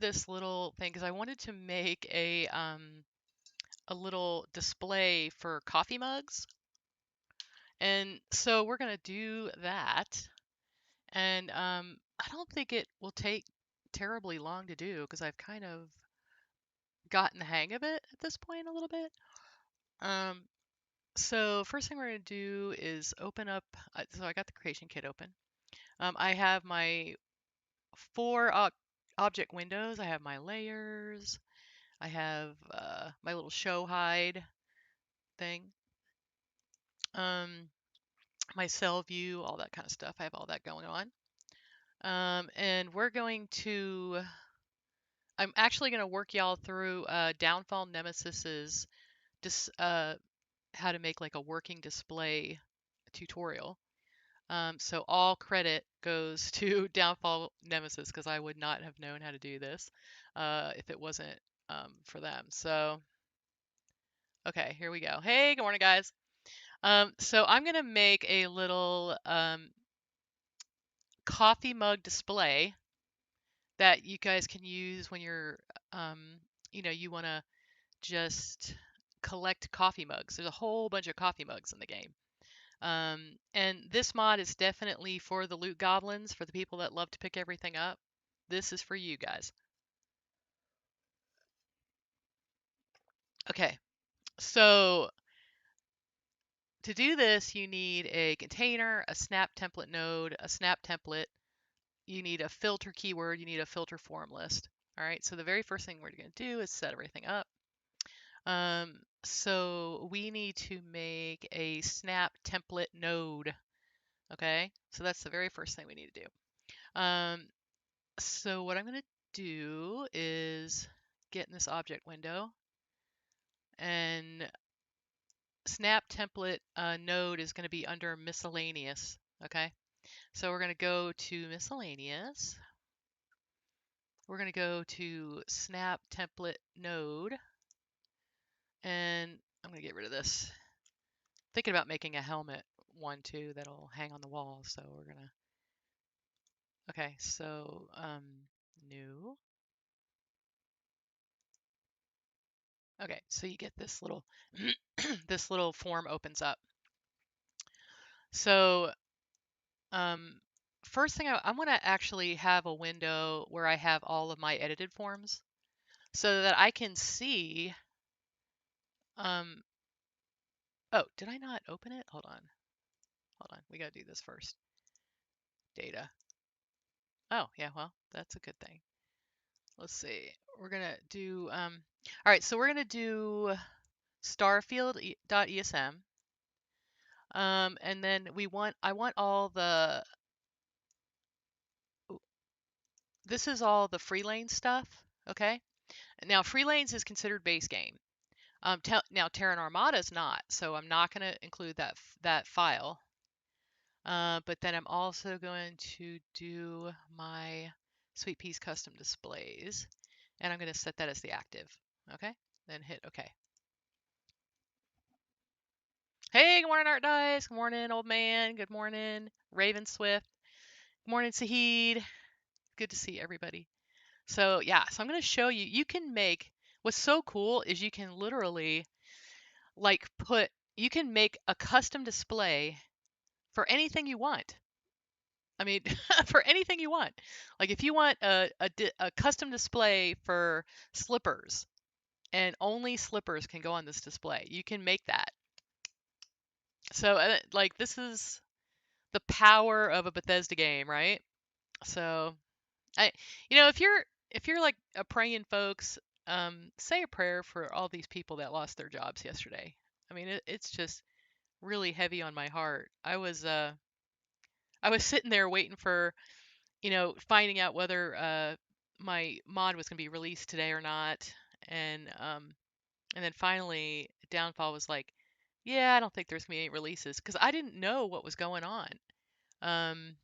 this little thing because I wanted to make a little display for coffee mugs. And so we're gonna do that. And I don't think it will take terribly long to do because I've kind of gotten the hang of it at this point a little bit. Um, so first thing we're gonna do is open up. So I got the creation kit open. I have my four object windows. I have my layers. I have my little show hide thing. Um, my cell view, all that kind of stuff. I have all that going on. And we're going to, I'm actually going to work y'all through Downfall Nemesis's how to make like a working display tutorial. So all credit goes to Downfall Nemesis because I would not have known how to do this if it wasn't for them. So, okay, here we go. Hey, good morning, guys. So I'm gonna make a little coffee mug display that you guys can use when you're, you want to just collect coffee mugs. There's a whole bunch of coffee mugs in the game. And this mod is definitely for the loot goblins, for the people that love to pick everything up. This is for you guys. Okay, so to do this, you need a container, a snap template node, a snap template. You need a filter keyword, you need a filter form list. All right, so the very first thing we're going to do is set everything up. So we need to make a snap template node. Okay, so that's the very first thing we need to do. So what I'm going to do is get in this object window, and snap template node is going to be under miscellaneous. Okay, so we're going to go to miscellaneous. We're going to go to snap template node, and I'm going to get rid of this. Thinking about making a helmet one too that'll hang on the wall. So we're gonna. Okay, so new. Okay, so you get this little this little form opens up. So first thing I'm gonna actually have a window where I have all of my edited forms so that I can see. Um, oh, did I not open it? Hold on. We gotta do this first. Data. Oh, yeah. Well, that's a good thing. Let's see. We're gonna do. All right, so we're gonna do starfield.esm. And then I want all the, this is all the Freelane stuff, okay? Now, Freelanes is considered base game. Now, Terran Armada is not, so I'm not going to include that file. But then I'm also going to do my Sweet Peas custom displays, and I'm going to set that as the active, okay? Then hit OK. Hey, good morning, Art Dice. Good morning, old man. Good morning, Raven Swift. Good morning, Sahid. Good to see everybody. So yeah, so I'm going to show you. You can make, what's so cool is you can literally like you can make a custom display for anything you want. I mean, for anything you want. Like if you want a custom display for slippers, and only slippers can go on this display, you can make that. So like this is the power of a Bethesda game, right? So if you're like a praying folks, say a prayer for all these people that lost their jobs yesterday. I mean, it's just really heavy on my heart. I was sitting there waiting for, finding out whether my mod was going to be released today or not, and then finally Downfall was like, yeah, I don't think there's gonna be any releases because I didn't know what was going on. Um,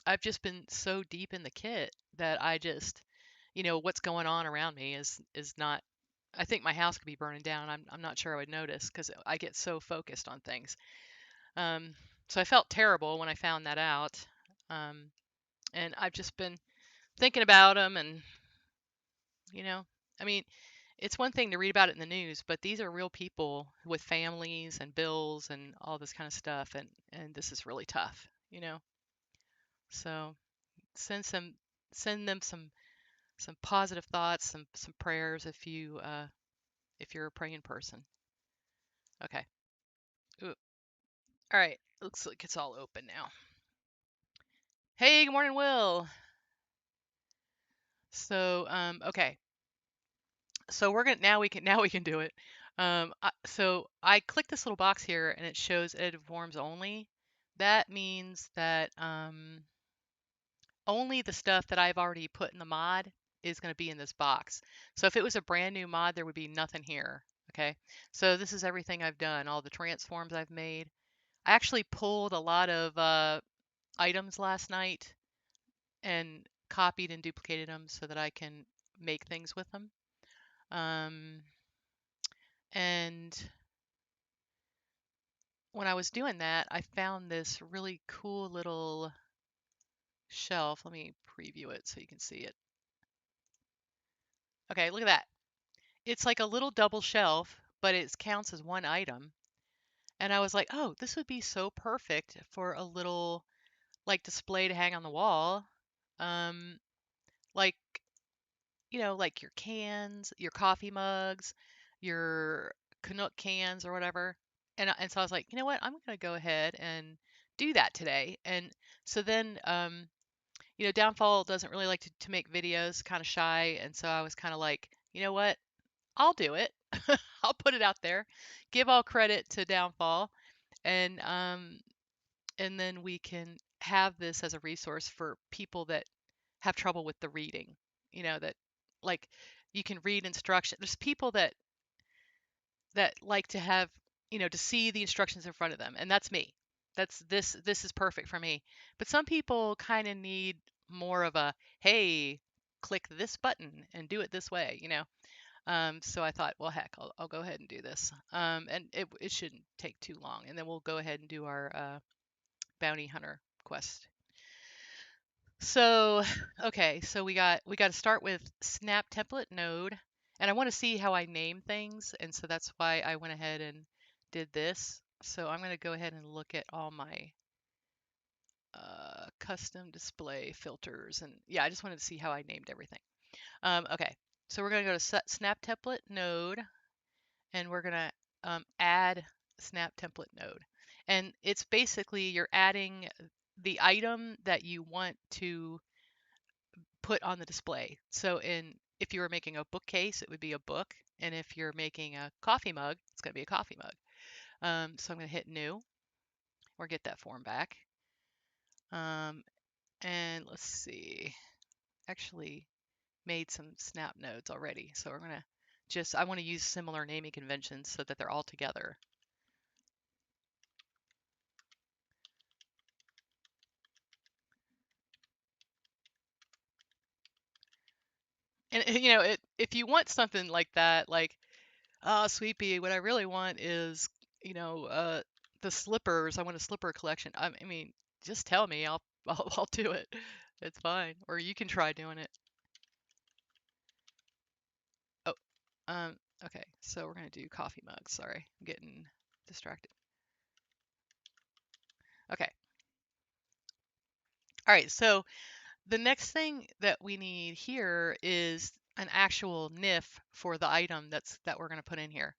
I've just been so deep in the kit that I just, what's going on around me is not. I think my house could be burning down. I'm not sure I would notice because I get so focused on things. Um, so I felt terrible when I found that out. And I've just been thinking about them and you know? I mean, it's one thing to read about it in the news, but these are real people with families and bills and all this kind of stuff, and this is really tough, you know? So send some send them some positive thoughts, some prayers if you're a praying person. Okay. Ooh. All right. Looks like it's all open now. Hey, good morning, Will. So, okay. So we're gonna now we can do it. So I click this little box here and it shows edit forms only. That means that only the stuff that I've already put in the mod is going to be in this box. So if it was a brand new mod, there would be nothing here. Okay. So this is everything I've done, all the transforms I've made. I actually pulled a lot of items last night and copied and duplicated them so that I can make things with them. Um, and when I was doing that, I found this really cool little shelf. Let me preview it so you can see it. Okay, look at that. It's like a little double shelf, but it counts as one item. And I was like, oh, this would be so perfect for a little like display to hang on the wall. Um, like, like your cans, your coffee mugs, your Canuck cans or whatever. And so I was like, you know what? I'm gonna go ahead and do that today. And so then Downfall doesn't really like to make videos, kind of shy, and so I was kind of like, you know what? I'll do it. I'll put it out there. Give all credit to Downfall, and then we can have this as a resource for people that have trouble with the reading. That like you can read instruction. There's people that like to have, to see the instructions in front of them, and that's me. This is perfect for me. But some people kind of need more of a, hey, click this button and do it this way. So I thought, well, heck, I'll go ahead and do this. And it shouldn't take too long, and then we'll go ahead and do our bounty hunter quest. So, okay, so we got to start with snap template node, and I want to see how I name things, and so that's why I went ahead and did this. So I'm going to go ahead and look at all my custom display filters, and yeah, I just wanted to see how I named everything. Okay, so we're going to go to snap template node, and we're going to add snap template node, and it's basically you're adding the item that you want to put on the display. So if you were making a bookcase, it would be a book, and if you're making a coffee mug, it's going to be a coffee mug. So I'm going to hit new or get that form back. And let's see, actually made some snap nodes already. So we're going to I want to use similar naming conventions so that they're all together. And if you want something like that, like, oh, sweet pea, what I really want is, the slippers. I want a slipper collection. I mean, just tell me. I'll do it. It's fine. Or you can try doing it. Oh, um, okay. So we're gonna do coffee mugs. Sorry, I'm getting distracted. Okay. All right. So the next thing that we need here is an actual NIF for the item that we're gonna put in here.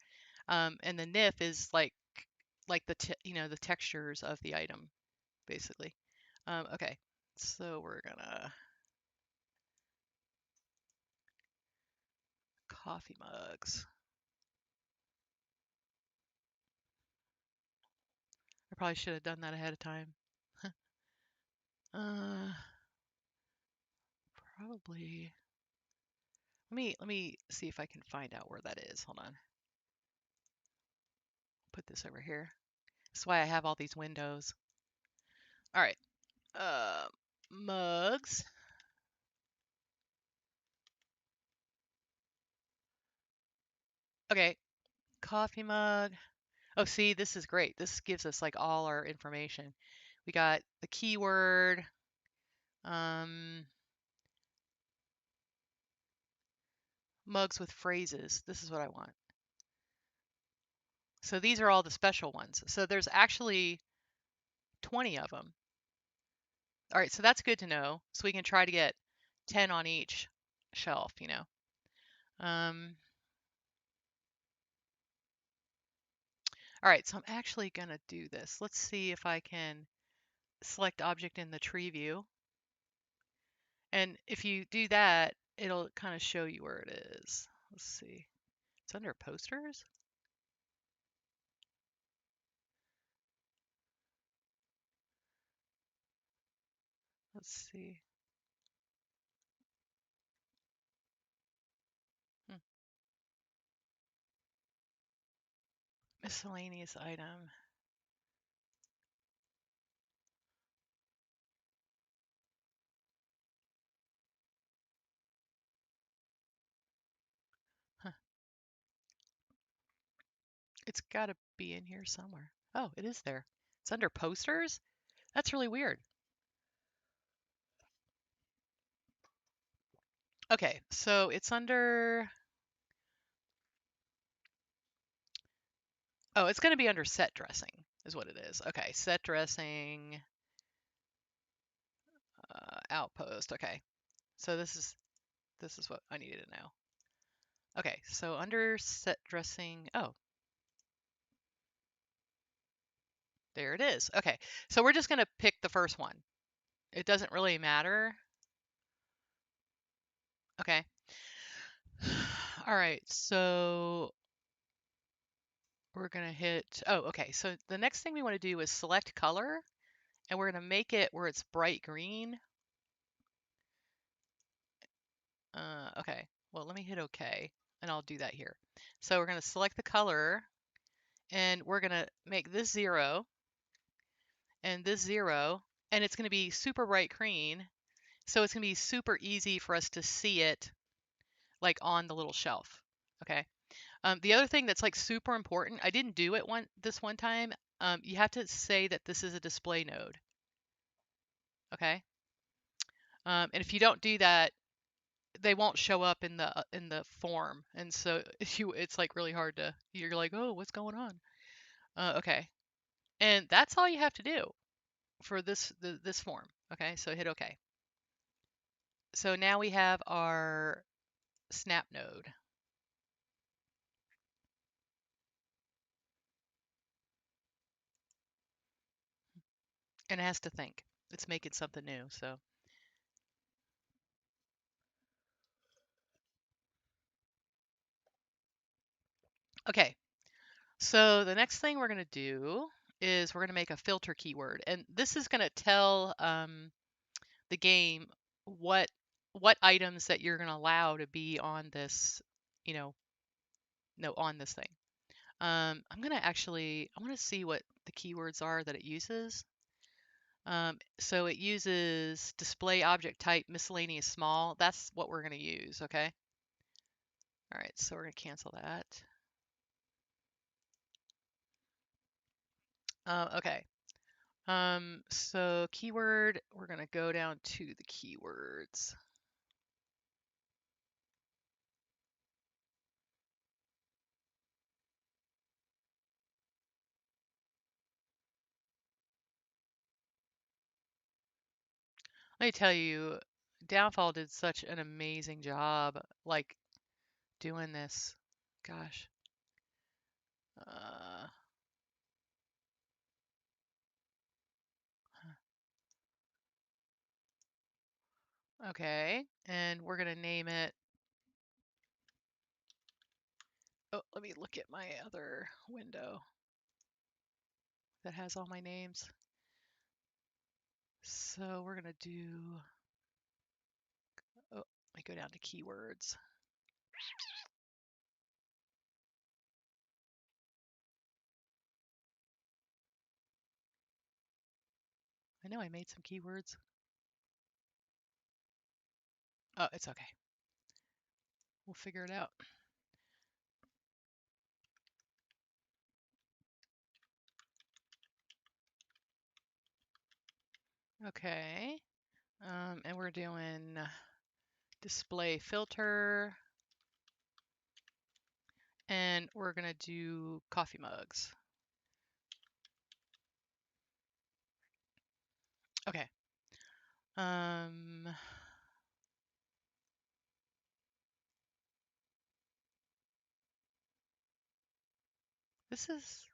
And the NIF is like the textures of the item, basically. Okay, so we're gonna coffee mugs. I probably should have done that ahead of time. uh, Probably. Let me see if I can find out where that is. Hold on. Put this over here. That's why I have all these windows. All right. Uh, Mugs. Okay, coffee mug. Oh, see, this is great. This gives us like all our information. We got the keyword. Um, mugs with phrases. This is what I want. So these are all the special ones. So there's actually 20 of them. All right, so that's good to know. So we can try to get 10 on each shelf, you know. All right, so I'm actually going to do this. Let's see if I can select object in the tree view. And if you do that, it'll kind of show you where it is. Let's see. It's under posters? Let's see. Hmm. Miscellaneous item. Huh. It's got to be in here somewhere. Oh, it is there. It's under posters? That's really weird. Okay, so it's under. Oh, it's going to be under set dressing, is what it is. Okay, set dressing, outpost. Okay, so this is what I needed to know. Okay, so under set dressing. Oh, there it is. Okay, so we're just going to pick the first one. It doesn't really matter. Okay. All right, so we're going to hit. Oh, okay. So the next thing we want to do is select color, and we're going to make it where it's bright green. Okay, well, let me hit OK, and I'll do that here. So we're going to select the color, and we're going to make this 0 and this 0, and it's going to be super bright green. So it's going to be super easy for us to see it like on the little shelf. Okay. The other thing that's like super important, I didn't do it this one time. You have to say that this is a display node. Okay. And if you don't do that, they won't show up in the form, and so it's like really hard to. You're like, oh, what's going on? Okay, and that's all you have to do for this form. Okay, so hit OK. So now we have our snap node, and it has to think. It's making something new. So okay, so the next thing we're going to do is we're going to make a filter keyword, and this is going to tell the game what items that you're going to allow to be on this, you know, no, on this thing. I'm going to actually, I want to see what the keywords are that it uses. So it uses display object type miscellaneous small. That's what we're going to use, okay? All right, so we're going to cancel that. Okay. So keyword, we're going to go down to the keywords. Let me tell you, Downfall did such an amazing job, like doing this. Gosh. Uh, okay, and we're gonna name it. Oh, let me look at my other window that has all my names. So we're gonna do. Oh, let me go down to keywords. I know I made some keywords. Oh, it's okay. We'll figure it out. Okay. And we're doing display filter. we're gonna do coffee mugs. Okay. This is,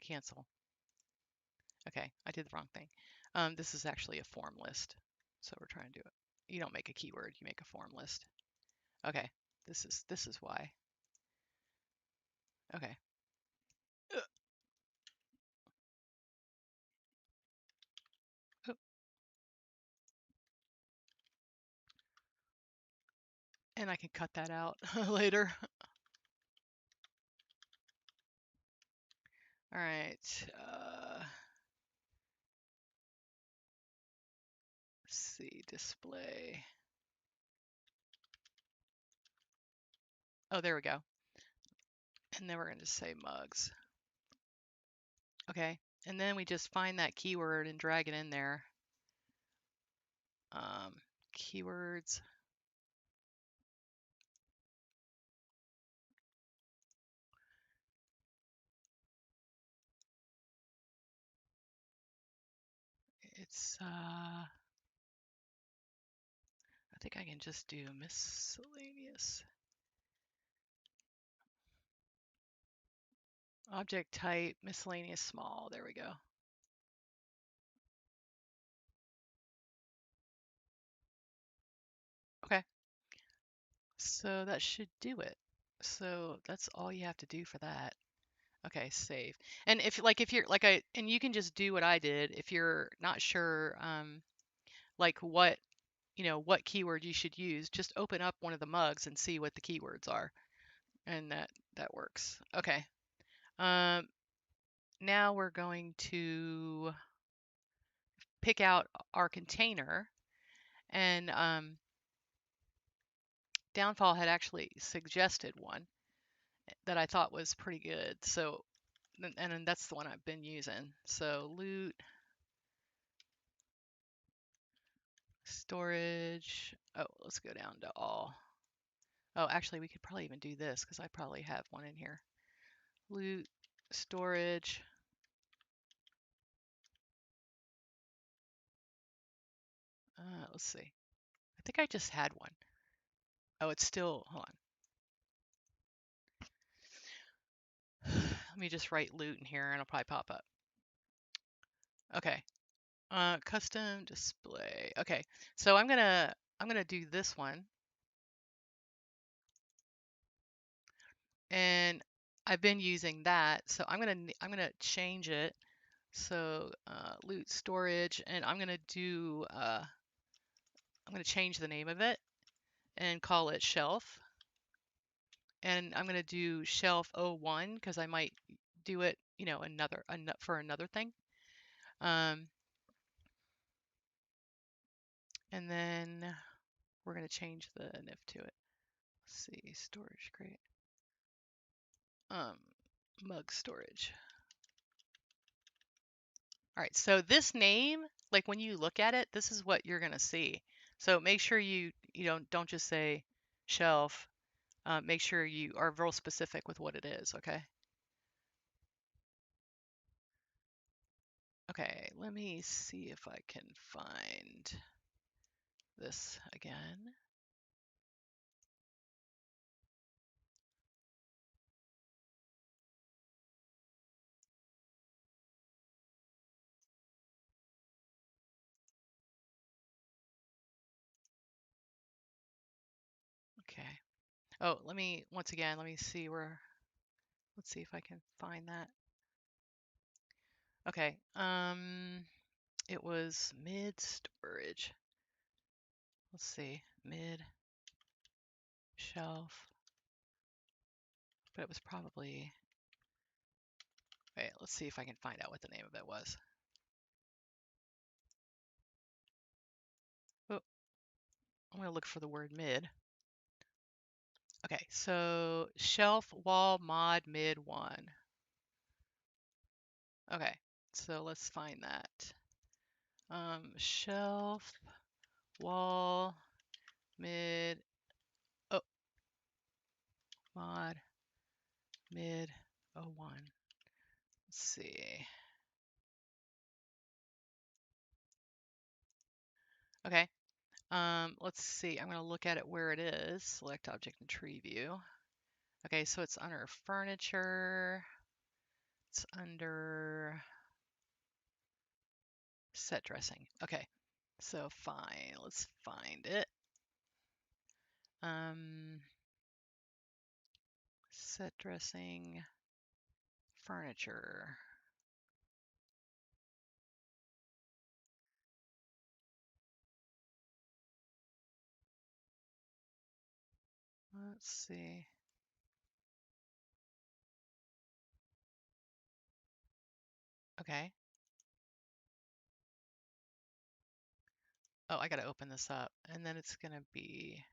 cancel. Okay, I did the wrong thing. This is actually a form list. So we're trying to do it. You don't make a keyword, you make a form list. Okay, this is why. Okay. And I can cut that out later. All right. Let's see, display. Oh, there we go. And then we're going to say mugs. Okay. And then we just find that keyword and drag it in there. Keywords. It's, I think I can just do miscellaneous. Object type, miscellaneous small. There we go. Okay. So that should do it. So that's all you have to do for that. Okay, save. And if you're like and you can just do what I did if you're not sure like what keyword you should use, just open up one of the mugs and see what the keywords are. And that works. Okay. Um Now we're going to pick out our container, and Downfall had actually suggested one that I thought was pretty good. So and that's the one I've been using. So loot storage. Oh, let's go down to all. Oh, actually, we could probably even do this because I probably have one in here. Loot storage. Let's see. I think I just had one. Oh, it's still, hold on. Let me just write loot in here and it'll probably pop up. Okay. Custom display. Okay. So I'm gonna do this one. And I've been using that, so I'm gonna change it. So loot storage, and I'm gonna change the name of it and call it shelf. And I'm gonna do shelf 01 because I might do it, for another thing. And then we're gonna change the NIF to it. Let's see, storage, great. Mug storage. All right, so this name, like when you look at it, this is what you're gonna see. So make sure you don't just say shelf. Make sure you are real specific with what it is, okay? Okay, let me see if I can find this again. Okay. Oh, once again, let me see let's see if I can find that. Okay. It was mid storage. Let's see, mid shelf, but it was probably, wait, let's see if I can find out what the name of it was. Oh, I'm gonna look for the word mid. Okay, so shelf wall mod mid 1. Okay, so let's find that. Shelf wall mid, oh, mod mid 01. Let's see. Okay. Let's see. I'm going to look at it where it is. Select object in tree view. Okay, so it's under furniture. It's under set dressing. Okay, so fine. Let's find it. Set dressing, furniture. Let's see. Okay. Oh, I got to open this up. And then it's going to be.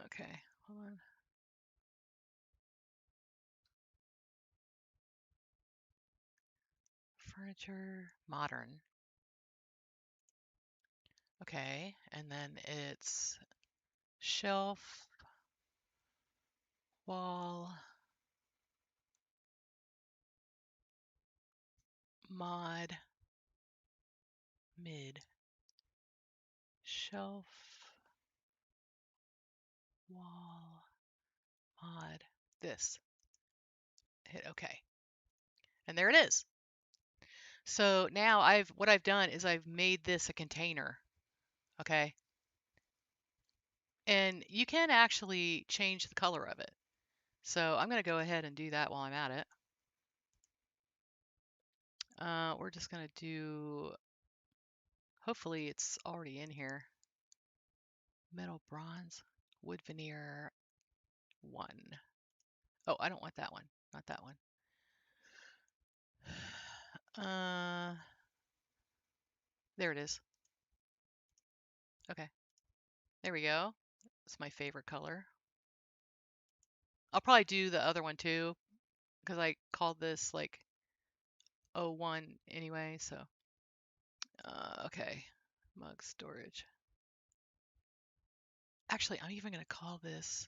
Okay, hold on. Furniture, modern. Okay, and then it's shelf, wall, mod, mid, shelf, wall, mod, this. Hit OK. And there it is. So now what I've done is I've made this a container. Okay. And you can actually change the color of it. So I'm going to go ahead and do that while I'm at it. We're just going to do, hopefully it's already in here. Metal bronze, wood veneer 1. Oh, I don't want that one. Not that one. There it is. Okay. There we go. It's my favorite color. I'll probably do the other one too, because I called this like 01 anyway, so. Okay. Mug storage. Actually, I'm even going to call this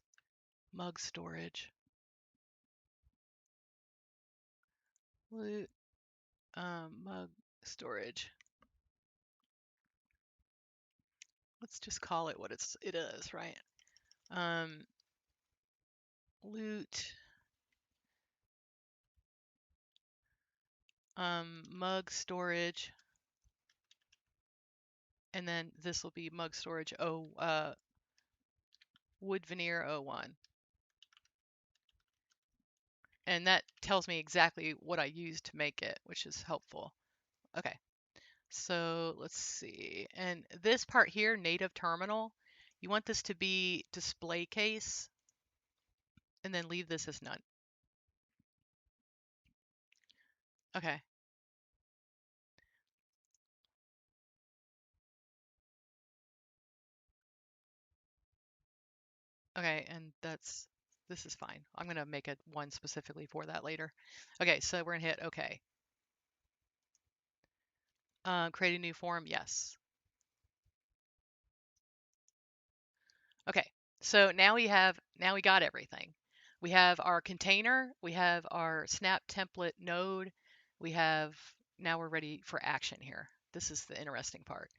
mug storage. Loot, mug storage. Let's just call it what it is, right? Loot, mug storage, and then this will be mug storage wood veneer 01. And that tells me exactly what I used to make it, which is helpful. Okay, so let's see. And this part here, native terminal, you want this to be display case, and then leave this as none. Okay. Okay, and this is fine. I'm going to make it one specifically for that later. Okay, so we're going to hit OK. Create a new form, yes. Okay, so now we got everything. We have our container, we have our snap template node, now we're ready for action here. This is the interesting part.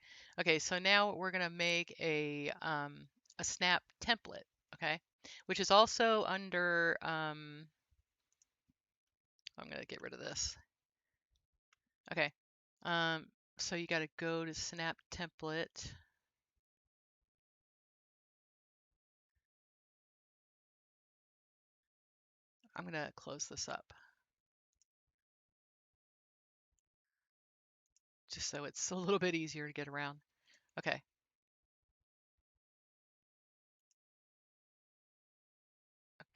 Okay, so now we're going to make a snap template, okay, which is also under, I'm going to get rid of this. Okay, so you got to go to snap template. I'm going to close this up just so it's a little bit easier to get around. Okay.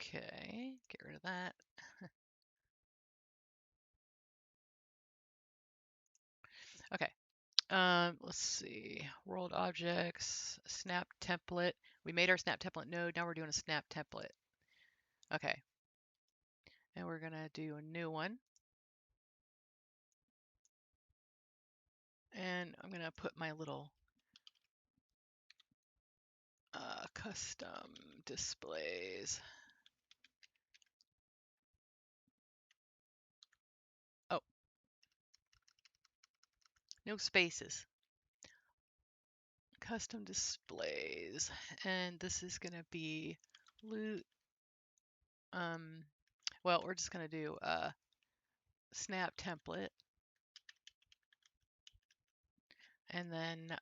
Okay, get rid of that. Okay, let's see. World objects, snap template. We made our snap template node. Now we're doing a snap template. Okay, and we're gonna do a new one. And I'm going to put my little custom displays. Oh, no spaces. Custom displays. And this is going to be loot. Well, we're just going to do a snap template. And then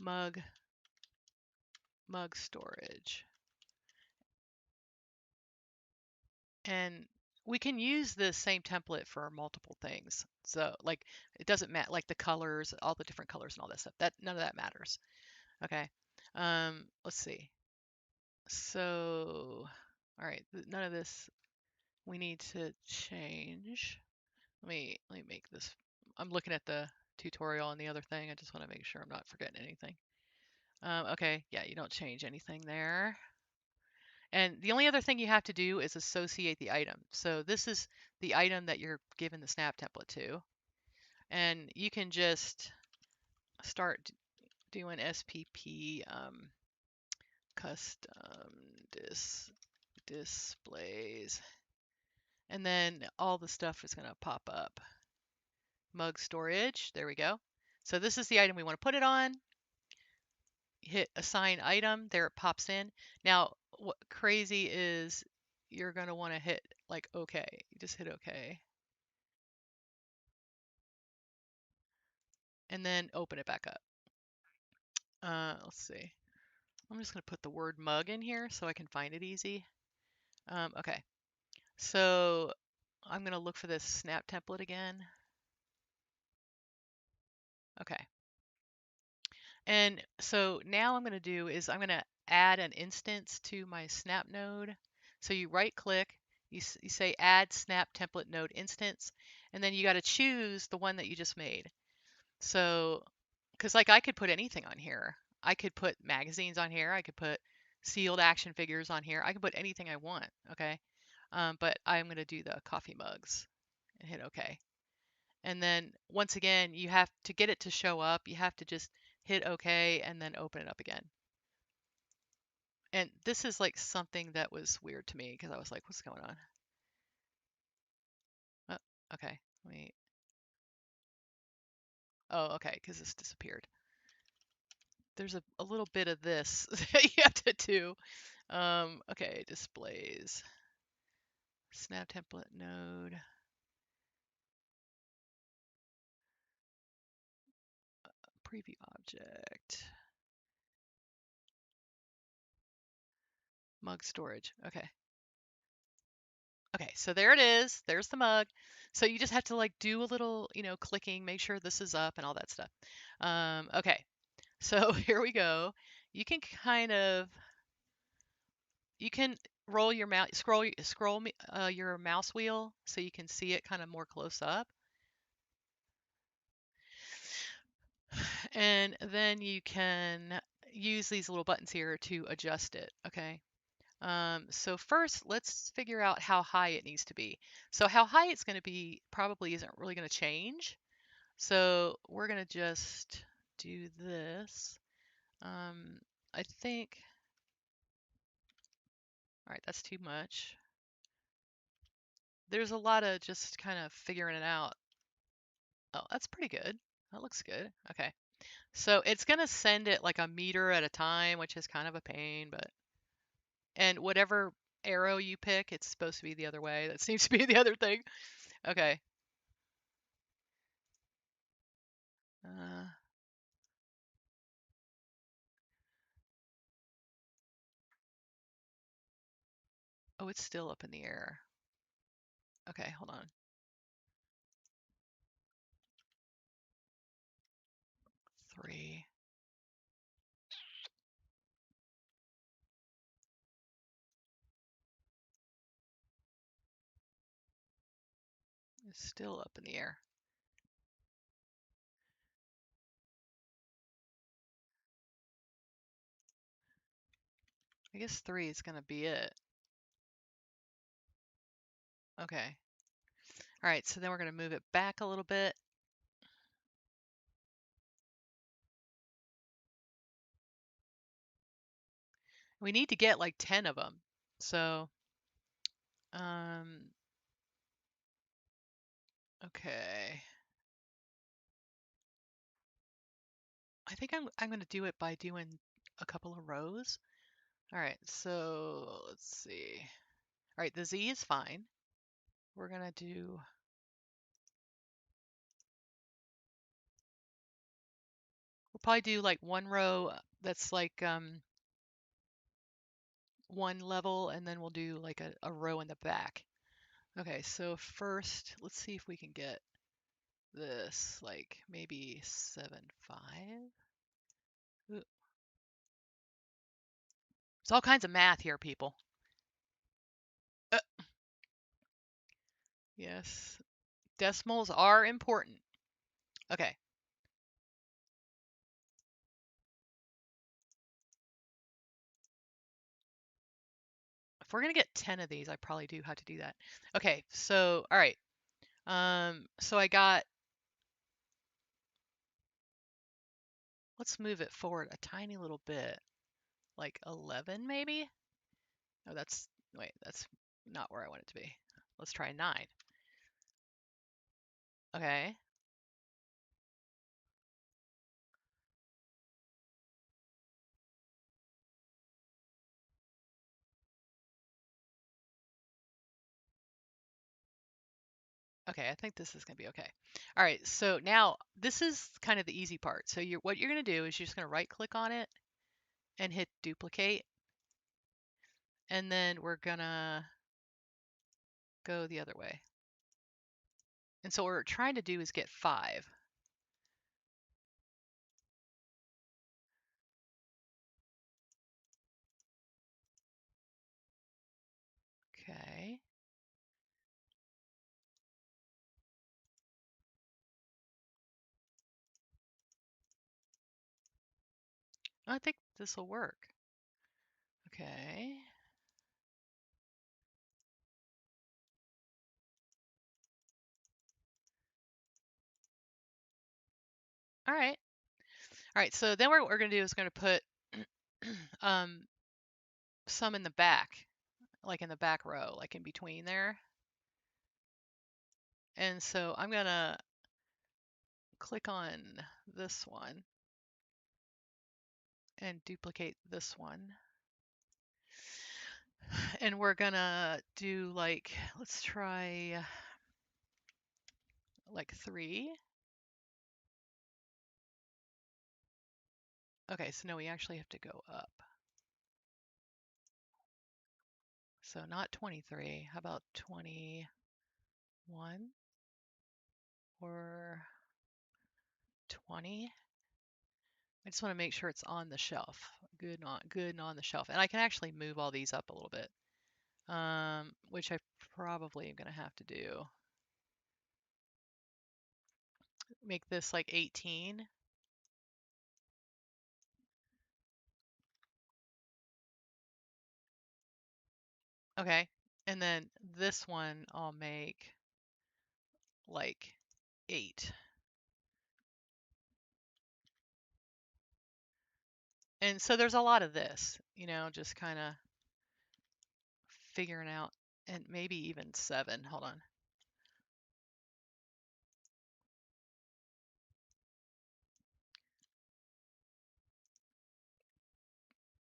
mug storage. And we can use this same template for multiple things. So like it doesn't matter, like the colors, all the different colors and all that stuff. That none of that matters. Okay. Let's see. So, all right, none of this we need to change. Let me make this. I'm looking at the tutorial and the other thing. I just want to make sure I'm not forgetting anything. Okay, yeah, you don't change anything there. And the only other thing you have to do is associate the item. So this is the item that you're given the snap template to. And you can just start doing SPP custom displays. And then all the stuff is going to pop up. Mug storage, there we go. So this is the item we want to put it on. Hit assign item, there it pops in. Now, what crazy is you're going to want to hit like OK. You just hit OK. And then open it back up. Let's see. I'm just going to put the word mug in here so I can find it easy. Okay. So I'm going to look for this snap template again. Okay. And so now I'm going to do is I'm going to add an instance to my snap node. So you right click, you say add snap template node instance, and then you got to choose the one that you just made. So, because like I could put anything on here. I could put magazines on here. I could put sealed action figures on here. I could put anything I want. Okay. But I'm going to do the coffee mugs and hit OK. And then once again, you have to get it to show up. You have to just hit OK and then open it up again. And this is like something that was weird to me because I was like, what's going on? Oh, okay. Wait. Oh, okay, because this disappeared. There's a little bit of this that you have to do. Okay, displays. Snap template node. Preview object. Mug storage. Okay. Okay, so there it is. There's the mug. So you just have to like do a little, clicking, make sure this is up and all that stuff. Okay, so here we go. You can you can roll your mouse, scroll your mouse wheel so you can see it kind of more close up. And then you can use these little buttons here to adjust it, okay? So first, let's figure out how high it needs to be. So how high it's going to be probably isn't really going to change. So we're going to just do this. I think, all right, that's too much. There's a lot of just kind of figuring it out. Oh, that's pretty good. That looks good. Okay. So it's going to send it like a meter at a time, which is kind of a pain, but, and whatever arrow you pick, it's supposed to be the other way. That seems to be the other thing. Okay. Uh, oh, it's still up in the air. Okay, hold on. 3. It's still up in the air. I guess 3 is going to be it. Okay. All right, so then we're going to move it back a little bit. We need to get like 10 of them. So, um, okay. I think I'm going to do it by doing a couple of rows. All right, so let's see. All right, the Z is fine. We're going to do, we'll probably do like one row that's like one level, and then we'll do like a row in the back. Okay, so first, let's see if we can get this like maybe 7.5. Ooh. It's all kinds of math here, people. Uh, yes, decimals are important. Okay. If we're gonna get 10 of these, I probably do have to do that. Okay, so all right. So I got, let's move it forward a tiny little bit, like 11 maybe? Oh, wait, that's not where I want it to be. Let's try 9. Okay. Okay, I think this is gonna be okay. All right, so now this is kind of the easy part. So what you're gonna do is you're just gonna right click on it and hit duplicate, and then we're gonna go the other way. And so what we're trying to do is get 5. Okay. I think this will work. Okay. All right. All right, so then what we're gonna do is gonna put um, some in the back, like in the back row, like in between there. And so I'm gonna click on this one and duplicate this one. And we're gonna do like, let's try like 3. Okay, so no, we actually have to go up. So not 23, how about 21 or 20? I just want to make sure it's on the shelf. Good and on the shelf. And I can actually move all these up a little bit, which I probably am going to have to do. Make this like 18. Okay. And then this one I'll make like 8. And so there's a lot of this, just kind of figuring out, and maybe even 7. Hold on.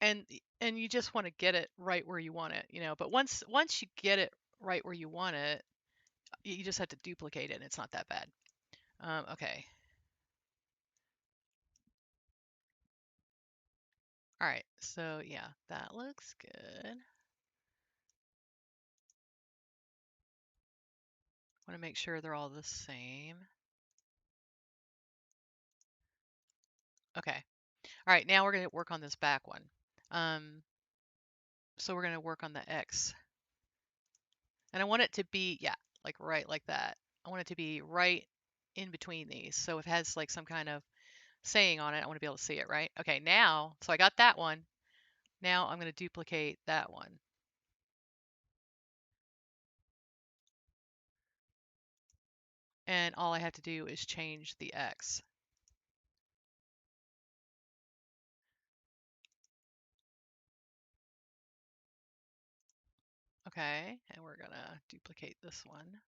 And and you just want to get it right where you want it, but once you get it right where you want it, you just have to duplicate it and it's not that bad. Okay. All right. So yeah, that looks good. Want to make sure they're all the same. Okay. All right. Now we're going to work on this back one. So we're going to work on the X. And I want it to be, yeah, like right like that. I want it to be right in between these. So if it has like some kind of saying on it, I want to be able to see it, right? Okay, now, so I got that one. Now I'm going to duplicate that one. And all I have to do is change the X. Okay, and we're gonna duplicate this one.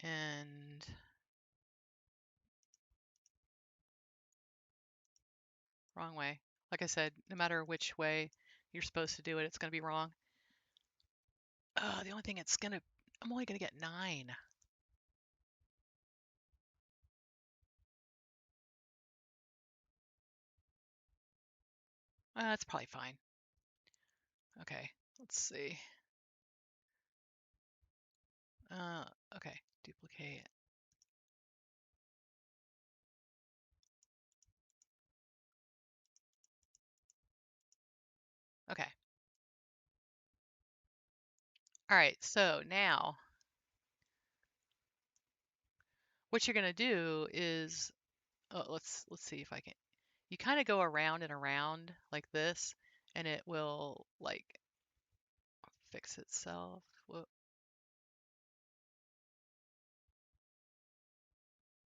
And wrong way. Like I said, no matter which way you're supposed to do it, it's gonna be wrong. The only thing I'm only gonna get 9. That's probably fine. Okay, let's see. Okay, duplicate. Okay. All right, so now what you're gonna do is, let's see if I can. You kind of go around and around like this, and it will like fix itself. Whoa.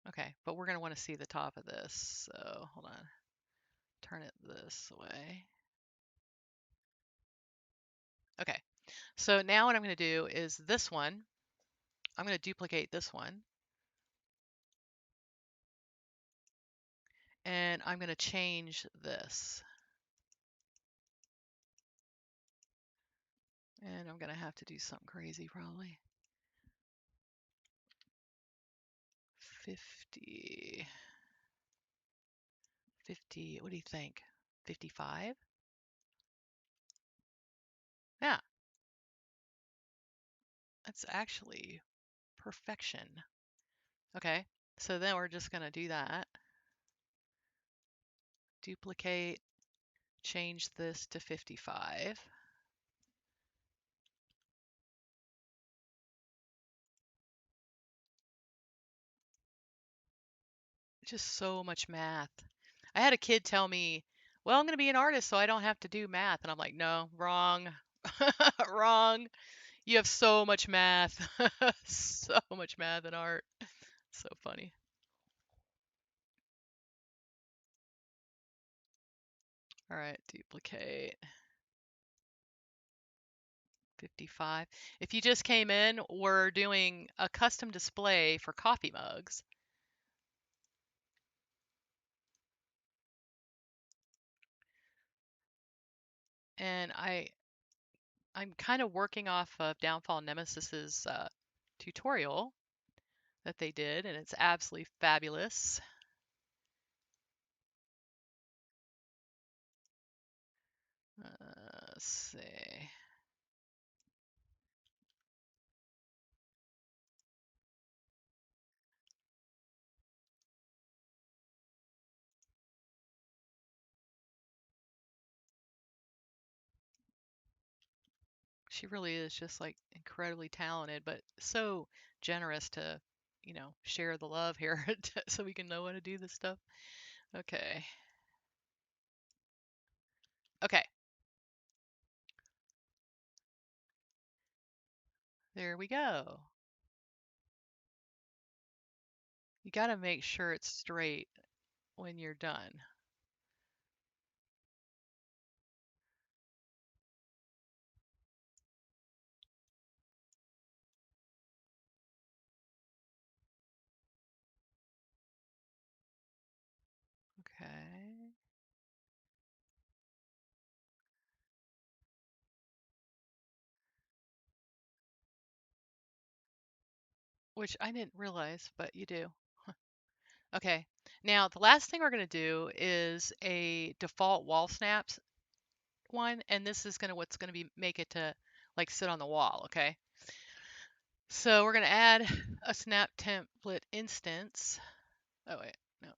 Okay, but we're gonna want to see the top of this, so hold on. Turn it this way. Okay, so now what I'm gonna do is this one. I'm gonna duplicate this one. And I'm gonna change this. And I'm gonna have to do something crazy probably. 50. 50, what do you think? 55? Yeah, that's actually perfection. Okay, so then we're just gonna do that. Duplicate, change this to 55. Just so much math. I had a kid tell me, well, I'm gonna be an artist so I don't have to do math. And I'm like, no, wrong. Wrong. You have so much math. So much math in art. So funny. All right, duplicate. 55. If you just came in, we're doing a custom display for coffee mugs. And I'm kind of working off of Downfall Nemesis's tutorial that they did, and it's absolutely fabulous. Let's see. She really is just like incredibly talented, but so generous to, share the love here so we can know how to do this stuff. Okay. Okay. There we go. You got to make sure it's straight when you're done. Okay. Which I didn't realize, but you do. Okay. Now, the last thing we're going to do is a default wall snaps one, and this is what's going to be make it to like sit on the wall, okay? So we're going to add a snap template instance. Oh wait, no.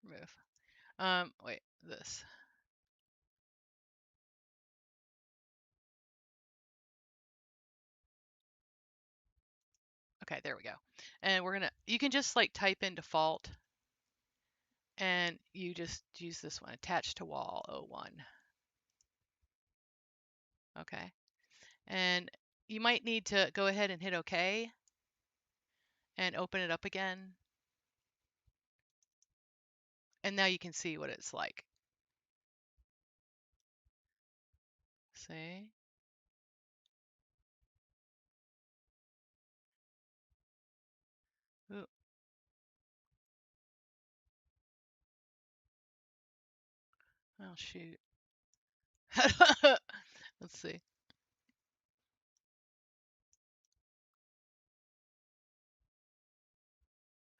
Remove. Wait, this. Okay, there we go. And you can just like type in default and you just use this one, attach to wall 01. Okay. And you might need to go ahead and hit OK and open it up again. And now you can see what it's like. see. Ooh. Oh, shoot. Let's see.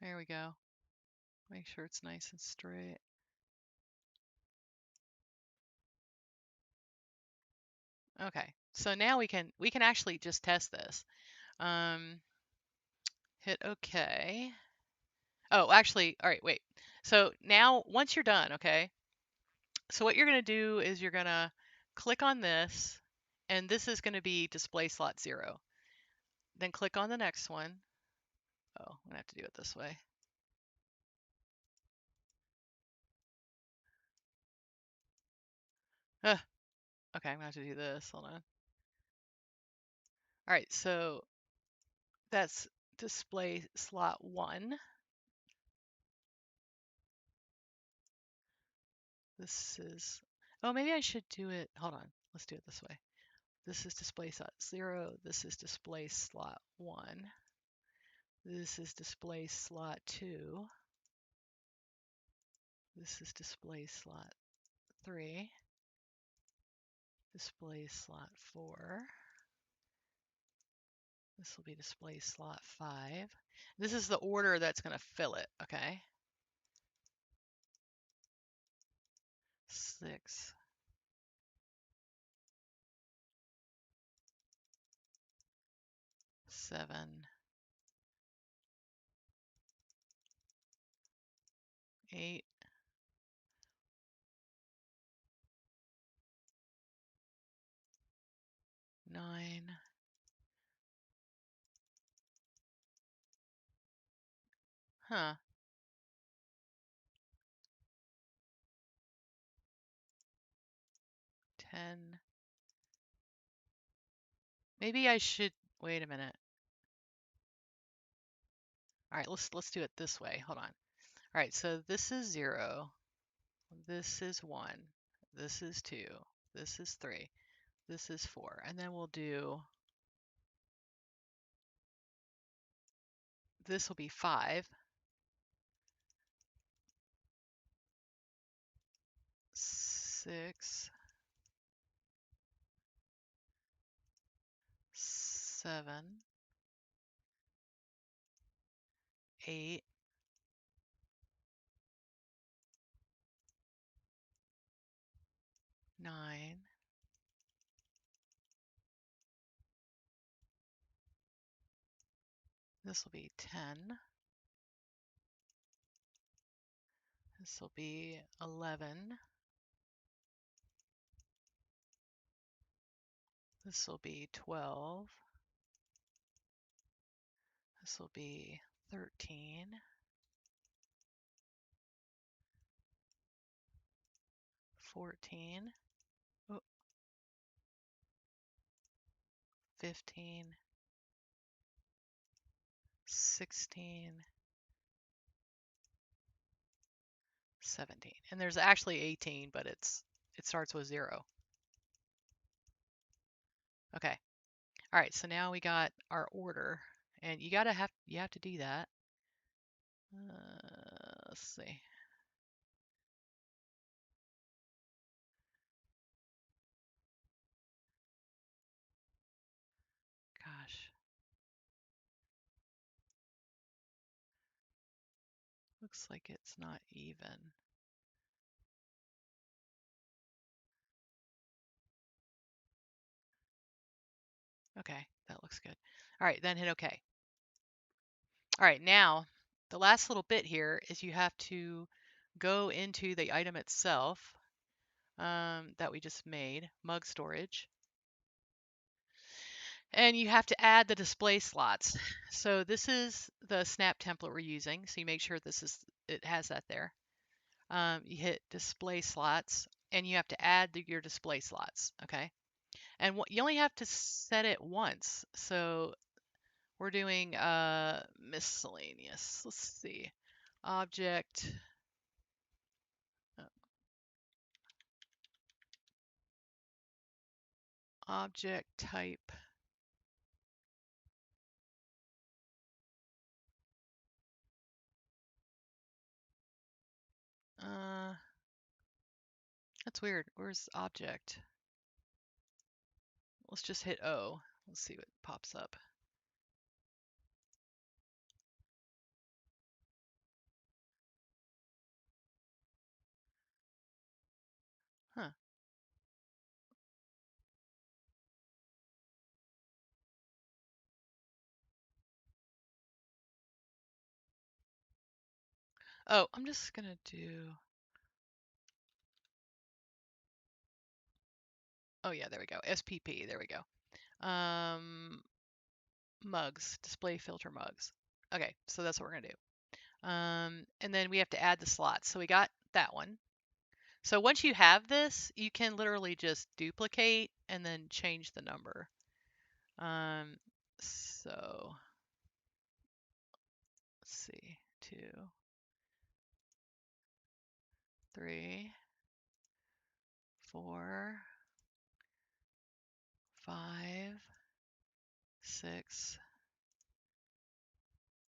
There we go. Make sure it's nice and straight. Okay, so now we can actually just test this. Hit OK. Oh, actually, all right, wait. So now once you're done, okay, so what you're going to do is you're going to click on this, and this is going to be display slot 0. Then click on the next one. Oh, I'm going to have to do it this way. Okay, I'm going to have to do this. Hold on. All right, so that's display slot 1. This is, oh, maybe I should do it. Hold on. Let's do it this way. This is display slot 0. This is display slot 1. This is display slot 2. This is display slot 3. Display slot 4. This will be display slot 5. This is the order that's going to fill it, okay? 6. 7. 8. 9. Huh. 10. Maybe I should wait a minute. All right, let's do it this way. Hold on. All right, so this is 0. This is 1. This is 2. This is 3. This is 4. And then we'll do, this will be 5. 6. 7. 8. 9. This will be 10. This will be 11. This will be 12. This will be 13. 14. Oh, 15. 16. 17. And there's actually 18, but it starts with 0. Okay. All right, so now we got our order, and you have to do that. Let's see. Gosh. Looks like it's not even. Okay, that looks good. All right, then hit OK. All right, now the last little bit here is you have to go into the item itself that we just made, mug storage, and you have to add the display slots. So this is the snap template we're using, so you make sure it has that there. You hit display slots, and you have to add your display slots, okay? And you only have to set it once. So we're doing miscellaneous. Let's see. Object. object type. That's weird. Where's object? Let's just hit O. Let's see what pops up. Huh. Oh, I'm just gonna do. Oh yeah, there we go. SPP. There we go. Mugs, display filter mugs. Okay, so that's what we're gonna do. And then we have to add the slots. So we got that one. So once you have this, you can literally just duplicate and then change the number. So let's see, 2, 3, 4, 5, 6,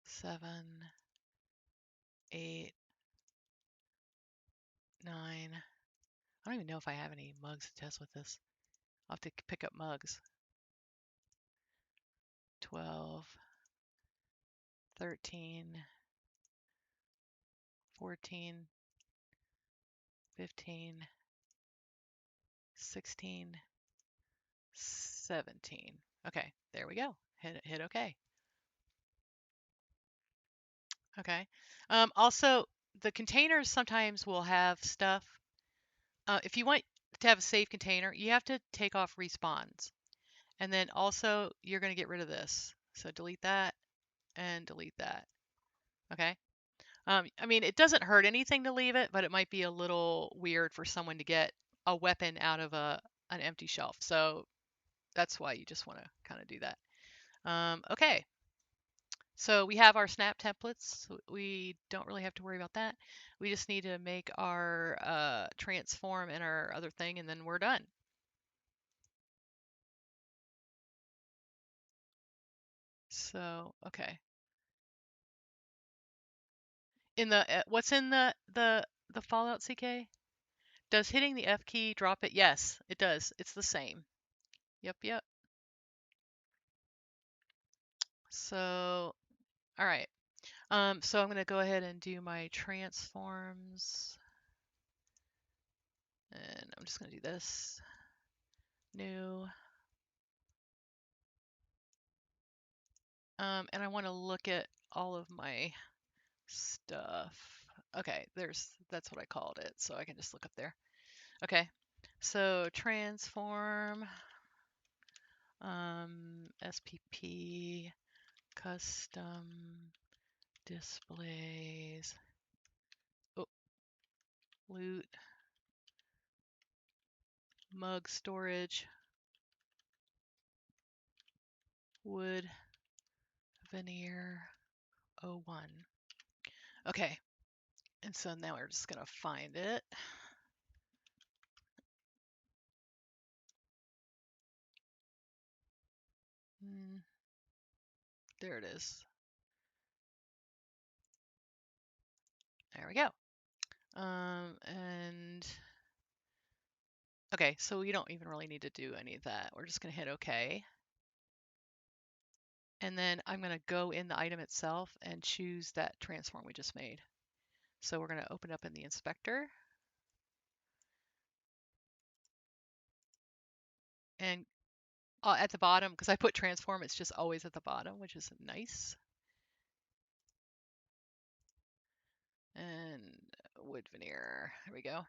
7, 8, 9. I don't even know if I have any mugs to test with this. I'll have to pick up mugs. 12, 13, 14, 15, 16, 17. Okay, there we go. Hit OK. Okay. Also, the containers sometimes will have stuff. If you want to have a safe container, you have to take off respawns. And then also, you're going to get rid of this. So delete that and delete that. Okay. I mean, it doesn't hurt anything to leave it, but it might be a little weird for someone to get a weapon out of an empty shelf. So that's why you just want to kind of do that. Okay. So we have our snap templates. We don't really have to worry about that. We just need to make our transform and our other thing, and then we're done. So, okay. In the what's in the Fallout CK? Does hitting the F key drop it? Yes, it does. It's the same. Yep. So, all right. So I'm going to go ahead and do my transforms. And I'm just going to do this. New. And I want to look at all of my stuff. Okay, that's what I called it, so I can just look up there. Okay, so transform, SPP, custom displays, oh, loot, mug storage, wood, veneer, 01. Okay, and so now we're just gonna find it. There it is. There we go. And okay, so we don't even really need to do any of that. We're just gonna hit OK. And then I'm gonna go in the item itself and choose that transform we just made. So we're gonna open up in the inspector. And at the bottom, because I put transform, it's just always at the bottom, which is nice. And wood veneer, there we go.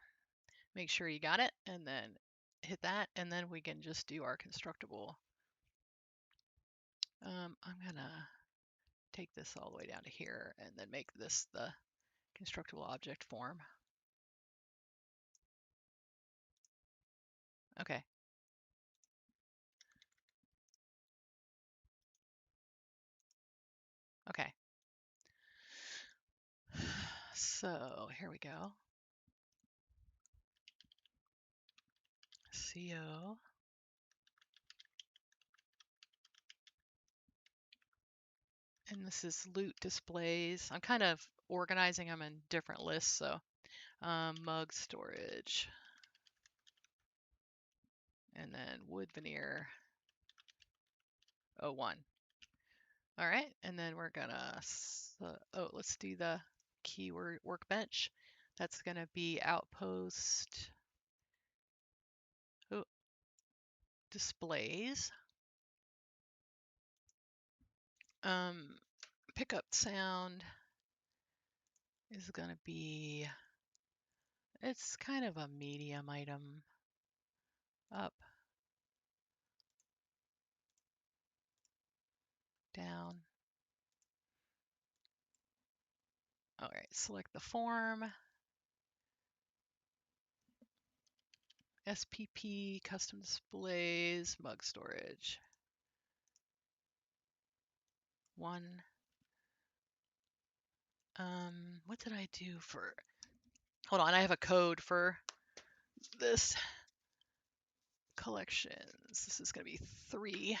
Make sure you got it, and then hit that, and then we can just do our constructible. I'm gonna take this all the way down to here, and then make this the constructible object form. Okay. Okay. So here we go. CO And this is loot displays. I'm kind of organizing them in different lists. So mug storage, and then wood veneer 01. All right, and then we're gonna, let's do the keyword workbench. That's gonna be outpost displays. Pickup sound is gonna be, it's kind of a medium item. Up, down. All right, select the form. SPP, custom displays, mug storage. 1. What did I do for, hold on, I have a code for this collections. This is gonna be 3.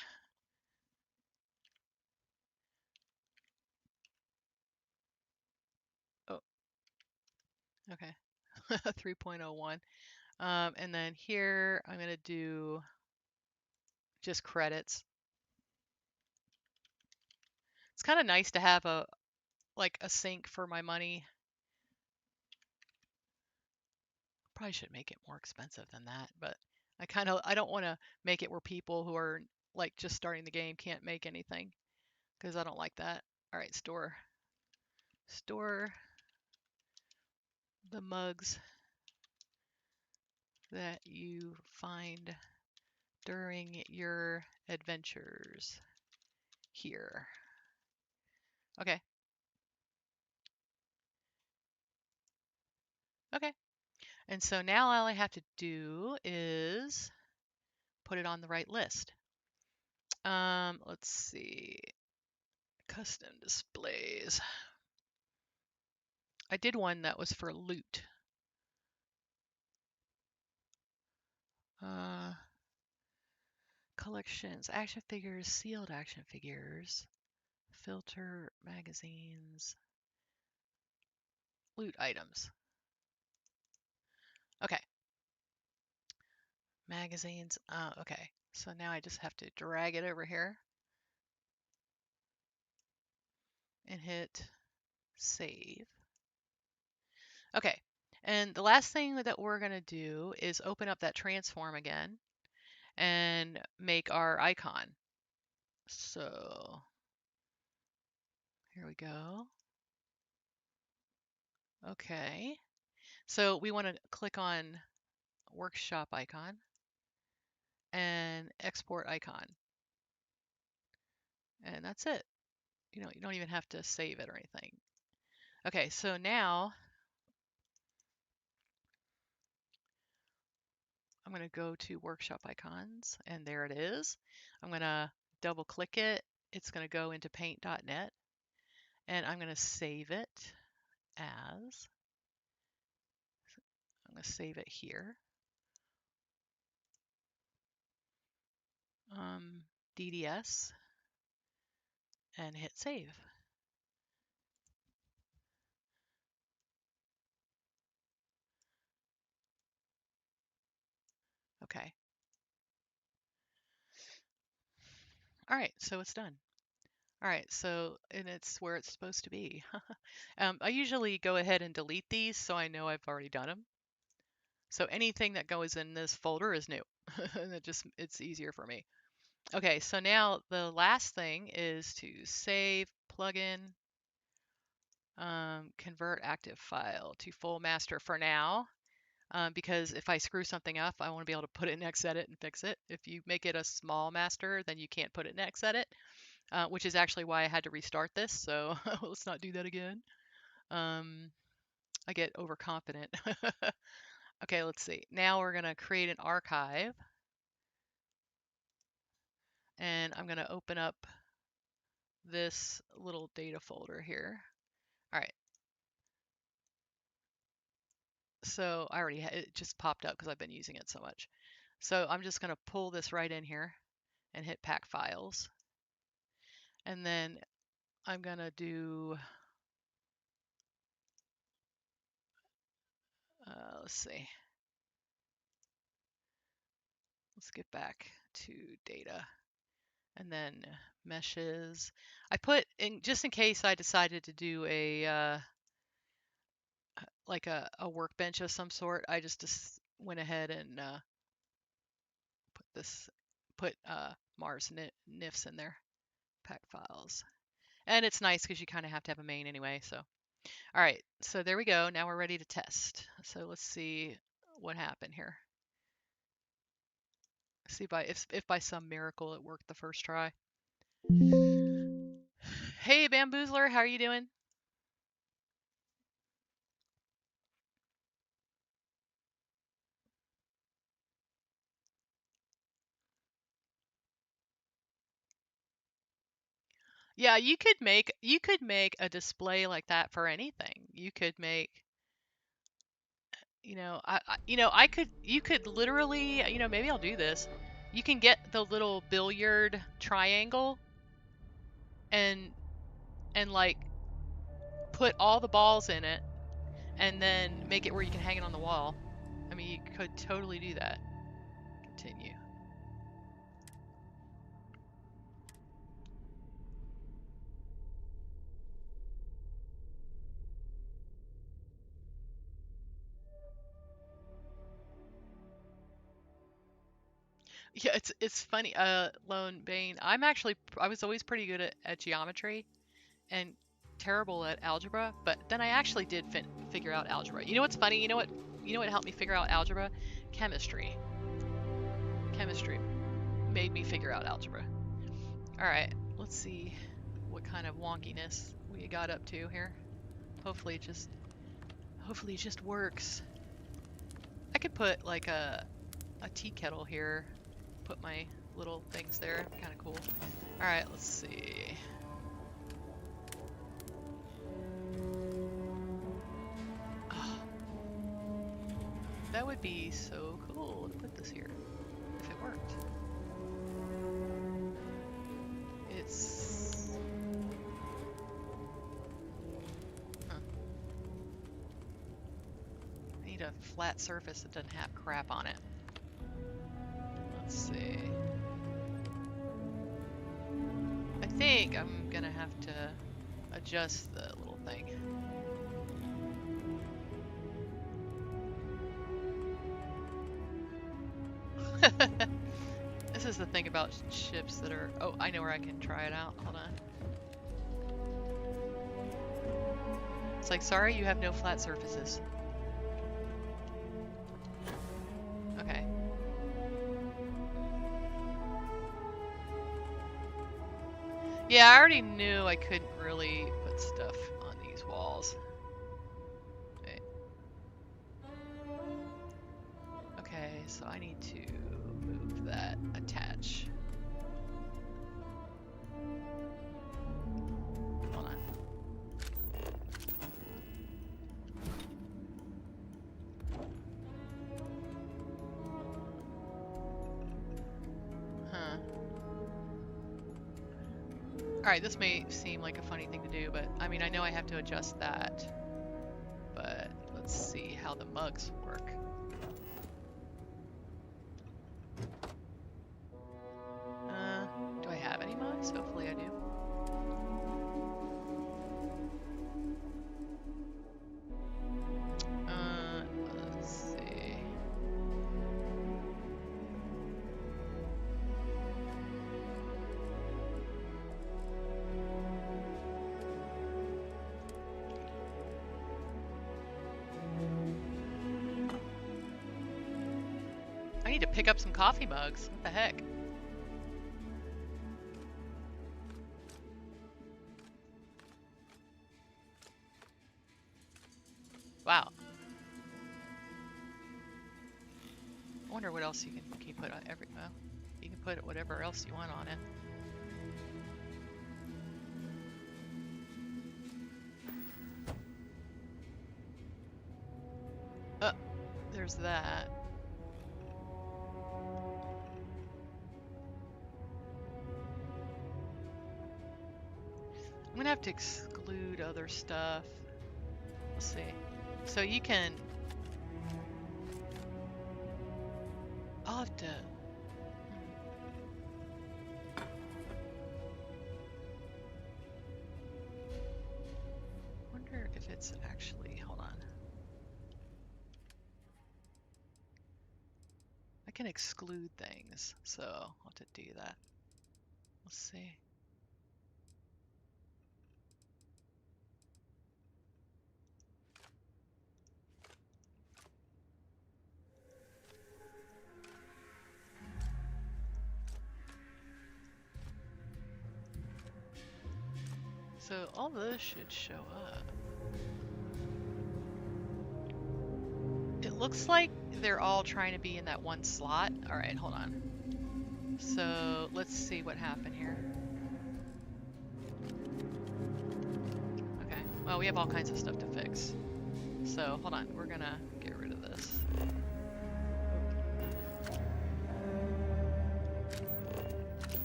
Oh, okay. 3.01. And then here I'm gonna do just credits. It's kind of nice to have a sink for my money. Probably should make it more expensive than that, but I don't want to make it where people who are like just starting the game can't make anything, because I don't like that. All right, store the mugs that you find during your adventures here. Okay. Okay. And so now all I have to do is put it on the right list. Let's see. Custom displays. I did one that was for loot. Collections, action figures, sealed action figures, filter magazines, loot items. Okay. Magazines. Okay. So now I just have to drag it over here and hit save. Okay. And the last thing that we're going to do is open up that transform again and make our icon. So here we go. Okay. So we want to click on workshop icon and export icon. And that's it. You don't even have to save it or anything. Okay, so now I'm going to go to workshop icons, and there it is. I'm going to double click it. It's going to go into paint.net, and I'm going to save it as, I'm going to save it here. DDS, and hit save. Okay. All right, so it's done. All right, so, and it's where it's supposed to be. I usually go ahead and delete these so I know I've already done them. So anything that goes in this folder is new. And it's easier for me. Okay, so now the last thing is to save plugin, convert active file to full master for now. Because if I screw something up, I want to be able to put it in Xedit and fix it. If you make it a small master, then you can't put it in Xedit, which is actually why I had to restart this. So let's not do that again. I get overconfident. Okay, let's see. Now we're going to create an archive. And I'm going to open up this little data folder here. All right. So I already it just popped up because I've been using it so much. So I'm just going to pull this right in here and hit pack files. And then I'm gonna do, let's see. Let's get back to data and then meshes. I put in, just in case I decided to do a like a workbench of some sort, I just went ahead and put this, put Mars NIFs in there, pack files. And it's nice because you kind of have to have a main anyway. So, all right, so there we go. Now we're ready to test. So let's see what happened here. See if by some miracle it worked the first try. Hey, Bamboozler, how are you doing? Yeah, you could make a display like that for anything. You could make, I could, you could literally, maybe I'll do this. You can get the little billiard triangle and like put all the balls in it and then make it where you can hang it on the wall. I mean, you could totally do that. Continue. Yeah, it's funny. Lone Bane. I was always pretty good at geometry and terrible at algebra, but then I actually did figure out algebra. You know what's funny? You know what helped me figure out algebra? Chemistry. Chemistry made me figure out algebra. All right, let's see what kind of wonkiness we got up to here. Hopefully it just works. I could put like a tea kettle here. Put my little things there. Kind of cool. All right, let's see. Oh, that would be so cool to put this here if it worked. It's... Huh. I need a flat surface that doesn't have crap on it. Let's see. I think I'm gonna have to adjust the little thing. This is the thing about ships that are... Oh, I know where I can try it out. Hold on. It's like, sorry, you have no flat surfaces. Okay. Yeah, I already knew I couldn't really put stuff on these walls. Okay. Okay, so I need to move that attach. Hold on. Huh. Alright, this may seem like a funny thing to do, but I mean, I know I have to adjust that. But let's see how the mugs work. Do I have any mugs? Hopefully I do. Let's see. I need to pick up some coffee mugs. What the heck? Wow. I wonder what else you can put on every... Well, you can put whatever else you want on it. There's that. I'm gonna have to exclude other stuff. Let's see. So you can. I'll have to. Wonder if it's actually. Hold on. I can exclude things, so I'll have to do that. Let's see. So all those should show up. It looks like they're all trying to be in that one slot. All right, hold on. So let's see what happened here. Okay, well, we have all kinds of stuff to fix. So hold on, we're gonna get rid of this.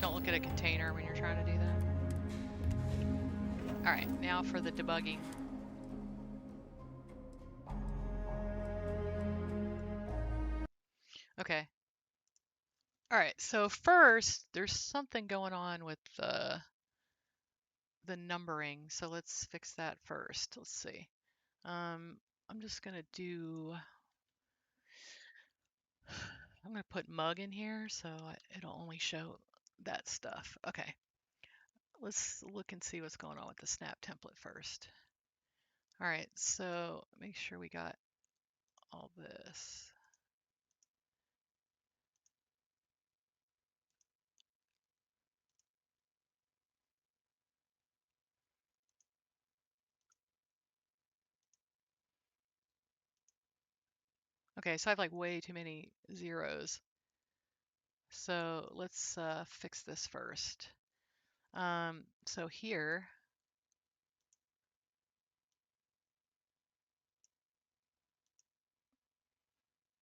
Don't look at a container when you're trying to do that. All right, now for the debugging. Okay. All right, so first, there's something going on with the numbering, so let's fix that first. Let's see. I'm just gonna do. I'm gonna put mug in here, so it'll only show that stuff. Okay. Let's look and see what's going on with the snap template first. All right, so make sure we got all this. Okay, so I have like way too many zeros. So let's fix this first. So here,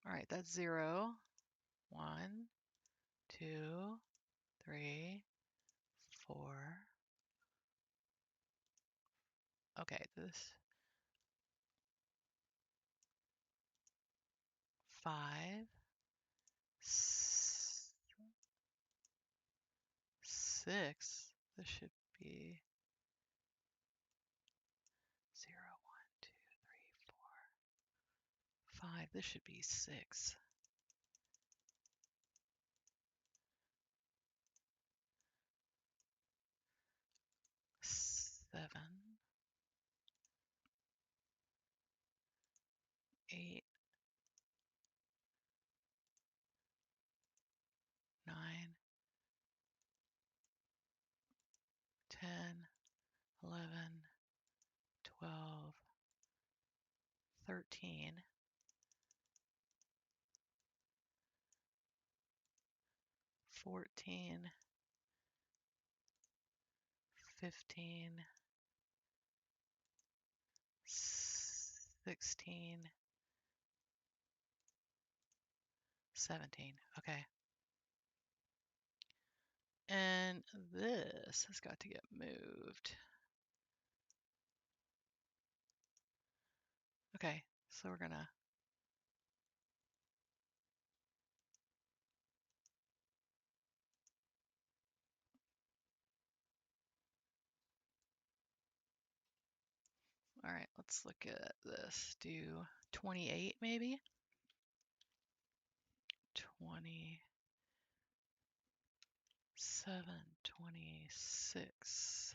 all right, that's 0, 1, 2, 3, 4. Okay, this 5, 6. This should be 0, 1, 2, 3, 4, 5. This should be 6. 7, 8, 9, 10, 11, 12, 13, 14, 15, 16, 17. Okay. And this has got to get moved. Okay, so we're gonna. All right, let's look at this. Do 28 maybe? 27, 26.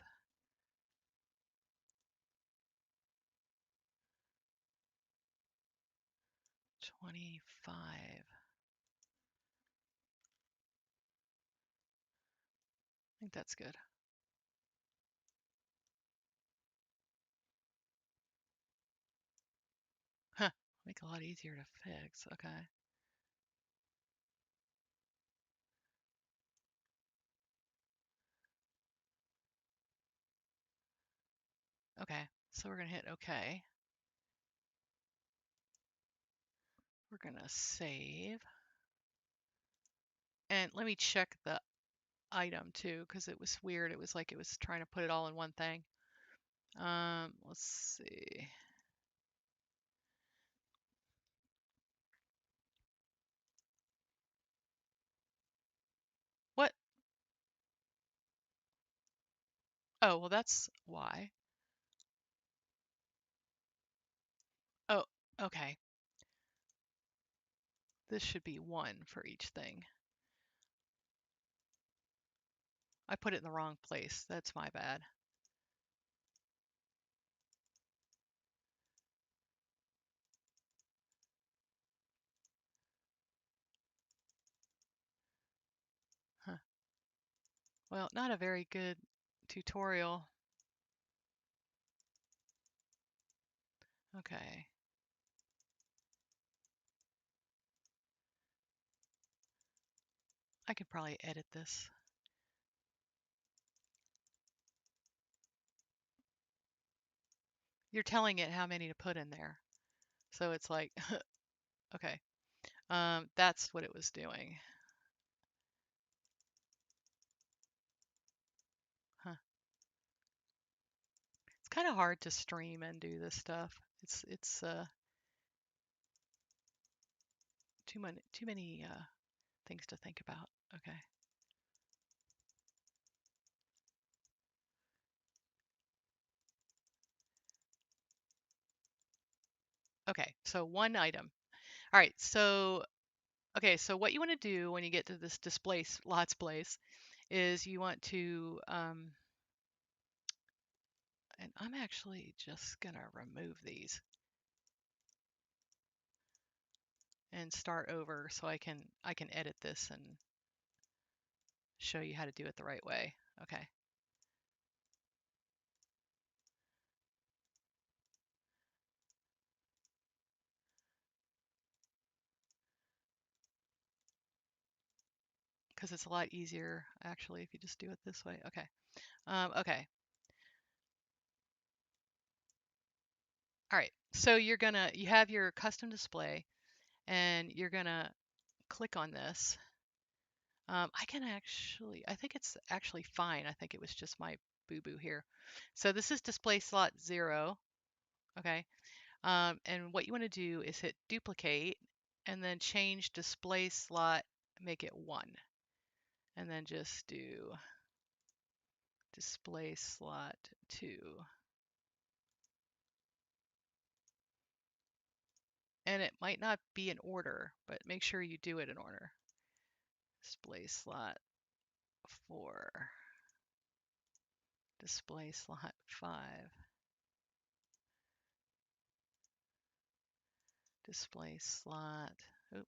25. I think that's good. Huh, make it a lot easier to fix. Okay. Okay, so we're gonna hit OK. We're gonna save. And let me check the item too, because it was weird. It was like it was trying to put it all in one thing. Let's see. What? Oh, well, that's why. Oh, okay. This should be 1 for each thing. I put it in the wrong place. That's my bad. Huh. Well, not a very good tutorial. Okay. I could probably edit this. You're telling it how many to put in there. So it's like, okay. That's what it was doing. Huh. It's kind of hard to stream and do this stuff. It's too many things to think about. Okay. Okay, so 1 item. All right, so okay, so what you want to do when you get to this display slots place is you want to and I'm actually just gonna remove these and start over so I can edit this and show you how to do it the right way. Okay. Because it's a lot easier actually if you just do it this way. Okay. Okay. All right. So you have your custom display and you're gonna click on this. I think it's actually fine. I think it was just my boo-boo here. So this is display slot 0. Okay. And what you want to do is hit duplicate and then change display slot, make it 1. And then just do display slot 2. And it might not be in order, but make sure you do it in order. Display slot 4. Display slot 5. Display slot. Oop.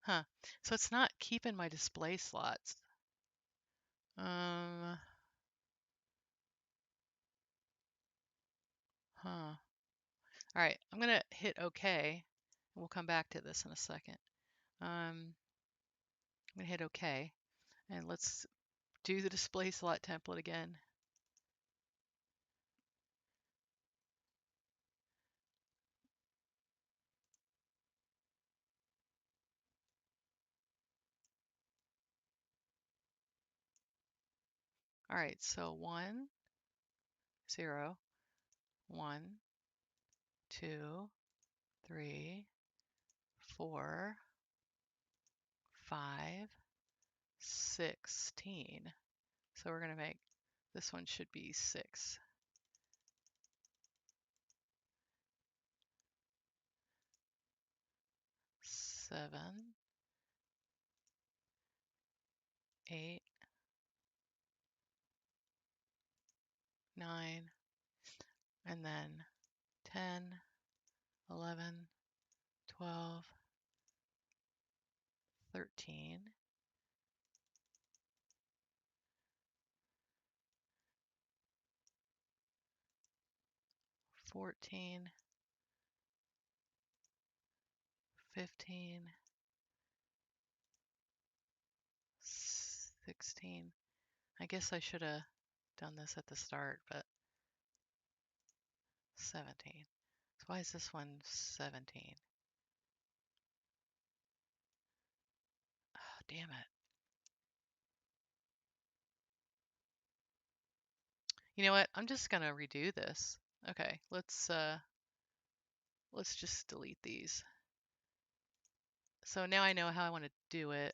Huh. So it's not keeping my display slots. Huh. All right, I'm gonna hit OK, and we'll come back to this in a second. I'm gonna hit OK, and let's do the display slot template again. All right, so 1, 0, 1, 2, 3, 4, 5, 16. So we're gonna make this one should be 6. 7, 8, 9, and then 10, 11, 12, 13, 14, 15, 16. I guess I should have done this at the start, but 17. So why is this one 17? Oh, damn it. You know what? I'm just gonna redo this. Okay, let's just delete these. So now I know how I want to do it.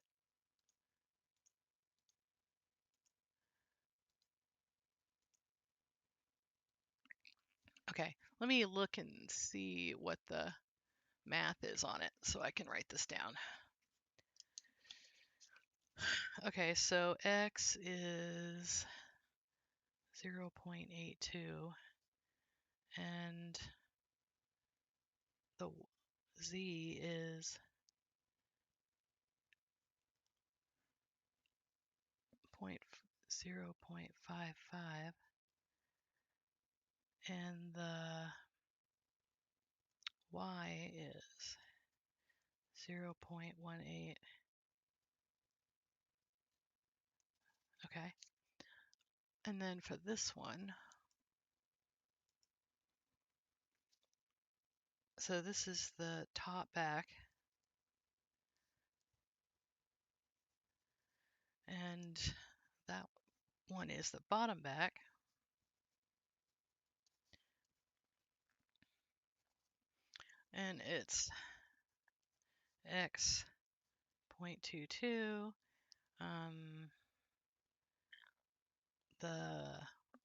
Okay, let me look and see what the math is on it so I can write this down. Okay, so x is 0.82 and the z is 0.55 and the y is 0.18. Okay. And then for this one, so this is the top back, and that one is the bottom back. And it's x 0.22. The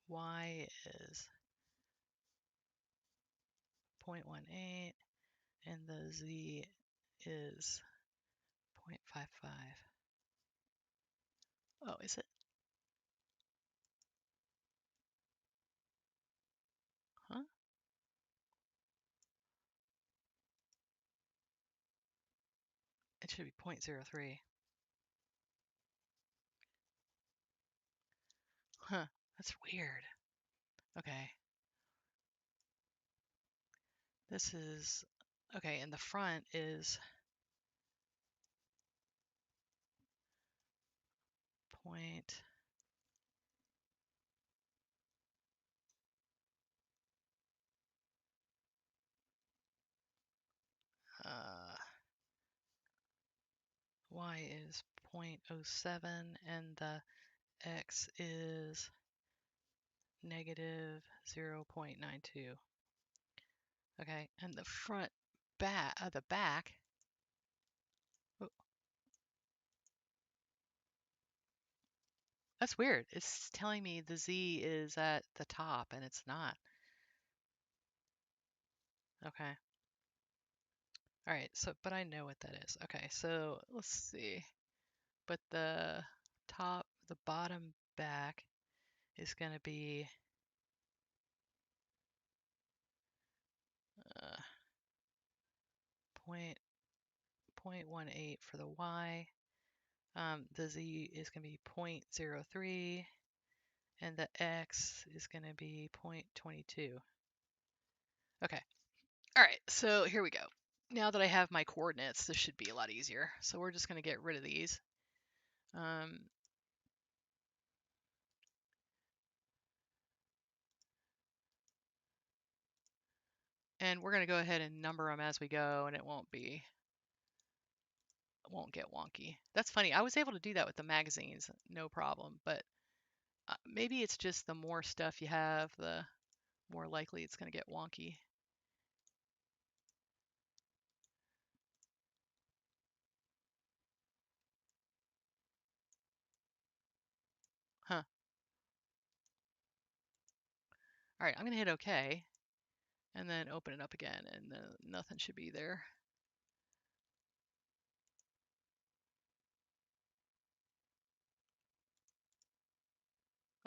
y is 0.18, and the z is 0.55. Oh, is it? Huh? It should be 0.03. Huh, that's weird. Okay. This is, okay, and the front is point, y is 0.07, and the x is negative 0.92. Okay, and the front back, the back, oh, that's weird. It's telling me the z is at the top and it's not. Okay. All right, so, but I know what that is. Okay, so let's see. But the top, the bottom back is going to be 0.18 for the y. The z is going to be 0.03, and the x is going to be 0.22. Okay. All right, so here we go. Now that I have my coordinates, this should be a lot easier. So we're just going to get rid of these. And we're going to go ahead and number them as we go, and it won't get wonky. That's funny. I was able to do that with the magazines, no problem. But maybe it's just the more stuff you have, the more likely it's going to get wonky. Huh. All right, I'm going to hit OK, and then open it up again, and then nothing should be there.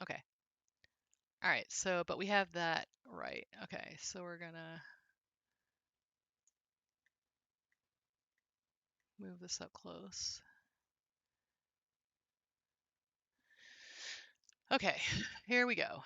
Okay. All right, so, but we have that right. Okay, so we're going to move this up close. Okay, here we go.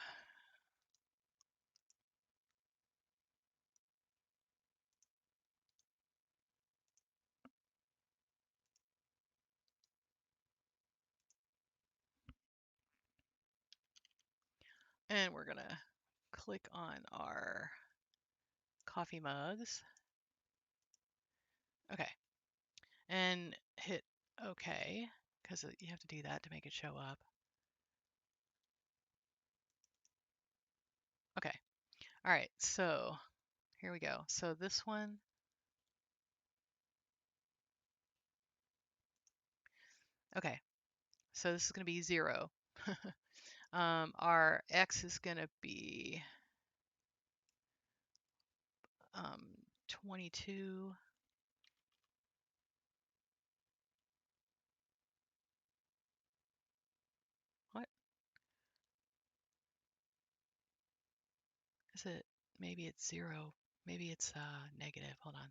And we're going to click on our coffee mugs. Okay. And hit OK, because you have to do that to make it show up. All right, so here we go. So this one, okay, so this is going to be 0. Our x is going to be 22. What is it? Maybe it's 0. Maybe it's negative. Hold on.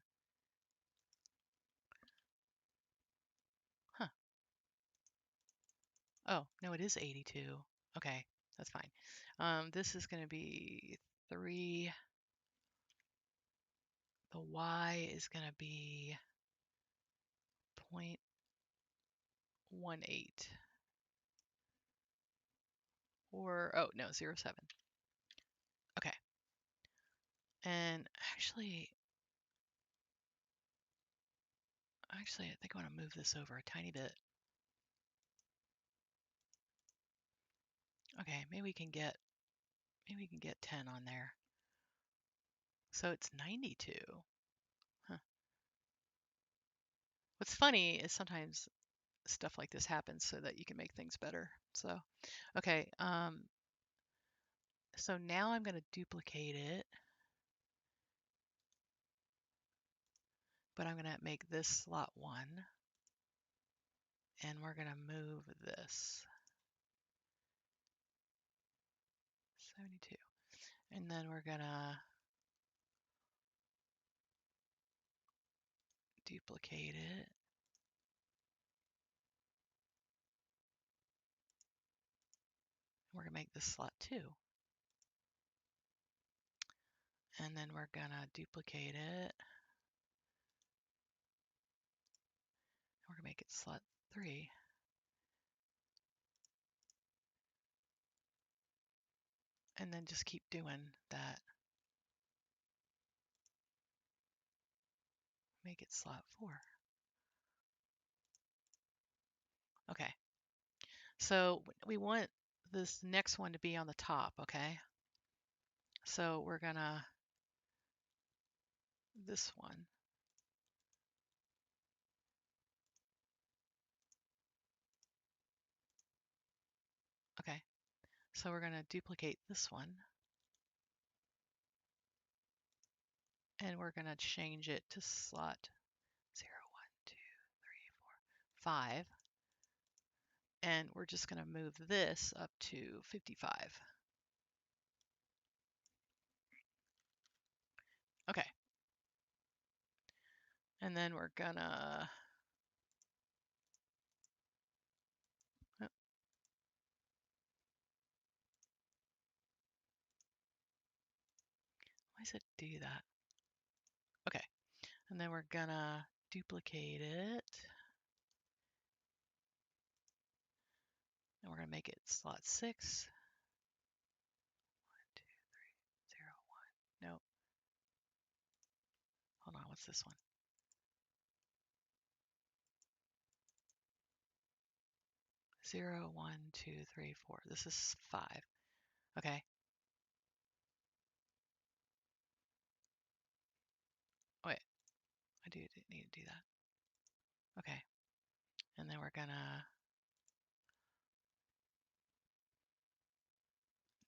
Huh. Oh, no, it is 82. Okay, that's fine. This is going to be 3. The y is going to be 0.18. Or, oh, no, 0.7. Okay. And actually, I think I want to move this over a tiny bit. Okay, maybe we can get 10 on there. So it's 92. Huh. What's funny is sometimes stuff like this happens so that you can make things better. So, okay, so now I'm going to duplicate it, but I'm going to make this slot 1, and we're going to move this 72, and then we're going to duplicate it. We're going to make this slot 2. And then we're going to duplicate it. We're going to make it slot 3. And then just keep doing that. Make it slot 4. Okay. So we want this next one to be on the top, okay? So we're going to, this one. Okay. So we're going to duplicate this one. And we're going to change it to slot 0, 1, 2, 3, 4, 5. And we're just going to move this up to 55. Okay. And then we're going to, why does it do that? Okay. And then we're going to duplicate it. And we're going to make it slot 6. 1, 2, 3, 0, 1. Nope. Hold on, what's this one? 0, 1, 2, 3, 4. This is 5. Okay. Oh, wait, I do need to do that. Okay. And then we're gonna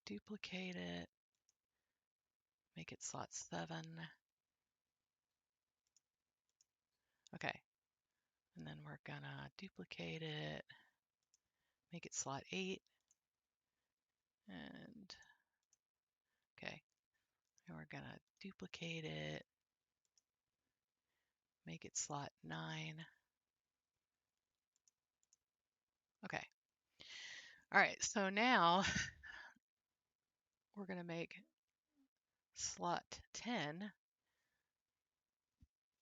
duplicate it, make it slot 7. Okay. And then we're gonna duplicate it, make it slot 8. And okay. And we're gonna duplicate it, make it slot 9. Okay. All right, so now we're gonna make slot 10.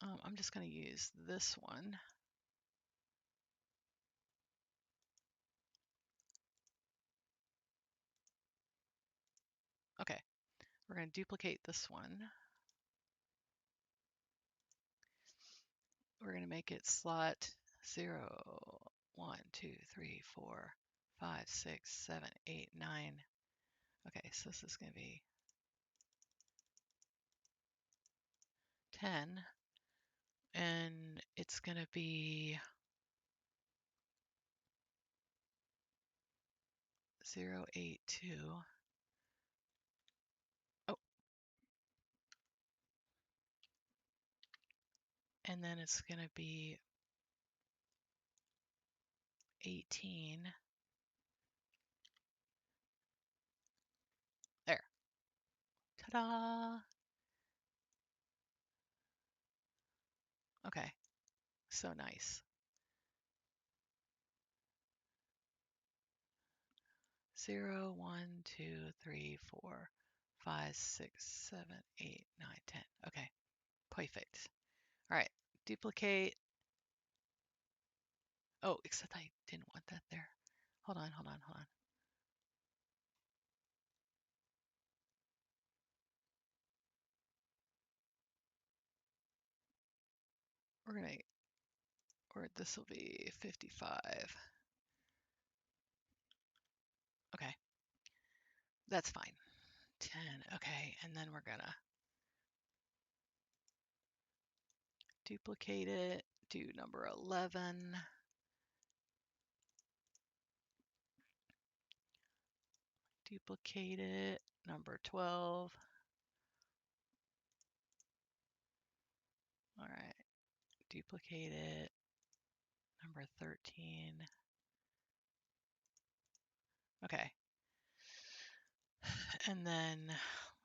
I'm just gonna use this one. Okay, we're gonna duplicate this one. We're gonna make it slot 0, 1, 2, 3, 4, 5, 6, 7, 8, 9. Okay, so this is going to be 10, and it's going to be 082. Oh, and then it's going to be 18. There. Ta-da! Okay, so nice. 0, 1, 2, 3, 4, 5, 6, 7, 8, 9, 10. Okay, perfect. All right, duplicate. Oh, except I didn't want that there. Hold on, hold on, hold on. We're gonna, or this will be 55. Okay, that's fine. 10, okay, and then we're gonna duplicate it, do number 11. Duplicate it, number 12. All right, duplicate it, number 13. Okay, and then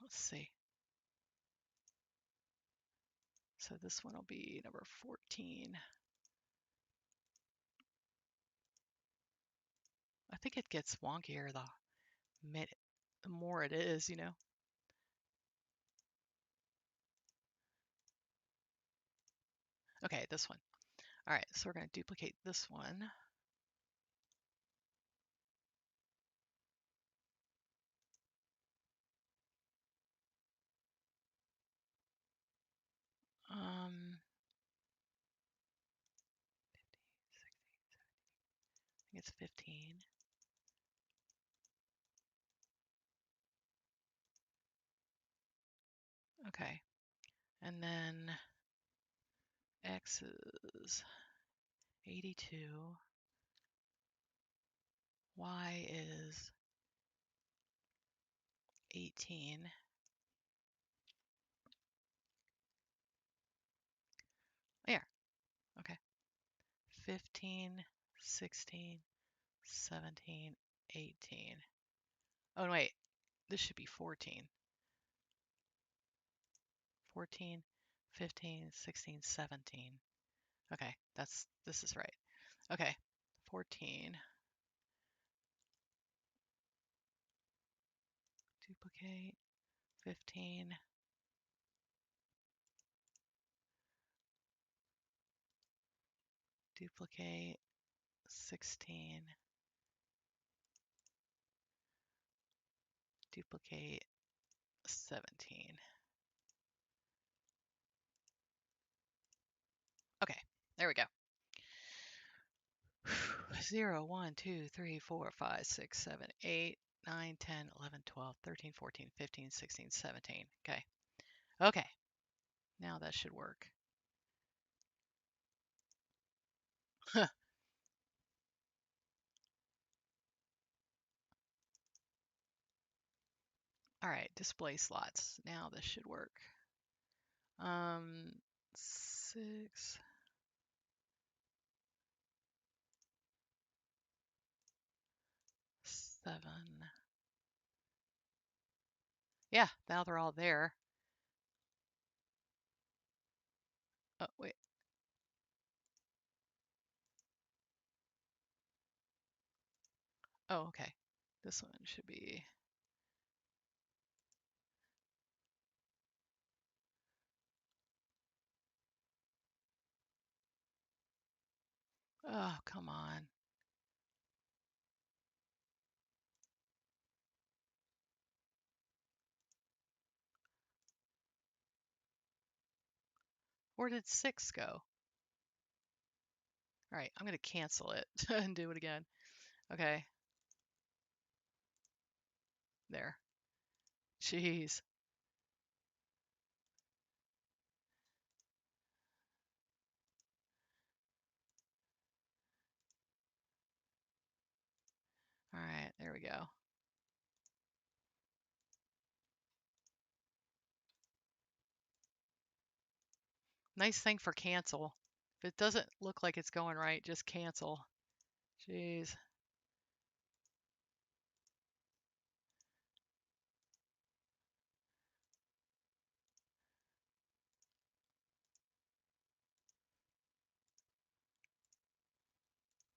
let's see. So this one will be number 14. I think it gets wonkier the more it is, you know. Okay, this one. All right, so we're going to duplicate this one. I think it's 15. Okay, and then X is 82. Y is 18. There. Okay. 15, 16, 17, 18. Oh, no, wait. This should be 14. 14, 15, 16, 17. Okay, this is right. Okay, 14. Duplicate. 15. Duplicate. 16. Duplicate. 17. Okay, there we go. 0, 1, 2, 3, 4, 5, 6, 7, 8, 9, 10, 11, 12, 13, 14, 15, 16, 17. Okay. Okay. Now that should work. All right, display slots. Now this should work. 6. Seven. Yeah, now they're all there. Oh, wait. Oh, okay. This one should be. Oh, come on. Where did 6 go? All right, I'm going to cancel it and do it again. Okay. There. Jeez. we go. Nice thing for cancel. If it doesn't look like it's going right, just cancel. Jeez.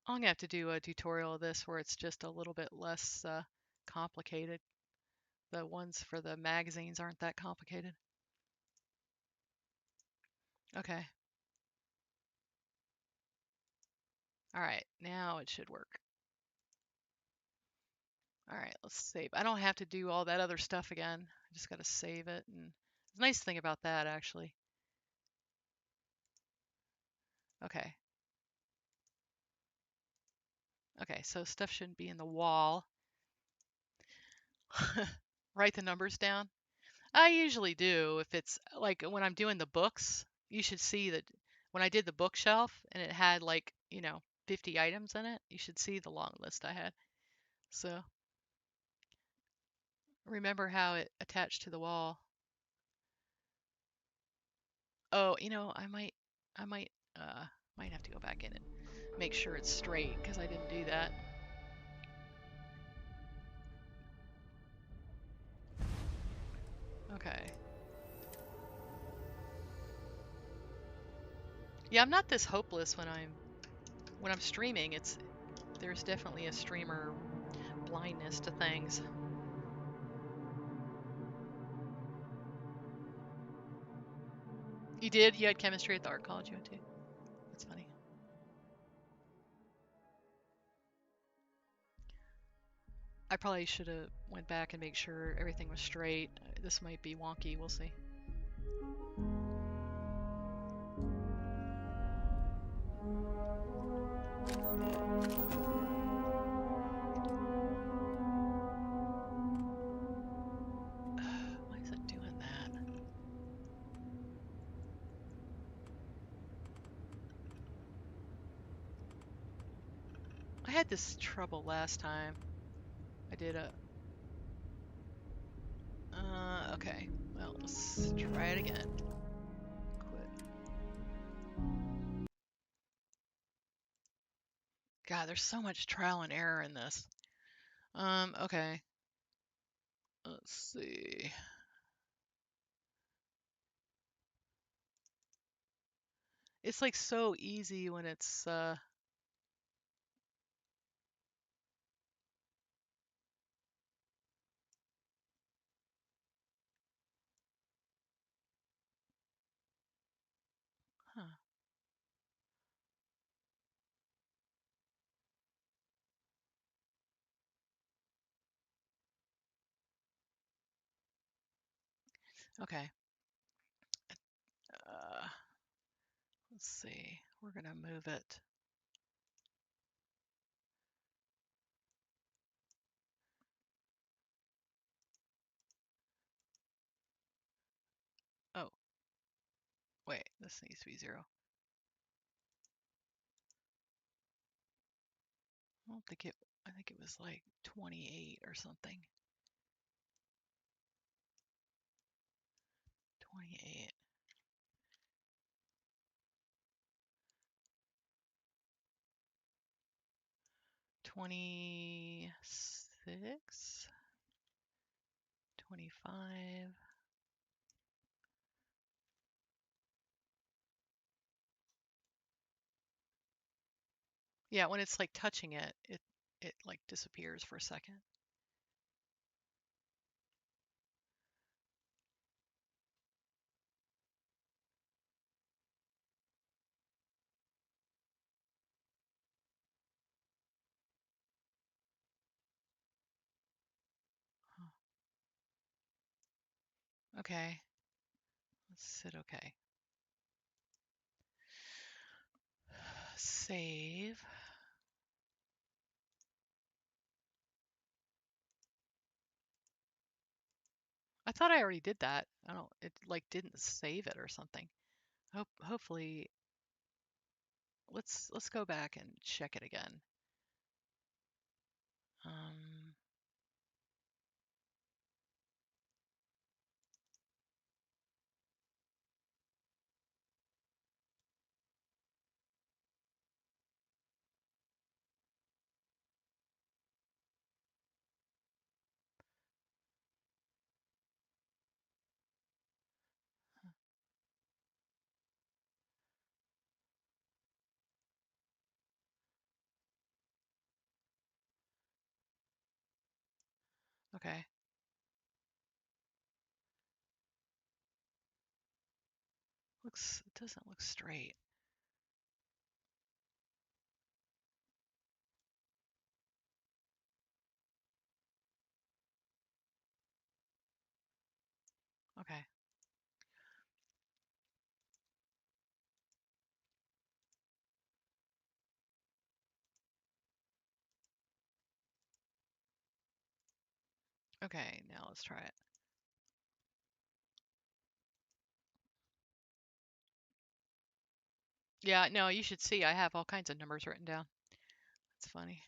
I'm gonna have to do a tutorial of this where it's just a little bit less complicated. The ones for the magazines aren't that complicated. Okay. All right, now it should work. All right, let's save. I don't have to do all that other stuff again. I just got to save it. And the nice thing about that, actually. Okay. Okay, so stuff shouldn't be in the wall. Write the numbers down. I usually do. If it's like when I'm doing the books, you should see that when I did the bookshelf and it had like, 50 items in it, you should see the long list I had. So remember how it attached to the wall. Oh, I might have to go back in and make sure it's straight because I didn't do that. Okay. Yeah, I'm not this hopeless when I'm streaming. There's definitely a streamer blindness to things. You did? You had chemistry at the art college you went to? That's funny. I probably should have went back and make sure everything was straight. This might be wonky. We'll see. Why is it doing that? I had this trouble last time. I did a... okay. Well, let's try it again. Quit. God, there's so much trial and error in this. Okay. Let's see. It's like so easy when it's, huh. Okay. Uh, let's see. We're gonna move it. Oh, wait. This needs to be 0. I don't think it. I think it was like 28 or something. 28. 26. 25. Yeah, when it's like touching it, it like disappears for a second. Huh. Okay. Let's sit okay. Save. I thought I already did that. I don't. It like didn't save it or something. Hopefully, let's go back and check it again. Okay. It doesn't look straight. Okay. Okay, now let's try it. Yeah, no, you should see I have all kinds of numbers written down. That's funny.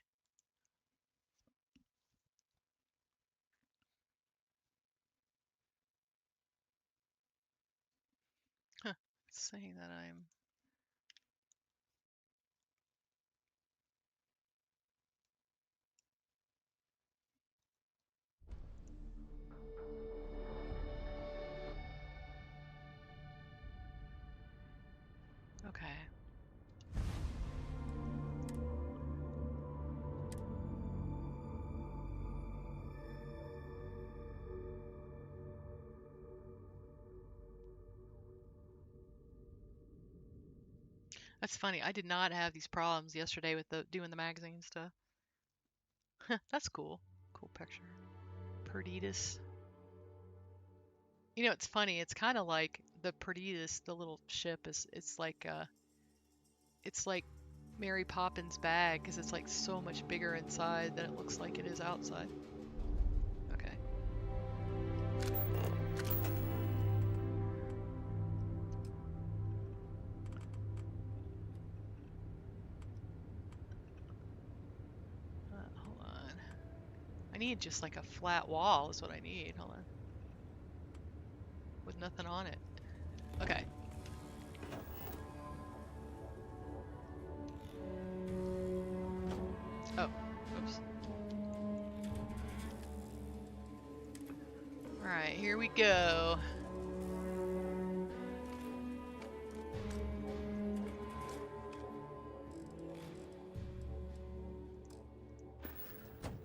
Huh. It's saying that I'm... Okay. That's funny. I did not have these problems yesterday with doing the magazine stuff. That's cool. Cool picture. Perdidas. You know, it's funny. It's kind of like the Perdidas, the little ship is. It's like Mary Poppins' bag because it's like so much bigger inside than it looks like it is outside. Okay. Hold on. I need just like a flat wall is what I need. Hold on. With nothing on it. Okay. Oh, oops. All right, here we go.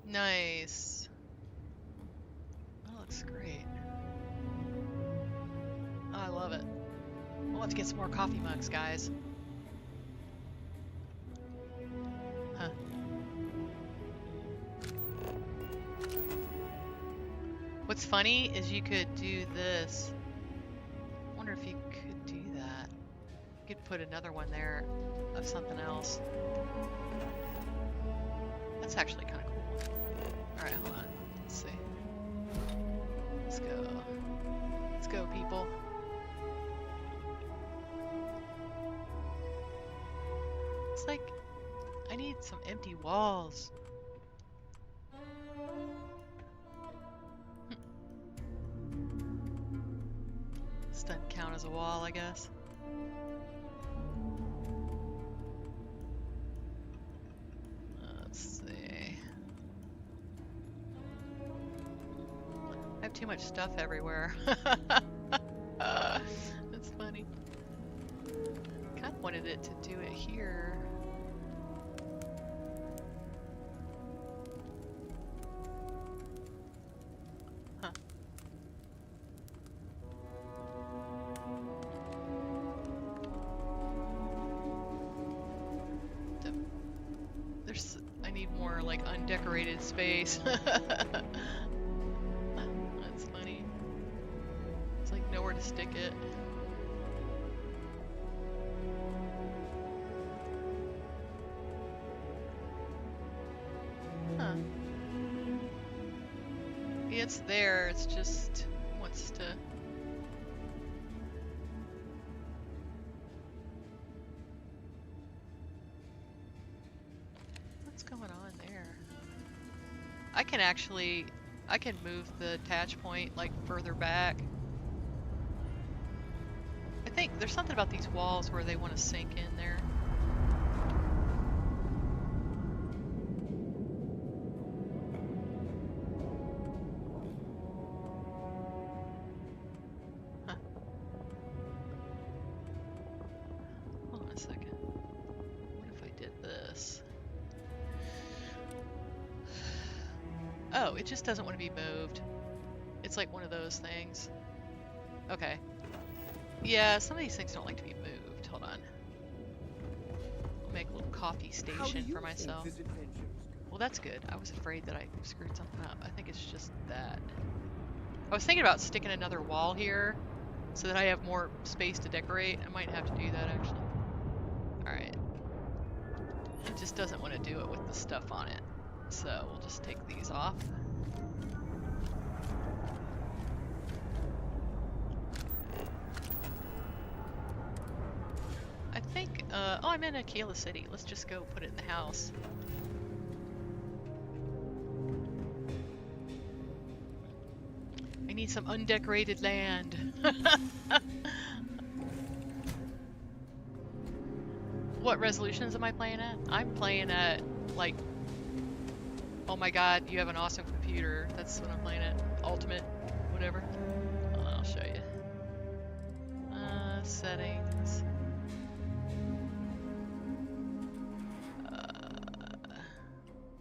Nice. That looks great. Oh, I love it. We'll have to get some more coffee mugs, guys. Huh. What's funny is you could do this. I wonder if you could do that. You could put another one there of something else. That's actually kind of cool. All right, hold on. Let's see. Let's go. Let's go, people. It's like I need some empty walls. This doesn't count as a wall, I guess. Let's see. I have too much stuff everywhere. That's funny. Kind of wanted it to do it here. Huh. I need more like undecorated space. That's funny. It's like nowhere to stick it. Huh. It's there, it's just wants to... What's going on there? I can move the attach point like further back. I think there's something about these walls where they want to sink in there. Huh. Hold on a second. What if I did this? Oh, it just doesn't want to be moved. It's like one of those things. Okay. Yeah, some of these things don't like to be moved. Hold on. I'll make a little coffee station for myself. Well, that's good. I was afraid that I screwed something up. I think it's just that. I was thinking about sticking another wall here so that I have more space to decorate. I might have to do that, actually. Alright. It just doesn't want to do it with the stuff on it. So we'll just take these off. I think, oh, I'm in Akela City. Let's just go put it in the house. I need some undecorated land. What resolutions am I playing at? I'm playing at, like, oh my god, you have an awesome computer. That's what I'm playing at. Ultimate, whatever. I'll show you. Settings.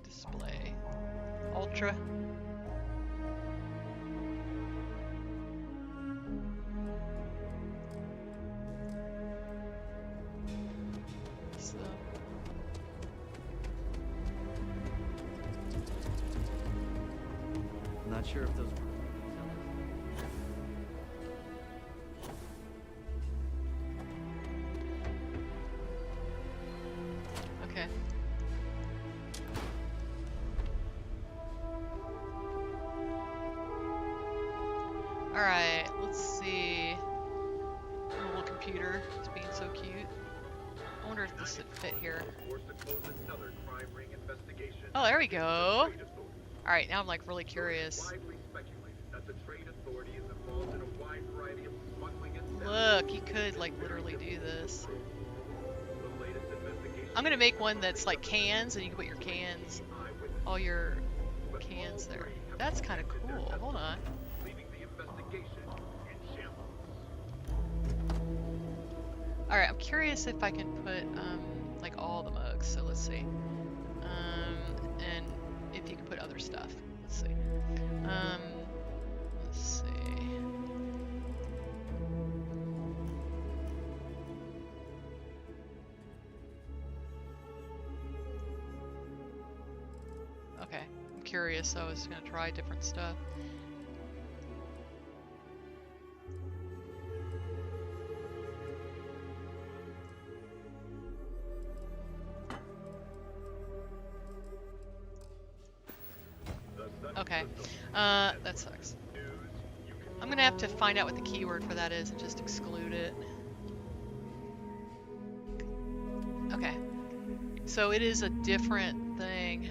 Display. Ultra. So. Not sure if those. Okay. Alright, let's see. Little computer, it's being so cute. I wonder if this would fit here. Oh, there we go. Alright, now I'm like really curious. Look, you could like literally do this. I'm gonna make one that's like cans, and you can put your cans, all your cans there. That's kind of cool. Hold on. Alright, I'm curious if I can put like all the mugs. So let's see. And if you can put other stuff. Let's see. Let's see. Okay, I'm curious, so I was gonna try different stuff. Okay, that sucks. I'm gonna have to find out what the keyword for that is and just exclude it. Okay, so it is a different thing.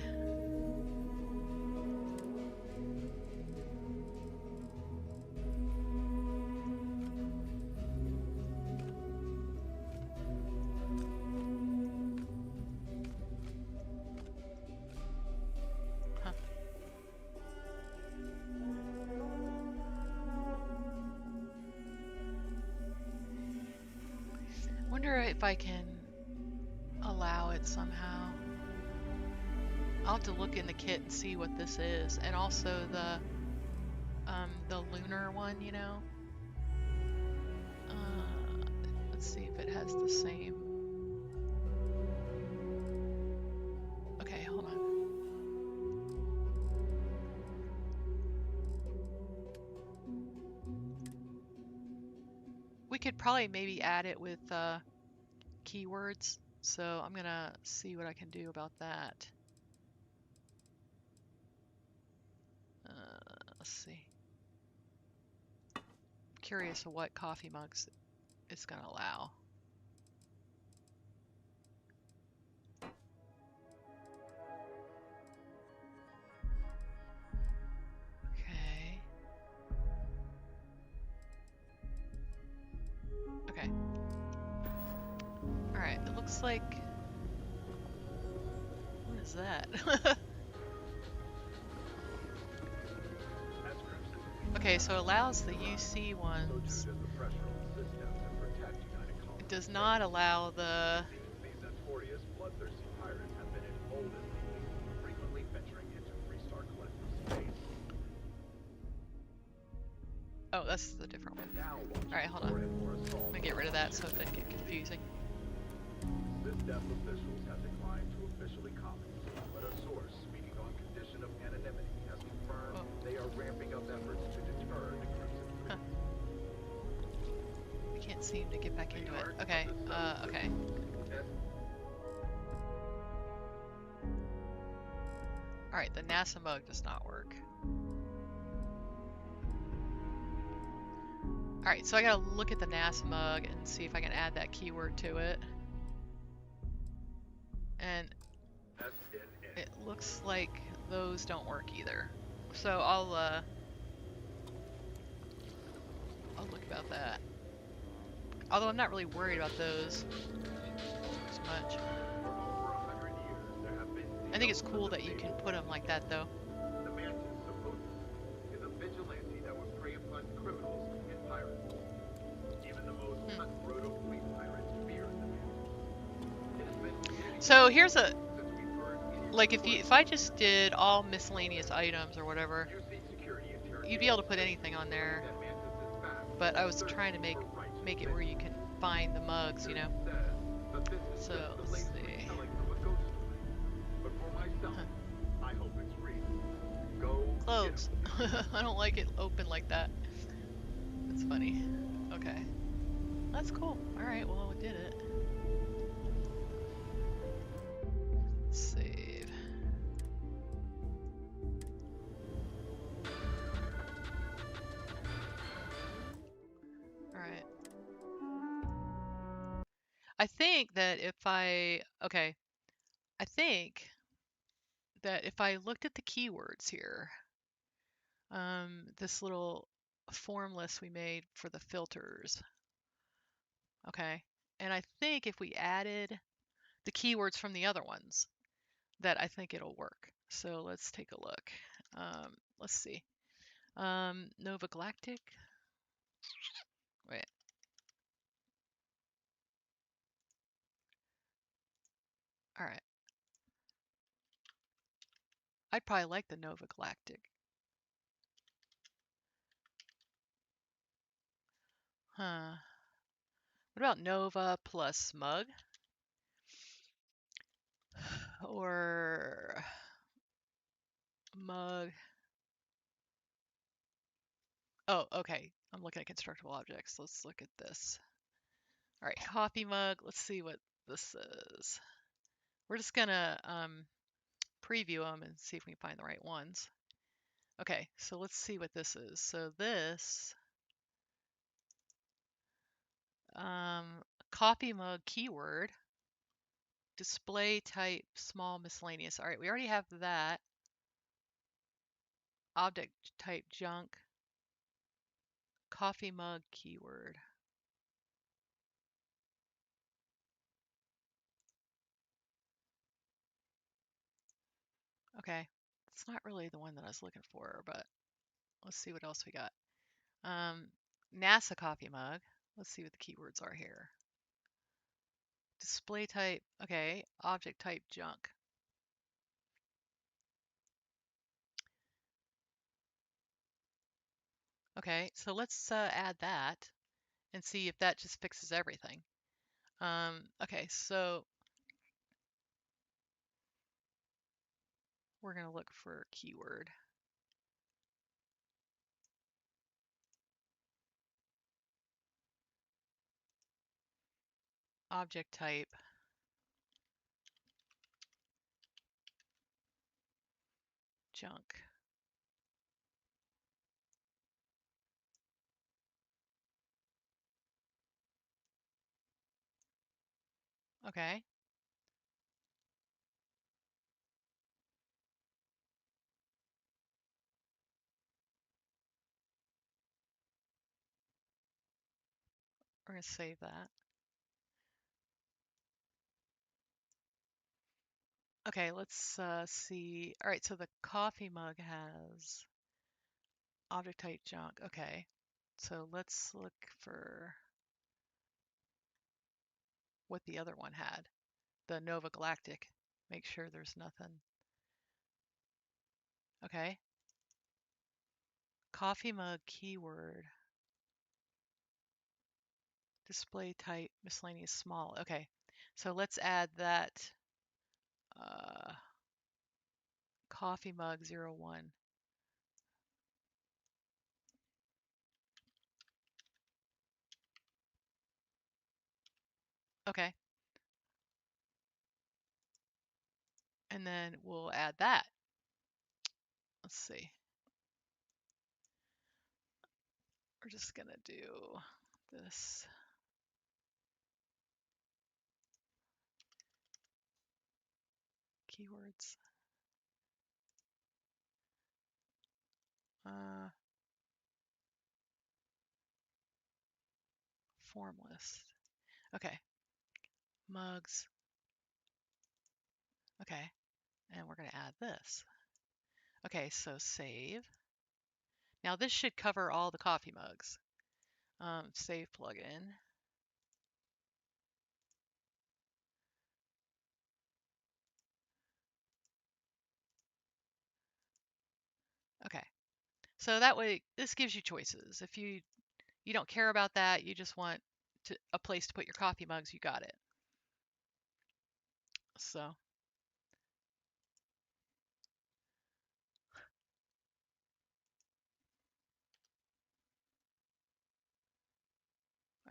Wonder if I can allow it somehow. I'll have to look in the kit and see what this is, and also the lunar one, you know. Let's see if it has the same. Okay, hold on. We could probably maybe add it with keywords, so I'm gonna see what I can do about that. Let's see. I'm curious of what coffee mugs it's gonna allow. Okay. Okay. Alright, it looks like... What is that? Okay, so it allows the UC ones. It does not allow the... Oh, that's the different one. All right, hold on. I'm gonna get rid of that so it doesn't get confusing. SysDef officials have declined to officially comment, but a source speaking on condition of anonymity has confirmed they are ramping up efforts to deter the Crimson Fleet. I can't seem to get back into it. Okay, okay. All right, the NASA mug does not work. All right, so I gotta look at the NASA mug and see if I can add that keyword to it. And it looks like those don't work either. So I'll look about that. Although I'm not really worried about those as much. I think it's cool that you can put them like that, though. The Mantis, supposedly, is a vigilante that would prey upon criminals and pirates. Even the most cutthroat of fleet pirates fear the Mantis. It has been so here's a like if I just did all miscellaneous items or whatever, you'd be able to put anything on there. But I was trying to make it where you can find the mugs, you know. So let's see. Close. I don't like it open like that. It's funny. Okay. That's cool. Alright, well, we did it. Save. Alright. I think that if I... Okay. I think that if I looked at the keywords here, this little form list we made for the filters, okay, and I think if we added the keywords from the other ones, that I think it'll work. So let's take a look. Let's see. Nova Galactic. Wait. All right. I'd probably like the Nova Galactic. Huh. What about Nova plus Smug? Or Mug. Oh, okay. I'm looking at constructible objects. Let's look at this. All right, coffee mug. Let's see what this is. We're just gonna preview them and see if we can find the right ones. Okay, so let's see what this is. So this coffee mug keyword, display type small miscellaneous. All right, we already have that. Object type junk, coffee mug keyword. Okay, it's not really the one that I was looking for, but let's see what else we got. NASA coffee mug. Let's see what the keywords are here. Display type, okay, object type junk. Okay, so let's add that and see if that just fixes everything. Okay, so we're gonna look for keyword. Object type. Junk. Okay. We're gonna save that. Okay, let's see. All right, so the coffee mug has object type junk. Okay, so let's look for what the other one had. The Nova Galactic. Make sure there's nothing. Okay. Coffee mug keyword. Display type, miscellaneous small. Okay, so let's add that coffee mug 01. Okay, and then we'll add that. Let's see. We're just gonna do this. Keywords. Form list. Okay. Mugs. Okay. And we're going to add this. Okay, so save. Now this should cover all the coffee mugs. Save plugin. Okay. So that way, this gives you choices. If you don't care about that, you just want a place to put your coffee mugs, you got it. So, all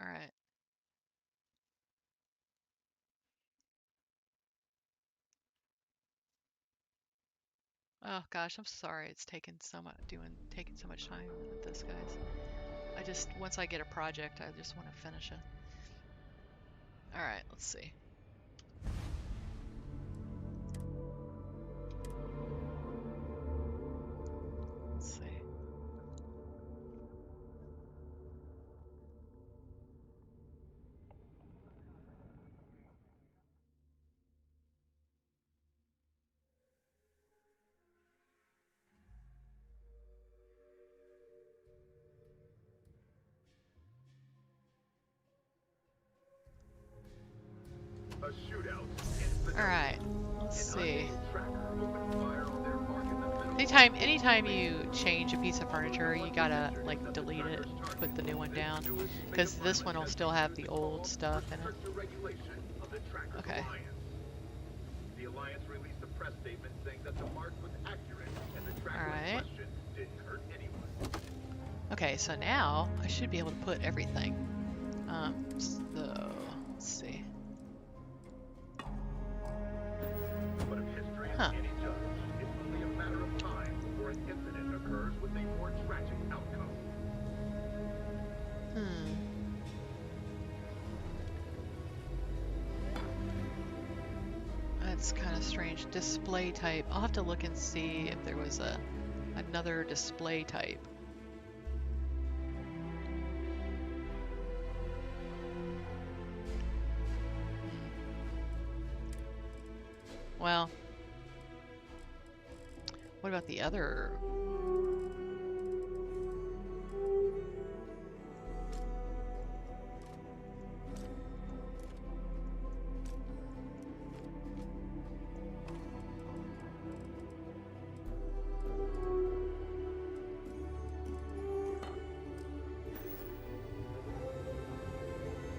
right. Oh gosh, I'm sorry it's taking so much time with this, guys. Once I get a project, I just want to finish it. All right, let's see. Let's see. A shootout. All right, let's see. Tracker opened fire on their mark in the middle. Anytime you change a piece of furniture, you gotta like delete it, put the new one down, because this one will still have the old stuff in it. Okay. The Alliance released a press statement saying that the mark was accurate and the tracker in question didn't hurt anyone. Okay, so now I should be able to put everything. So let's see. But if history is any judge, it's only a matter of time before an incident occurs with a more tragic outcome. That's kind of strange. Display type. I'll have to look and see if there was another display type. Well, what about the other?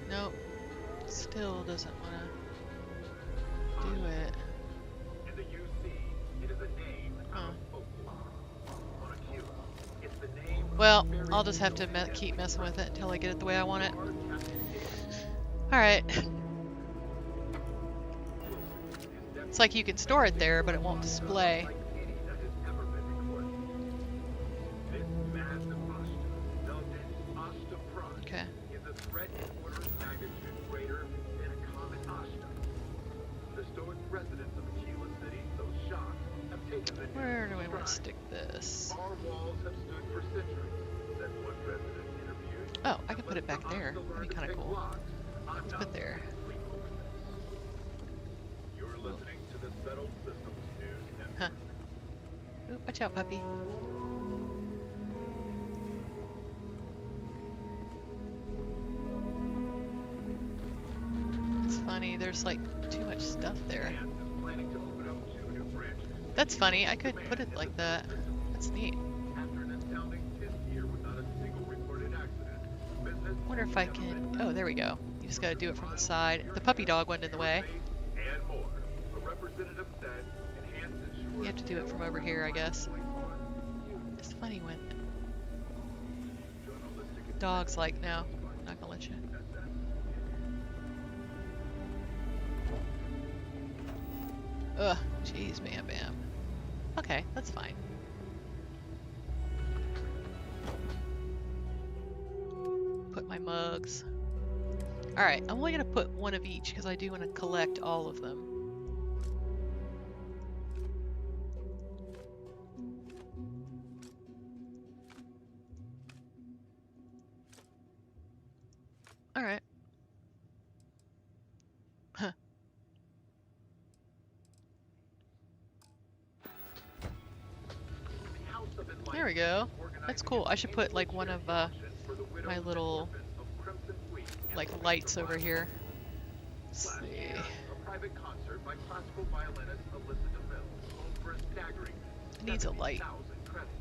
Nope, still doesn't want to do it. In the UC, it is a name out of folklore. On a Q, it's the name. Well, I'll just have to keep messing with it until I get it the way I want it. All right. It's like you can store it there, but it won't display. Okay. Where do we want to stick this? Oh, I can put it back there. That'd be kind of cool. Let's put there. You're listening to the Settled Systems News Network. Huh. Ooh, watch out, puppy. It's funny, there's like too much stuff there. That's funny, I could put it like that. That's neat. After an astounding 10th year without a single reported accident, business Wonder if I can. Oh, there we go. You just gotta do it from the side. The puppy dog went in the way. And more. A representative said enhanced You have to do it from over here, I guess. It's funny when dogs like, no, I'm not gonna let you. Ugh, jeez, bam bam. Okay, that's fine. Put my mugs. Alright, I'm only gonna put one of each because I do want to collect all of them. Alright. Huh. There we go. That's cool. I should put like one of my little like lights over here. Let's see. A private concert by classical violinist Alyssa DeMille, home for a staggering It needs a light. 70,000 credits.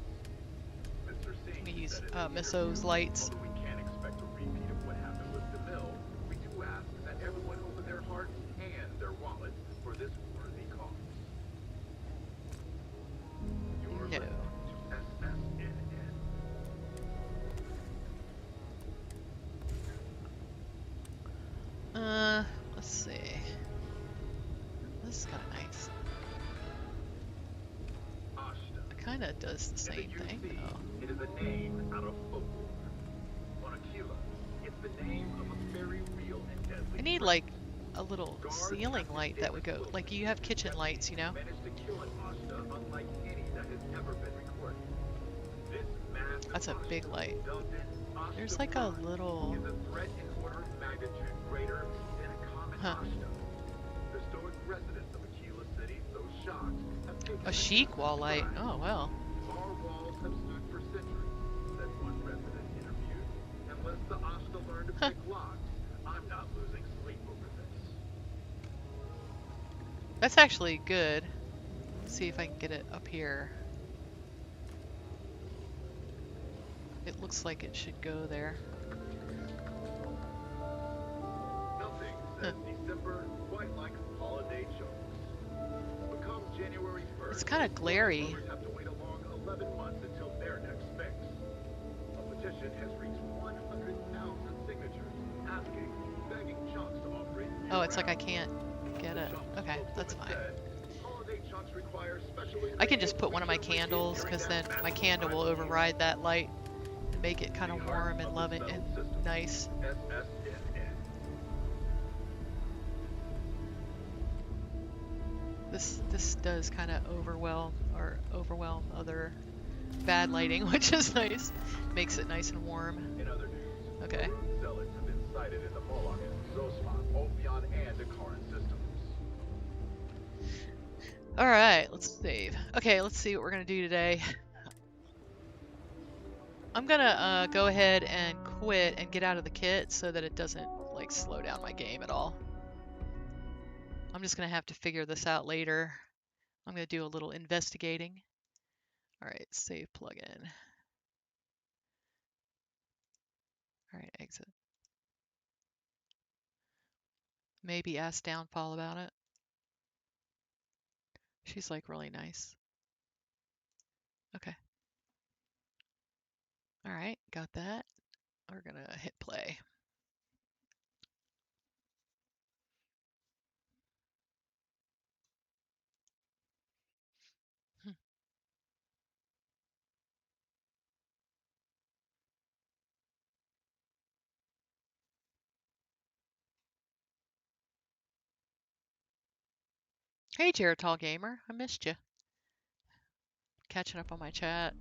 Mr. Singh I'm gonna use said in an Miss interview, O's lights. although we can't expect a repeat of what happened with DeMille, we do ask that everyone open their hearts and their wallets for this worthy cause. You're No. listening to SSNN. Let's see. This is kind of nice. Ashta. It kind of does the same thing, though. It is a name out of folklore. Monokila, it's the name of a very real and deadly I need threat. like a little ceiling light that would go, like you have kitchen lights, you know? Managed to kill an Ashta unlike any that has ever been recorded. This massive That's a Ashta, big light. dubbed Ashta There's like a Prime, little, is a threat in order of magnitude greater than a common Huh. Ashta. The stoic residents of Aquila City, though shocked, have taken a it chic as wall light. pride. Oh, well. Our walls have stood for centuries, said one resident interviewed. Unless the Ashta learn to Huh. pick locks, I'm not losing sleep over this. That's actually good. Let's see if I can get it up here. It looks like it should go there. Nothing says December quite like holiday jokes. But come January 1st, It's kind of glary. owners have to wait a long 11 months until their next fix. A petition has reached 100,000 signatures asking, begging Chunks to operate Oh, it's like I year-round. can't get it. Chunks Okay, that's spokeswoman fine. said, holiday Chunks require special I can just put one of my candles because then my candle will override that light and make it kind of warm and loving and nice. SSNN. This does kind of overwhelm other bad lighting, which is nice. Makes it nice and warm. In other news, Okay. Maroon zealots have been sighted in the Moloch, Zosma, Ophion, and Akaran systems. All right, let's save. Okay, let's see what we're gonna do today. I'm gonna go ahead and quit and get out of the kit so that it doesn't like slow down my game at all. I'm just gonna have to figure this out later. I'm gonna do a little investigating. All right, save plugin. All right, exit. Maybe ask Downfall about it. She's like really nice. Okay. All right, got that. We're gonna hit play. Hmm. Hey, Geritol Gamer, I missed you. Catching up on my chat.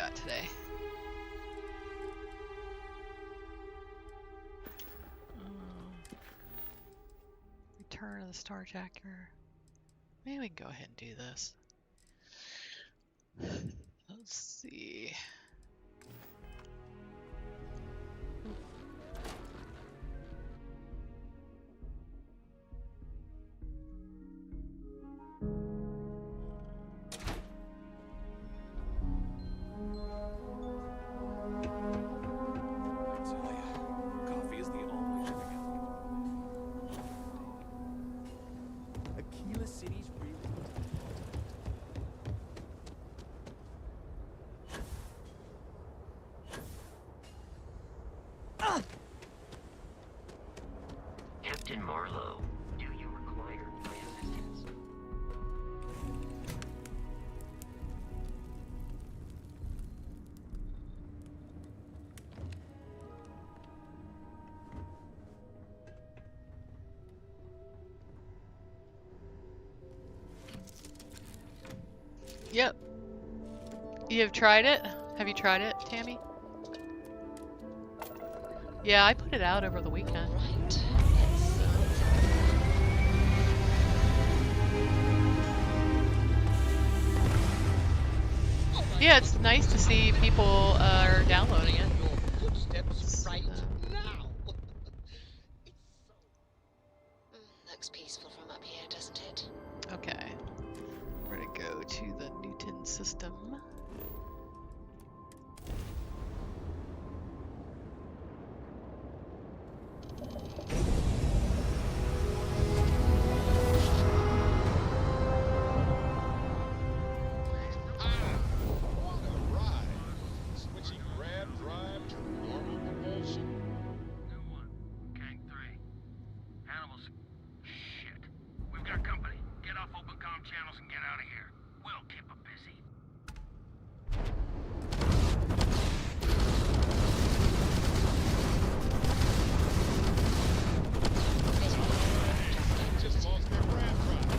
got today? Return of the Starjacker. Maybe we can go ahead and do this. Let's see. Coffee is the only thing Aquila City's really Captain Marlowe, do you require my assistance? Yep. You have tried it? Have you tried it, Tammy? Yeah, I put it out over the weekend. Right. Yeah, it's nice to see people are downloading it. Your footsteps right now. Looks peaceful from up here, doesn't it? Okay. We're gonna go to the Newton system. What a ride! Switching grab drive to normal propulsion. New one. Gang 3. Animals. Shit. We've got company. Get off open comm channels and get out of here. We'll keep them busy. Just lost their grab drive.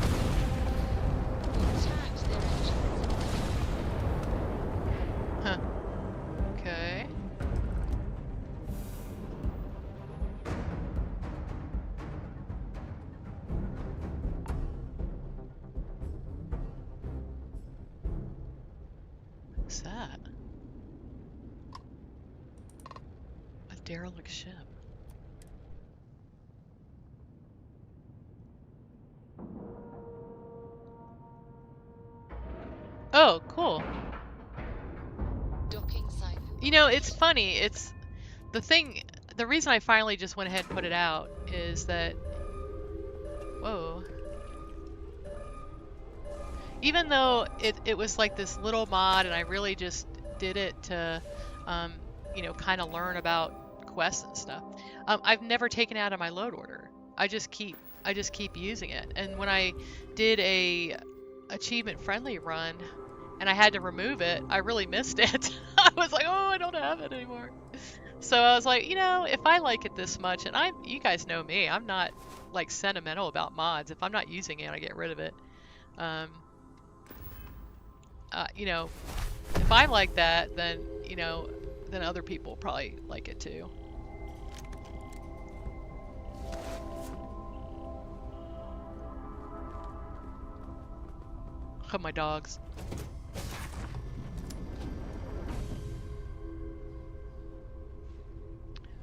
Attacked their engines. Huh. Okay. What's that? A derelict ship. Oh, cool. Docking site. You know, it's funny. It's the reason I finally just went ahead and put it out is that, whoa. Even though it was like this little mod and I really just did it to, you know, kind of learn about quests and stuff, I've never taken it out of my load order. I just keep using it. And when I did a achievement friendly run and I had to remove it, I really missed it. I was like, oh, I don't have it anymore. So I was like, you know, if I like it this much, and you guys know me, I'm not like sentimental about mods. If I'm not using it, I get rid of it. You know, if I like that, then, you know, then other people probably like it too. Oh, my dogs.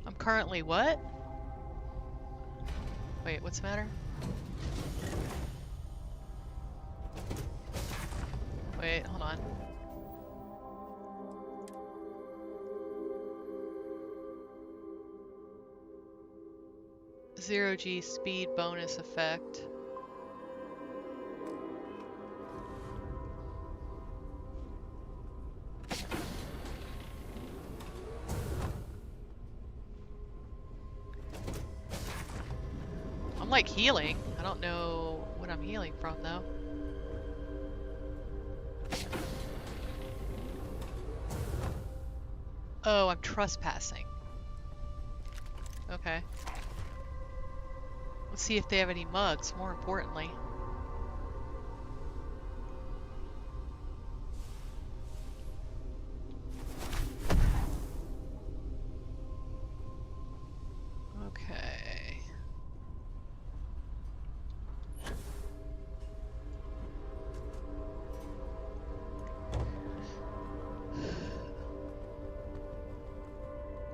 I'm currently what? Wait, what's the matter? Wait, hold on. Zero G speed bonus effect. I'm like healing. I don't know what I'm healing from though. Oh, I'm trespassing. Okay. Let's see if they have any mugs, more importantly.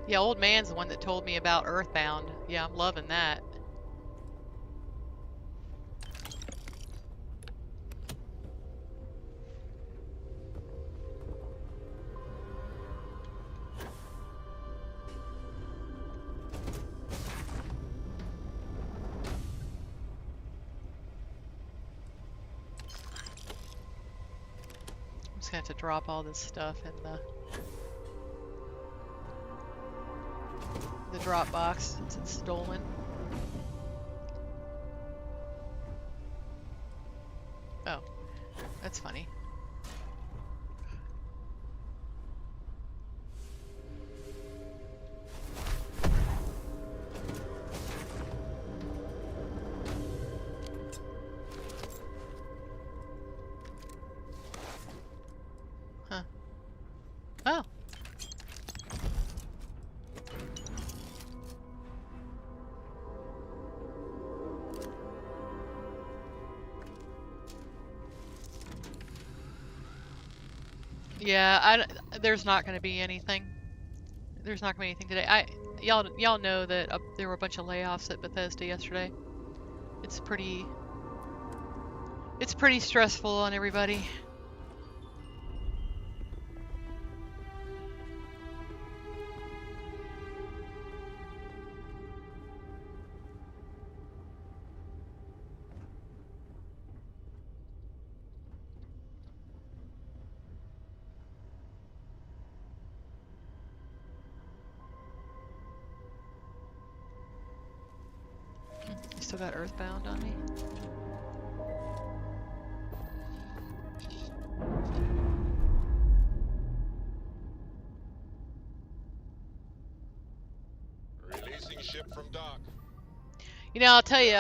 Yeah, old man's the one that told me about Earthbound. Yeah, I'm loving that. I'm just gonna have to drop all this stuff in the drop box since it's stolen. Oh, that's funny. Huh. Oh. Yeah, there's not going to be anything. There's not going to be anything today. Y'all know that there were a bunch of layoffs at Bethesda yesterday. It's pretty stressful on everybody. You still got Earthbound on me? Releasing ship from dock. You know, I'll tell you,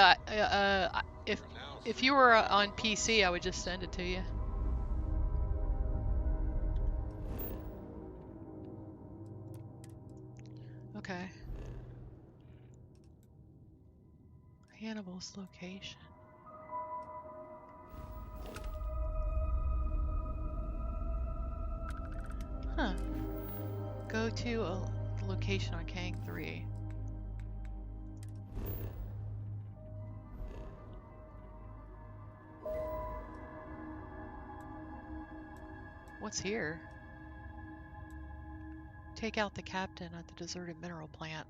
if For now, if you were on PC, I would just send it to you. Okay. Hannibal's location. Huh. Go to a location on Kang 3. What's here? Take out the captain at the deserted mineral plant.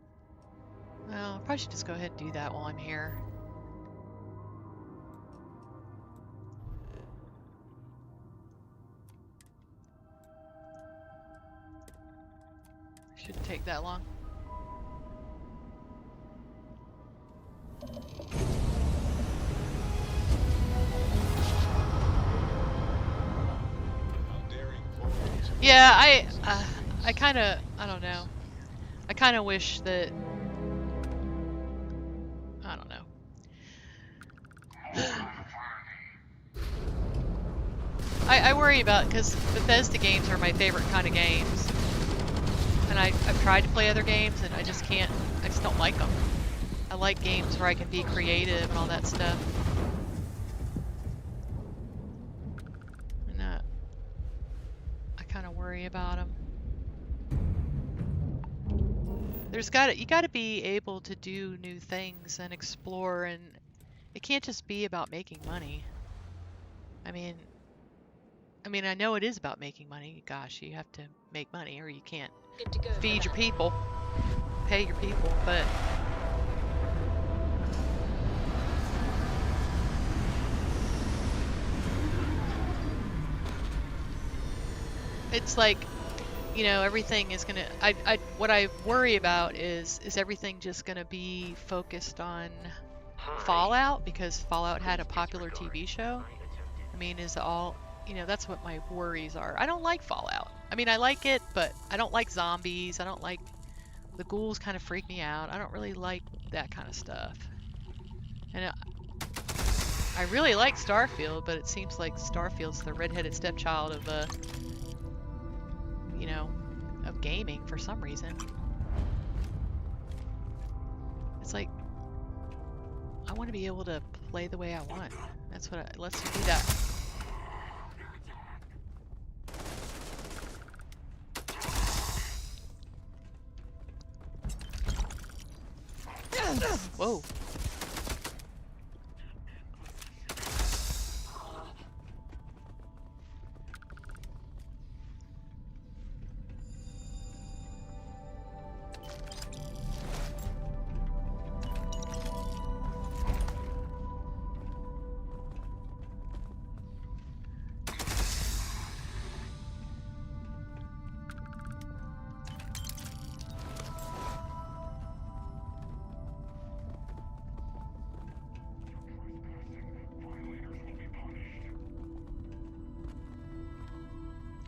Well, I probably should just go ahead and do that while I'm here. Shouldn't take that long. how daring forwards. Yeah, I kind of, I don't know. I kind of wish that, I don't know. I worry about, because Bethesda games are my favorite kind of games. And I've tried to play other games and I just can't, I just don't like them. I like games where I can be creative and all that stuff. And I kind of worry about them. You gotta be able to do new things and explore, and it can't just be about making money. I mean, I know it is about making money. Gosh, you have to make money or you can't Good to go. for feed your that. people, pay your people, but it's like, you know, everything is gonna, what I worry about is everything just gonna be focused on Fallout, because Fallout had a popular TV show? I mean, is all, you know, that's what my worries are. I don't like Fallout. I mean, I like it, but I don't like zombies. I don't like, the ghouls kind of freak me out. I don't really like that kind of stuff. And I really like Starfield, but it seems like Starfield's the redheaded stepchild of, you know, of gaming for some reason. It's like, I want to be able to play the way I want. That's what let's do that. Whoa.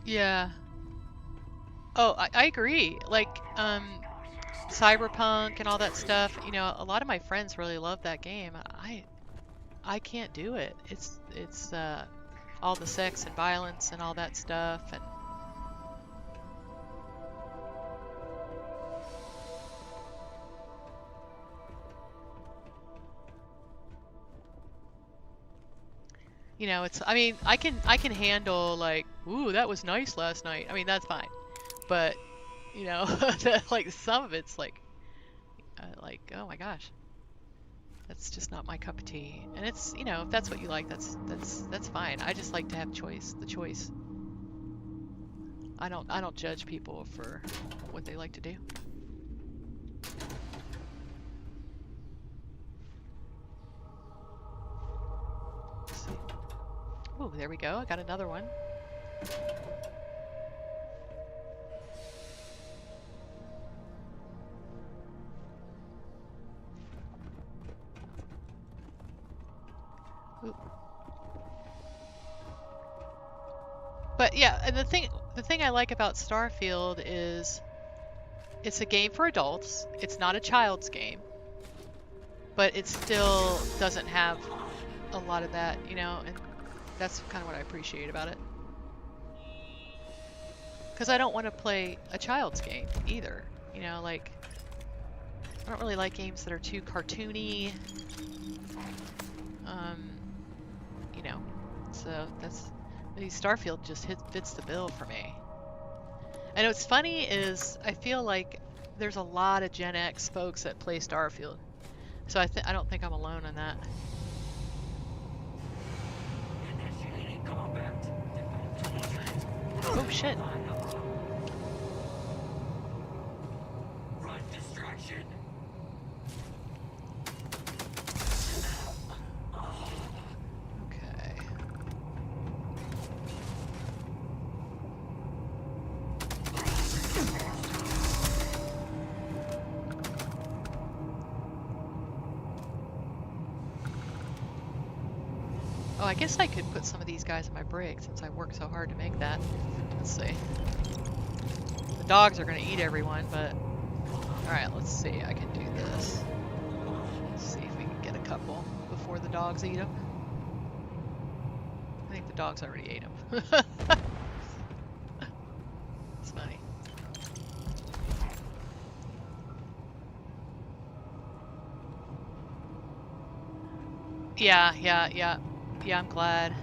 Yeah. Oh, I agree. Like, Cyberpunk and all that stuff, you know, a lot of my friends really love that game. I can't do it. It's all the sex and violence and all that stuff, and you know, it's, I mean, I can handle like, ooh, that was nice last night. I mean, that's fine. But, you know, like some of it's like oh my gosh. That's just not my cup of tea. And it's, you know, if that's what you like, that's fine. I just like to have the choice. I don't judge people for what they like to do. Let's see. Oh, there we go. I got another one. Ooh. But yeah, and the thing I like about Starfield is it's a game for adults. It's not a child's game. But it still doesn't have a lot of that, you know, and that's kind of what I appreciate about it. Because I don't want to play a child's game either, you know, like, I don't really like games that are too cartoony, you know, so Starfield just fits the bill for me. And what's funny is I feel like there's a lot of Gen X folks that play Starfield, so I don't think I'm alone in that. Oh shit. Run distraction. Okay. Oh, I guess I could put some of these guys in my brig since I worked so hard to make that. Let's see. The dogs are going to eat everyone, but... Alright, let's see. I can do this. Let's see if we can get a couple before the dogs eat them. I think the dogs already ate them. It's funny. Yeah, I'm glad.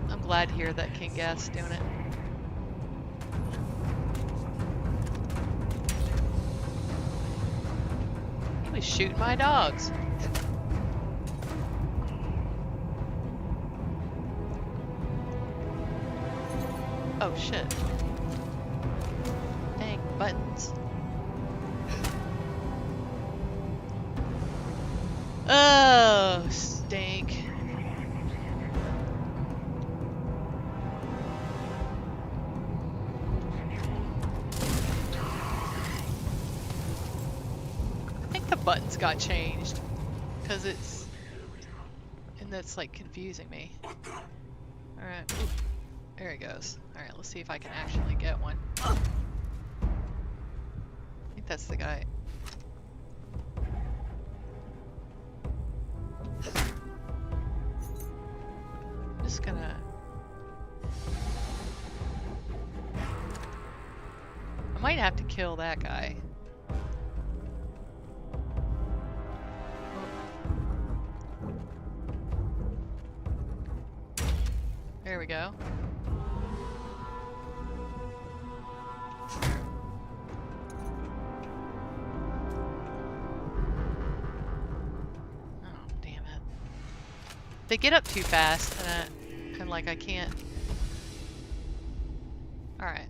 I'm glad to hear that King Gas doing it. He was shooting my dogs. Oh shit. Dang buttons. Oh, stink. I think the buttons got changed because it's, and that's like confusing me. Alright, there he goes. Alright, let's see if I can actually get one. I think that's the guy. I'm just gonna... I might have to kill that guy. There we go. they get up too fast, and like I can't. All right,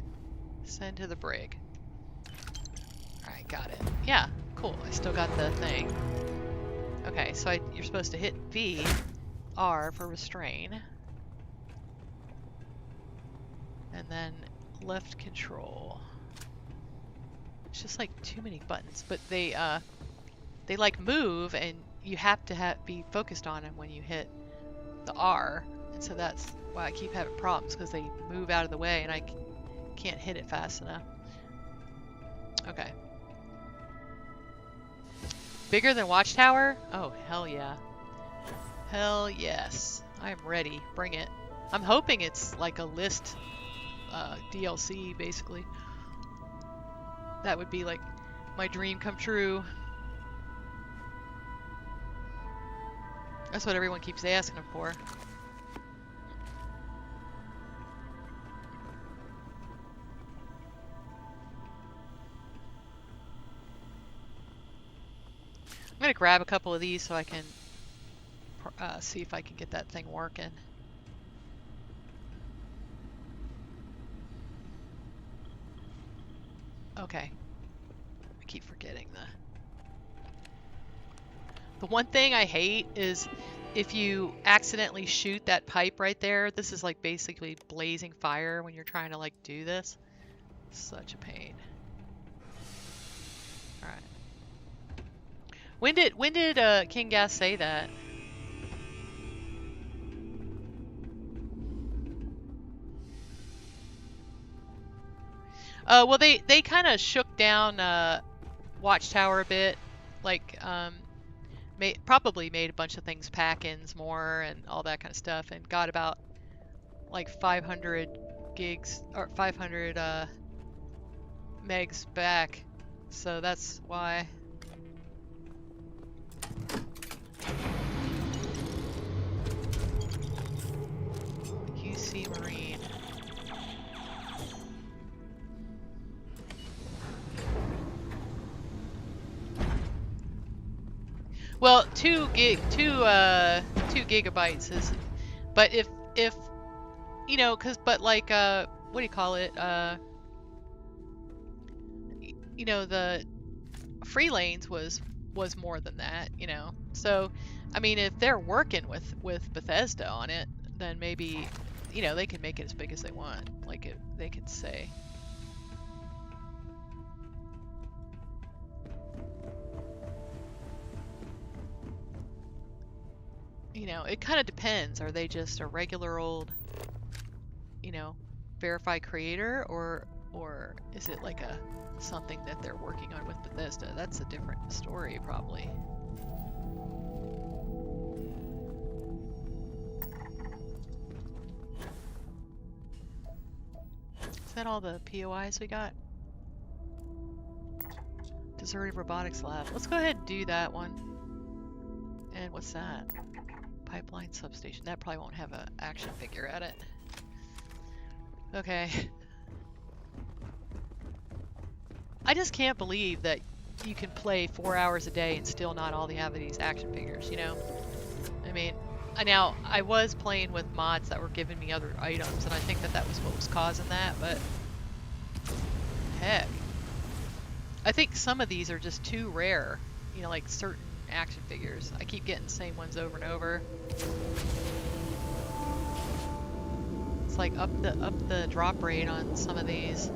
send to the brig. All right, got it. Yeah, cool. I still got the thing. Okay, so you're supposed to hit V, R for restrain, and then left control. It's just like too many buttons, but they like move, and you have to be focused on them when you hit the R, and so that's why I keep having problems, because they move out of the way and I can't hit it fast enough. Okay. Bigger than Watchtower? Oh, hell yeah. Hell yes. I am ready. Bring it. I'm hoping it's like a list DLC, basically. That would be like my dream come true. That's what everyone keeps asking them for. I'm gonna grab a couple of these so I can see if I can get that thing working. Okay. I keep forgetting the one thing I hate is if you accidentally shoot that pipe right there. This is like basically blazing fire when you're trying to like do this. Such a pain. All right. When did King Gas say that? Well, they kind of shook down Watchtower a bit, like probably made a bunch of things pack-ins more and all that kind of stuff, and got about like 500 gigs or 500 megs back. So that's why. QC Marine. Well, 2 gigabytes is, but if you know, but like what do you call it? You know, the free lanes was more than that, you know. So, I mean, if they're working with Bethesda on it, then maybe, you know, they can make it as big as they want. Like they can say. You know, it kind of depends. Are they just a regular old, you know, verified creator, or is it like something that they're working on with Bethesda? That's a different story, probably. Is that all the POIs we got? Deserted Robotics Lab. Let's go ahead and do that one. And what's that? Pipeline substation. That probably won't have an action figure at it. Okay. I just can't believe that you can play 4 hours a day and still not all have these action figures, you know? I mean, now I was playing with mods that were giving me other items, and I think that was what was causing that, but heck. I think some of these are just too rare, you know, like certain action figures. I keep getting the same ones over and over. It's like up the drop rate on some of these.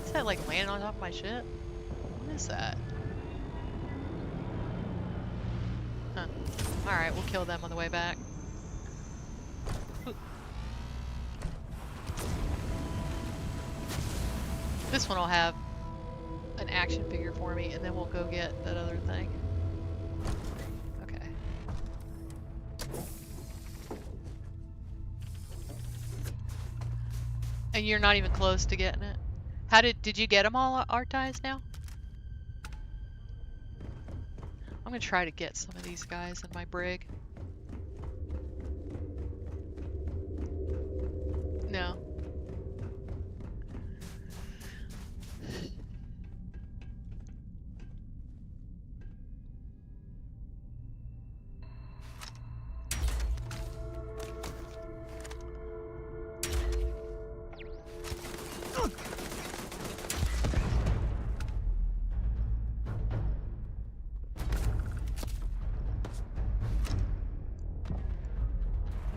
Is that like landing on top of my ship? What is that? Huh. Alright, we'll kill them on the way back. Ooh. This one will have an action figure for me, and then we'll go get that other thing. Okay. And you're not even close to getting it? How did you get them all, Artize, now? I'm gonna try to get some of these guys in my brig.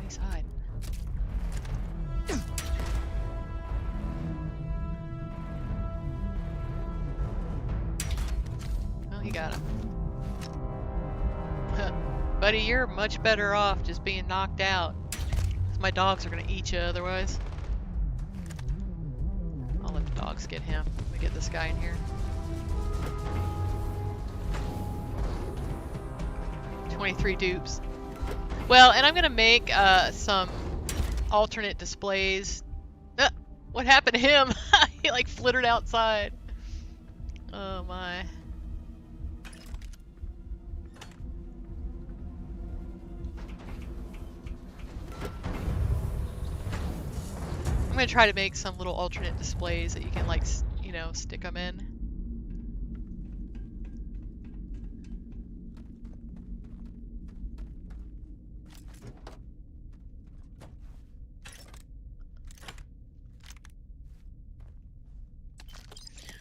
He's hiding. Oh, he got him. Buddy, you're much better off just being knocked out. 'Cause my dogs are gonna eat you otherwise. I'll let the dogs get him. Let me get this guy in here. 23 dupes. Well, and I'm gonna make some alternate displays. What happened to him? He like flittered outside. Oh my. I'm gonna try to make some little alternate displays that you can like, you know, stick them in.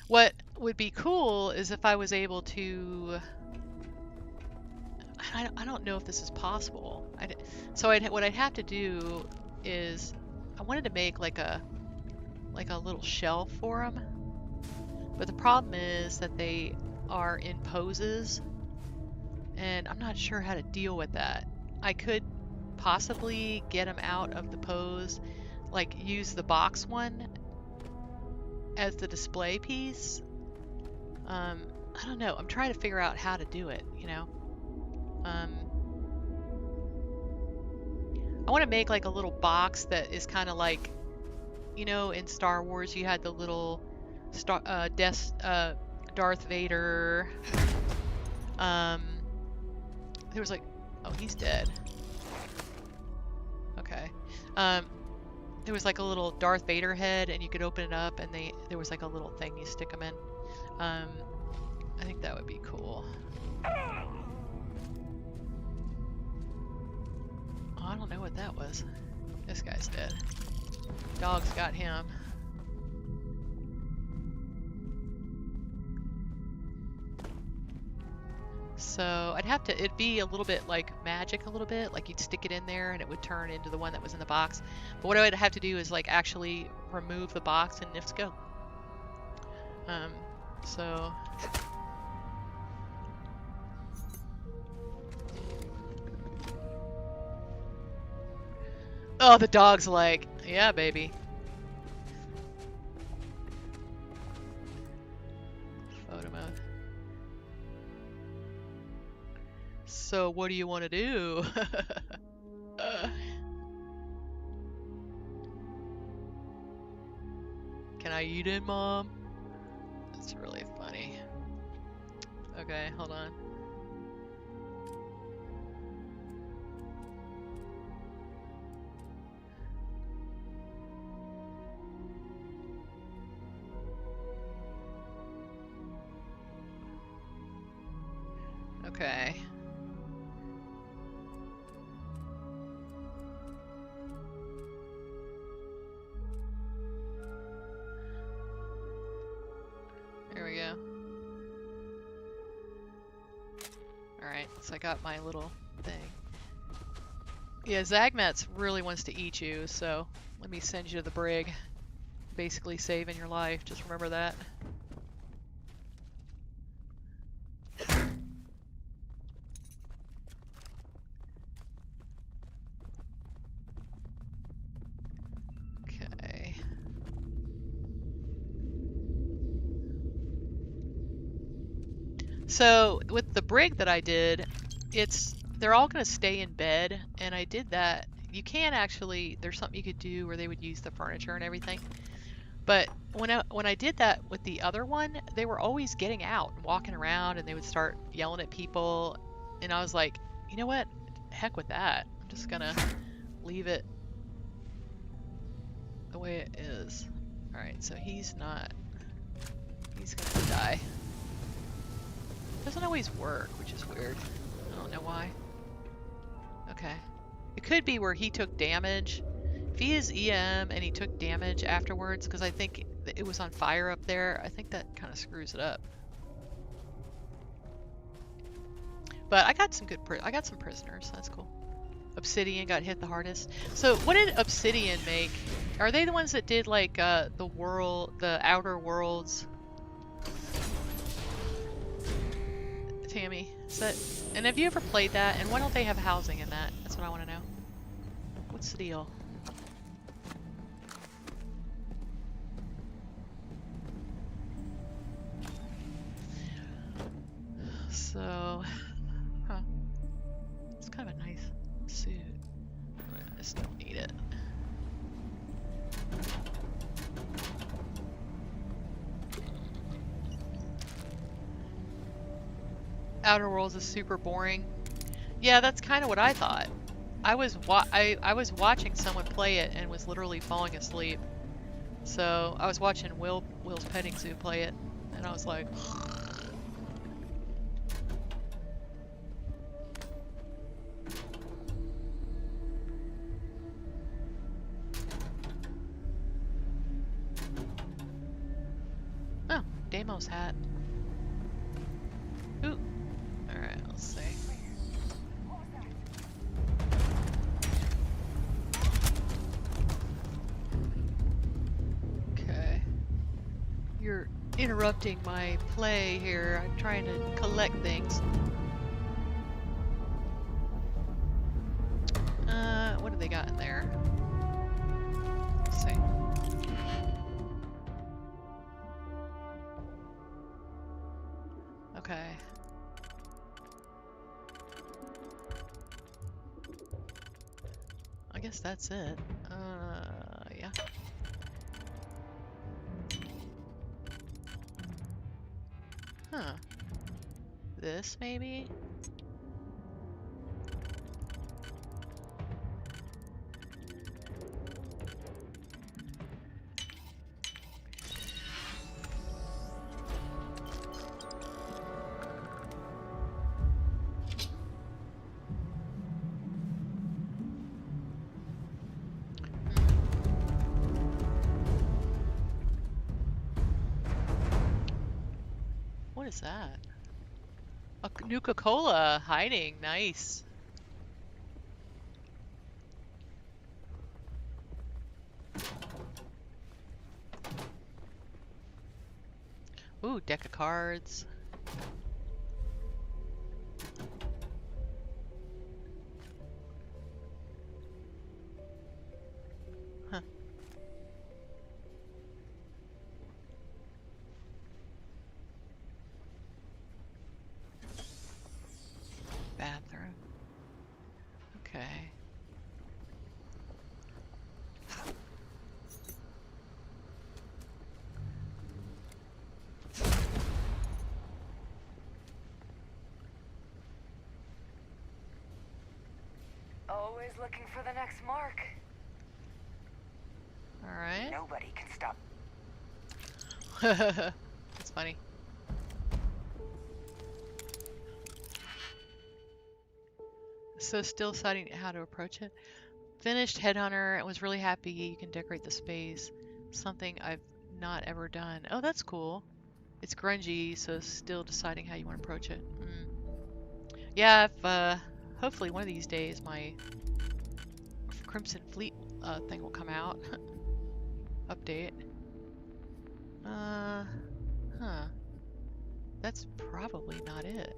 What would be cool is if I was able to. I don't know if this is possible. So what I'd have to do is I wanted to make like a little shelf for them, but the problem is that they are in poses, and I'm not sure how to deal with that. I could possibly get them out of the pose, like use the box one as the display piece. I don't know. I'm trying to figure out how to do it, you know. I want to make like a little box that is kind of like, you know, in Star Wars you had the little Darth Vader. There was like, oh, he's dead. Okay. There was like a little Darth Vader head, and you could open it up, and there was like a little thing you stick them in. I think that would be cool. Oh, I don't know what that was. This guy's dead. Dog's got him. So I'd have to, it'd be a little bit like magic a little bit, like you'd stick it in there and it would turn into the one that was in the box. But what I would have to do is like actually remove the box and let's go. So oh, the dog's like, yeah, baby. Photo mode. So what do you want to do? Can I eat it, Mom? That's really funny. Okay, hold on. Okay. There we go. Alright, so I got my little thing. Yeah, Zagmats really wants to eat you, so let me send you to the brig. Basically saving your life, just remember that. Okay. So with the brig that I did, they're all going to stay in bed, and I did that. You can actually, there's something you could do where they would use the furniture and everything. But when I did that with the other one, they were always getting out and walking around, and they would start yelling at people, and I was like, you know what? Heck with that. I'm just gonna leave it the way it is. All right, so he's gonna die. Doesn't always work, which is weird. I don't know why. Okay. It could be where he took damage. If he is EM and he took damage afterwards, because I think it was on fire up there, I think that kind of screws it up. But I got some good I got some prisoners. That's cool. Obsidian got hit the hardest. So what did Obsidian make? Are they the ones that did like the Outer Worlds? Tammy, is that? And have you ever played that? And why don't they have housing in that? That's what I want to know. What's the deal? So, huh? It's kind of a nice suit. I just don't need it. Outer Worlds is super boring. Yeah, that's kind of what I thought. I was watching someone play it and was literally falling asleep. So I was watching Will's Petting Zoo play it, and I was like, oh, Deimos hat. Ooh. All right, let's see. Okay. You're interrupting my play here. I'm trying to collect things. What do they got in there? Let's see. Okay. I guess that's it. Yeah. Huh. This, maybe? What is that? A Nuka-Cola hiding. Nice. Ooh, deck of cards. Huh. Bathroom. Okay. Always looking for the next mark. Alright. Nobody can stop. That's funny. So still deciding how to approach it. Finished Headhunter. I was really happy you can decorate the space. Something I've not ever done. Oh, that's cool. It's grungy, so still deciding how you want to approach it. Yeah, if, hopefully one of these days my Crimson Fleet thing will come out. Update. Huh. That's probably not it.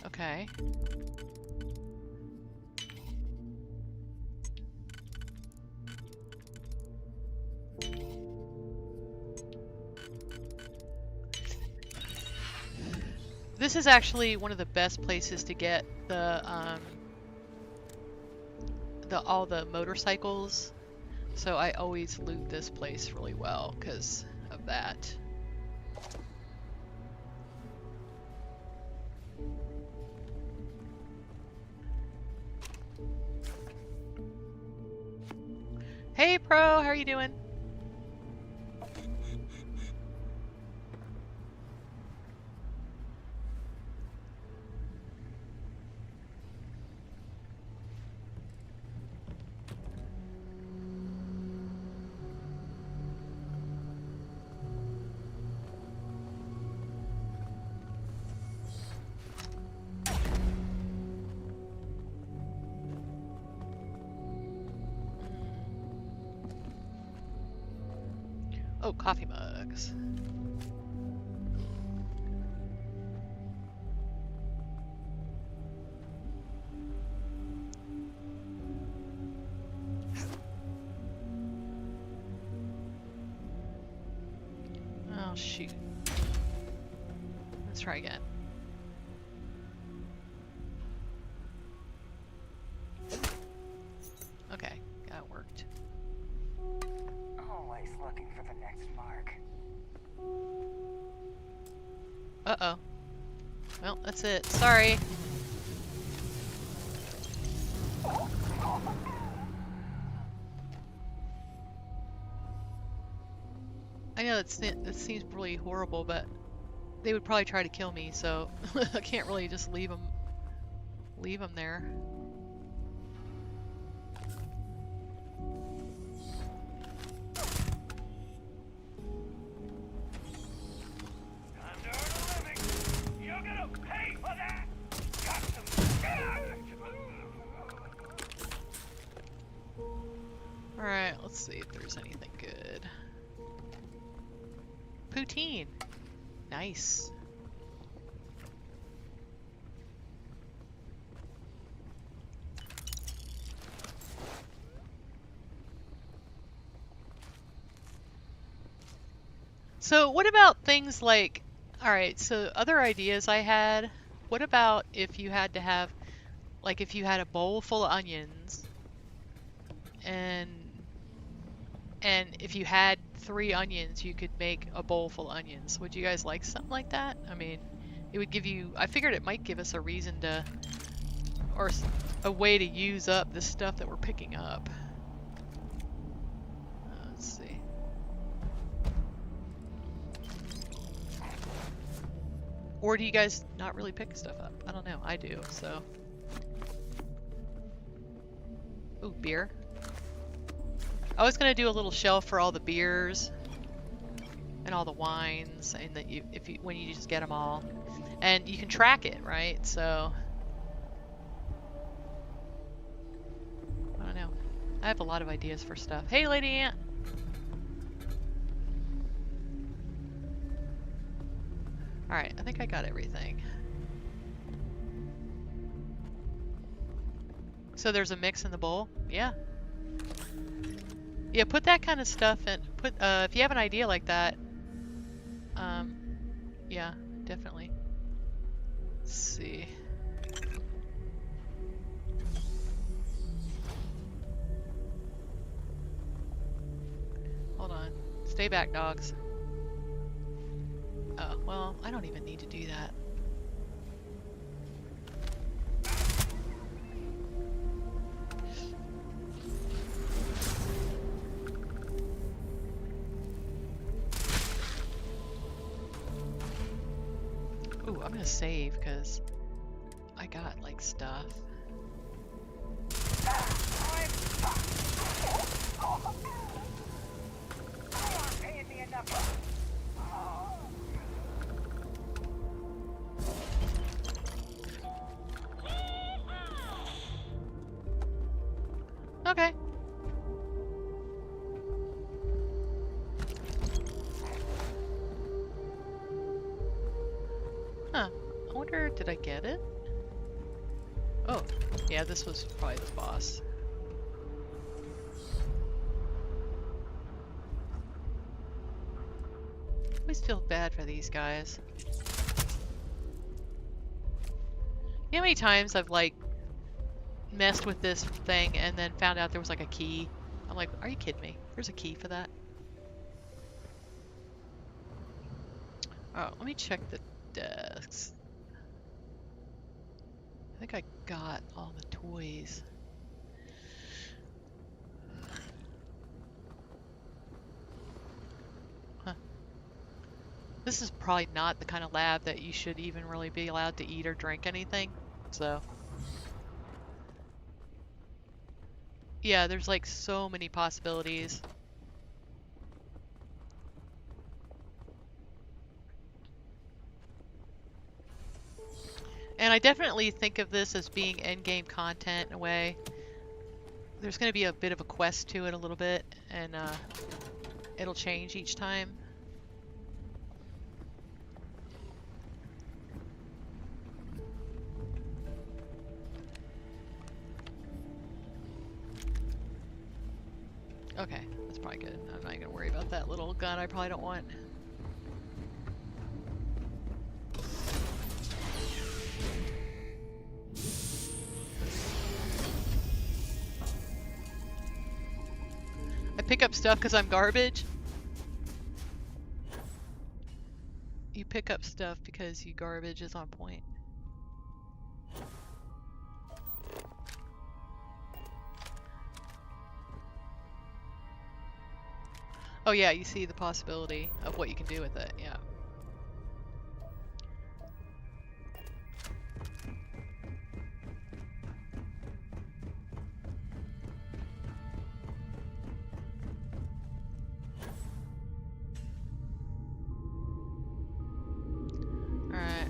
Okay. This is actually one of the best places to get all the motorcycles. So I always loot this place really well because of that. Hey Pro, how are you doing? Oh, coffee mugs. Oh, shoot. Let's try again. Okay, that worked. Always looking for the next mark. Uh-oh. Well, that's it. Sorry. I know that seems really horrible, but they would probably try to kill me, so I can't really just leave them there. Time to earn a living. You're gonna pay for that. Got some cash. All right, let's see if there's anything good. Poutine. Nice. So what about things like, all right, so other ideas I had, what about if you had to have, like if you had a bowl full of onions and if you had 3 onions, you could make a bowl full of onions. Would you guys like something like that? I mean, it would give you, I figured it might give us a reason to, or a way to use up the stuff that we're picking up. Let's see. Or do you guys not really pick stuff up? I don't know. I do, so. Ooh, beer. I was gonna do a little shelf for all the beers and all the wines, and that when you just get them all, and you can track it, right? So I don't know. I have a lot of ideas for stuff. Hey, Lady Ant. All right, I think I got everything. So there's a mix in the bowl? Yeah. Yeah, put that kind of stuff in. Put if you have an idea like that. Yeah, definitely. Let's see. Hold on. Stay back, dogs. Oh, well, I don't even need to do that. Ooh, I'm gonna save because I got like stuff. Paying me enough. Okay. Huh. I wonder, did I get it? Oh, yeah, this was probably the boss. I always feel bad for these guys. You know how many times I've like messed with this thing and then found out there was like a key? I'm like, are you kidding me? There's a key for that? Oh, let me check the desks. I think I got all the toys. Huh. This is probably not the kind of lab that you should even really be allowed to eat or drink anything, so. Yeah, there's like so many possibilities. And I definitely think of this as being endgame content in a way. There's going to be a bit of a quest to it a little bit, and It'll change each time. Okay, that's probably good. I'm not gonna worry about that little gun I probably don't want. I pick up stuff because I'm garbage. You pick up stuff because you garbage is on point. Oh yeah, you see the possibility of what you can do with it, yeah. Alright.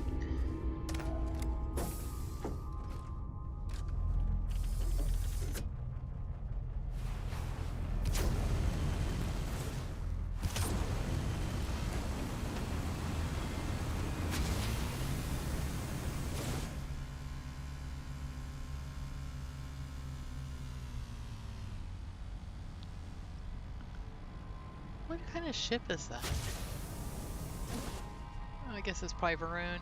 What kind of ship is that? Oh, I guess it's probably Varun.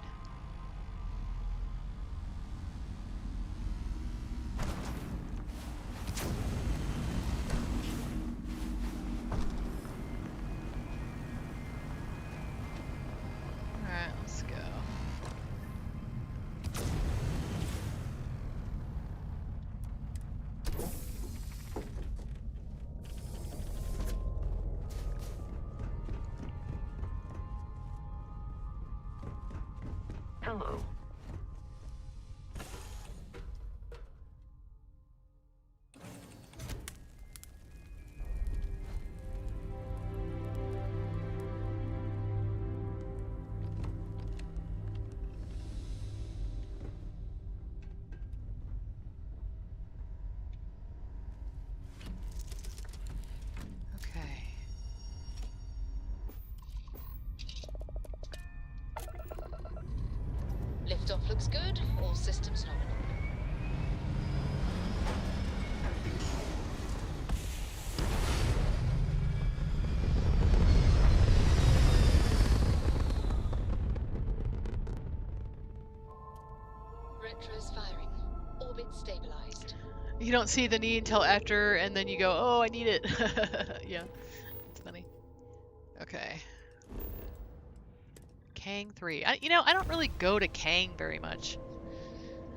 Alright, let's go. Hello. Okay. Liftoff looks good. All systems nominal. Retro's firing. Orbit stabilized. You don't see the need until after, and then you go, oh, I need it. Yeah, it's funny. Okay. Kang 3. I don't really go to Kang very much.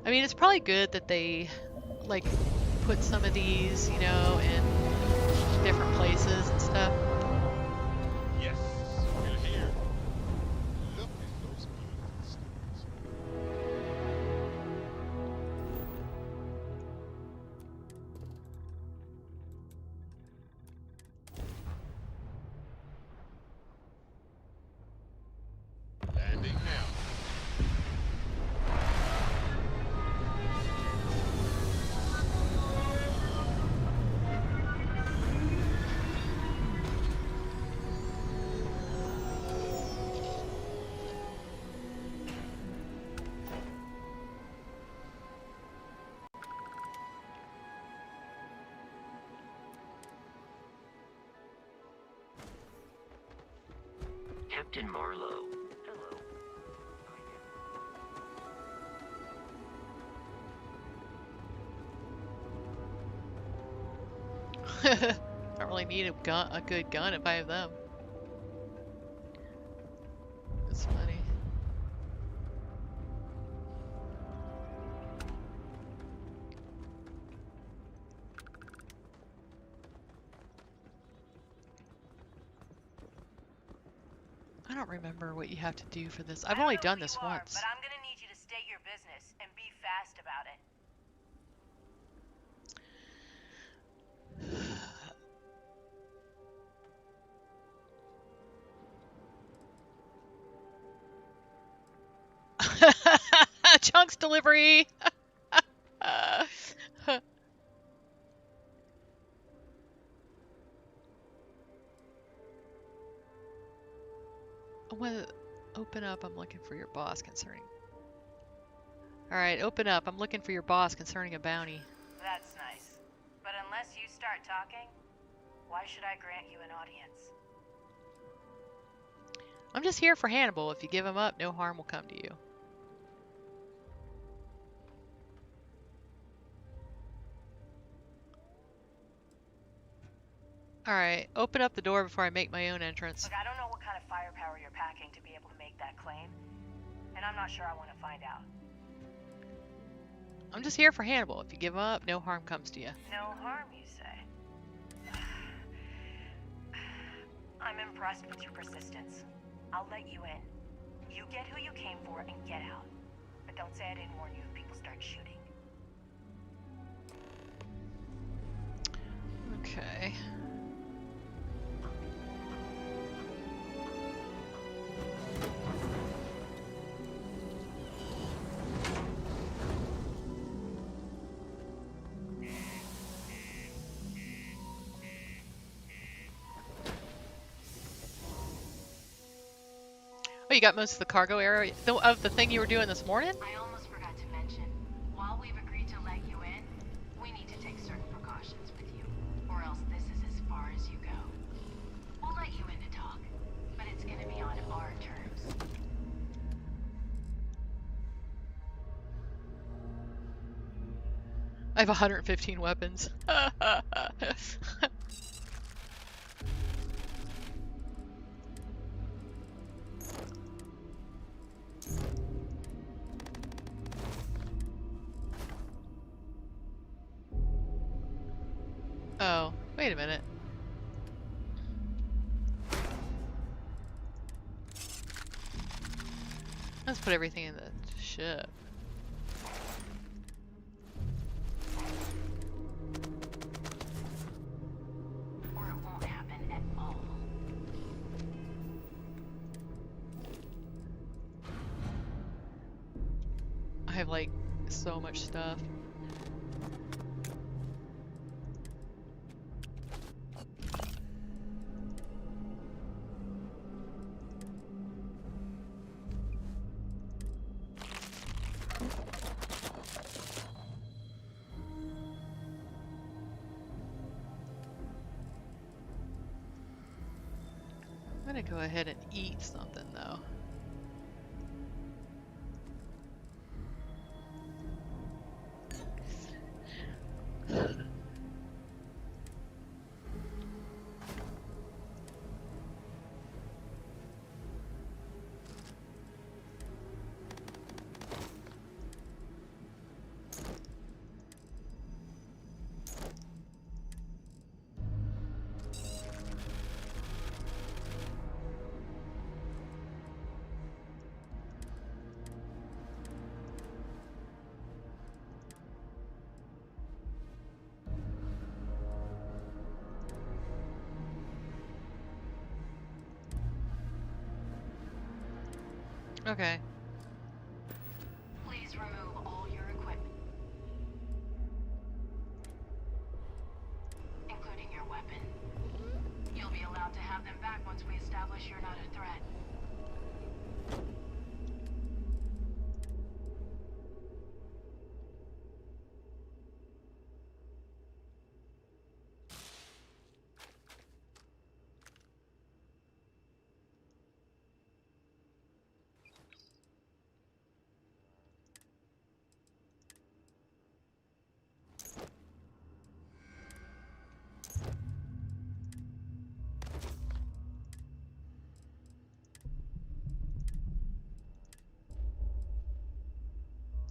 I mean, it's probably good that they, like, put some of these, in different places and stuff. Yes, we're here. Look at those beautiful stars. Landing now. Captain Marlowe. Hello. Don't really need a good gun if I have them. It's funny. I don't remember what you have to do for this. I've only done this once. But I'm gonna need you to state your business and be fast about it. Chunks delivery. I want to open up. I'm looking for your boss concerning. Alright, open up. I'm looking for your boss concerning a bounty. That's nice. But unless you start talking, why should I grant you an audience? I'm just here for Hannibal. If you give him up, no harm will come to you. Alright, open up the door before I make my own entrance. Look, I don't know what kind of firepower you're packing to be able to make that claim, and I'm not sure I want to find out. I'm just here for Hannibal. If you give him up, no harm comes to you. No harm, you say? I'm impressed with your persistence. I'll let you in. You get who you came for and get out. But don't say I didn't warn you if people start shooting. Okay. Oh, you got most of the cargo area of the thing you were doing this morning? I almost forgot to mention, while we've agreed to let you in, we need to take certain precautions with you, or else this is as far as you go. We'll let you in to talk, but it's gonna be on our terms. I have 115 weapons. Oh, wait a minute. Let's put everything in the ship. Or it won't happen at all. I have like so much stuff. I'm gonna go ahead and eat something though. Okay. Please remove all your equipment, including your weapon. You'll be allowed to have them back once we establish you're not a threat.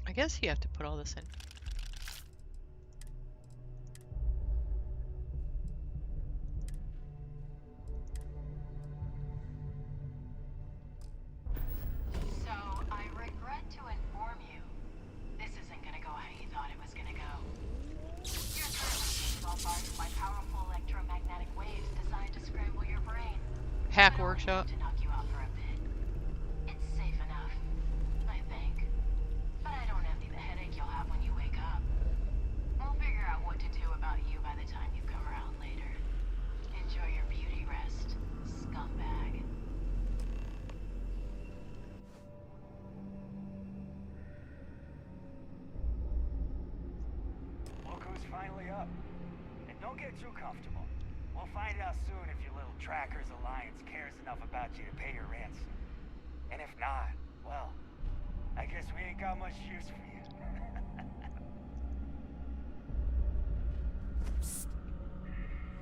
I guess you have to put all this in. So, I regret to inform you, this isn't gonna go how you thought it was gonna go. You're currently being bombarded by powerful electromagnetic waves designed to scramble your brain. Hack But only workshop. to knock you out for a bit. It's safe enough, I think. But I don't envy the headache you'll have when you wake up. We'll figure out what to do about you by the time you come around later. Enjoy your beauty rest, scumbag. finally up. And don't get too comfortable. We'll find out soon if your little Trackers Alliance cares enough about you to pay your ransom. And if not, well, I guess we ain't got much use for you.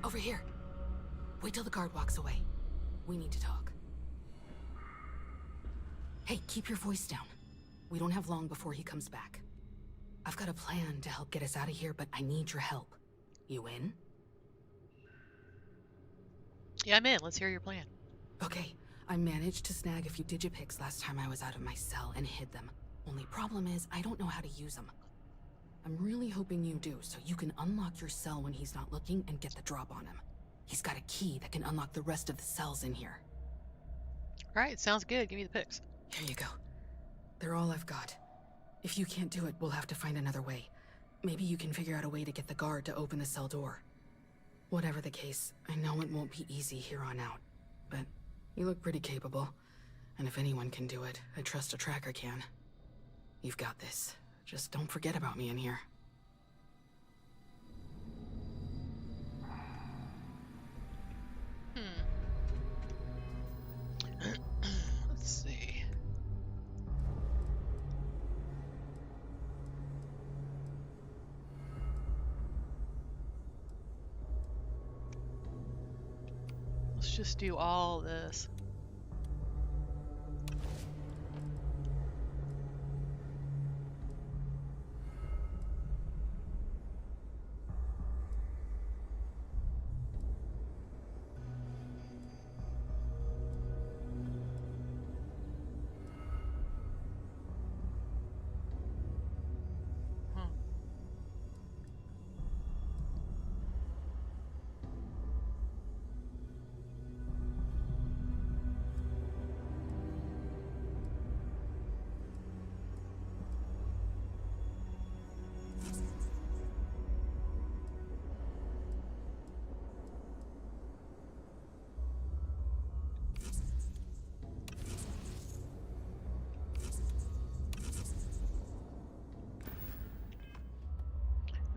Over here. Wait till the guard walks away. We need to talk. Hey, keep your voice down. We don't have long before he comes back. I've got a plan to help get us out of here, but I need your help. You in? Yeah, I'm in. Let's hear your plan. Okay, I managed to snag a few digipics last time I was out of my cell and hid them. Only problem is, I don't know how to use them. I'm really hoping you do, so you can unlock your cell when he's not looking and get the drop on him. He's got a key that can unlock the rest of the cells in here. All right, sounds good. Give me the pics. Here you go. They're all I've got. If you can't do it, we'll have to find another way. Maybe you can figure out a way to get the guard to open the cell door. Whatever the case, I know it won't be easy here on out. But you look pretty capable. And if anyone can do it, I trust a tracker can. You've got this. Just don't forget about me in here. Let's see. Let's just do all this.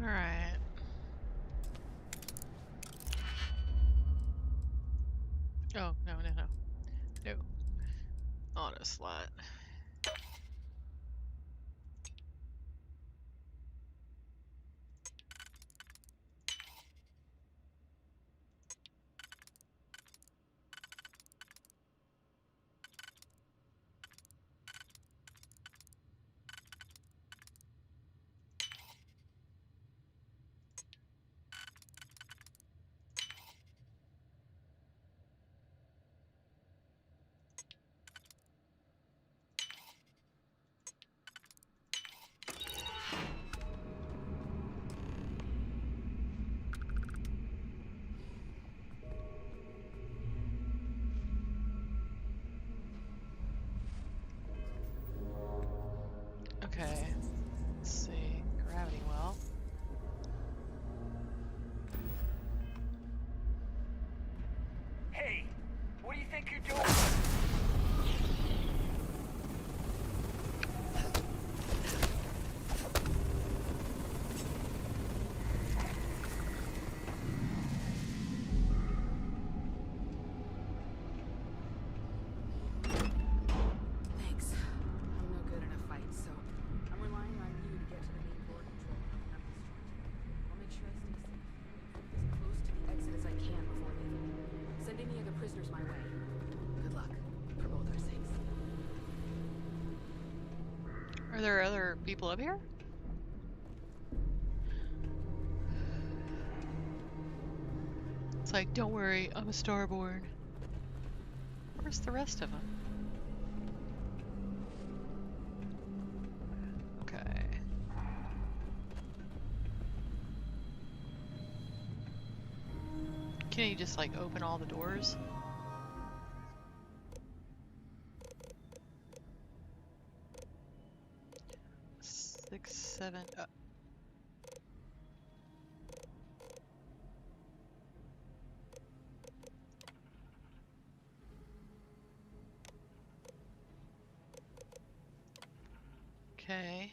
All right. Oh, no. No. Auto slot. Okay. Let's see. Gravity well. Hey, what do you think you're doing? Thanks. I'm no good in a fight, so I'm relying on you to get to the main core control room up this street. I'll make sure I stay safe. As close to the exit as I can before leaving. Send any other prisoners my way. Good luck, for both our sakes. Are there other people up here? It's like, don't worry, I'm a starborn. Where's the rest of them? Okay. Can you just like open all the doors? Six, seven. Okay.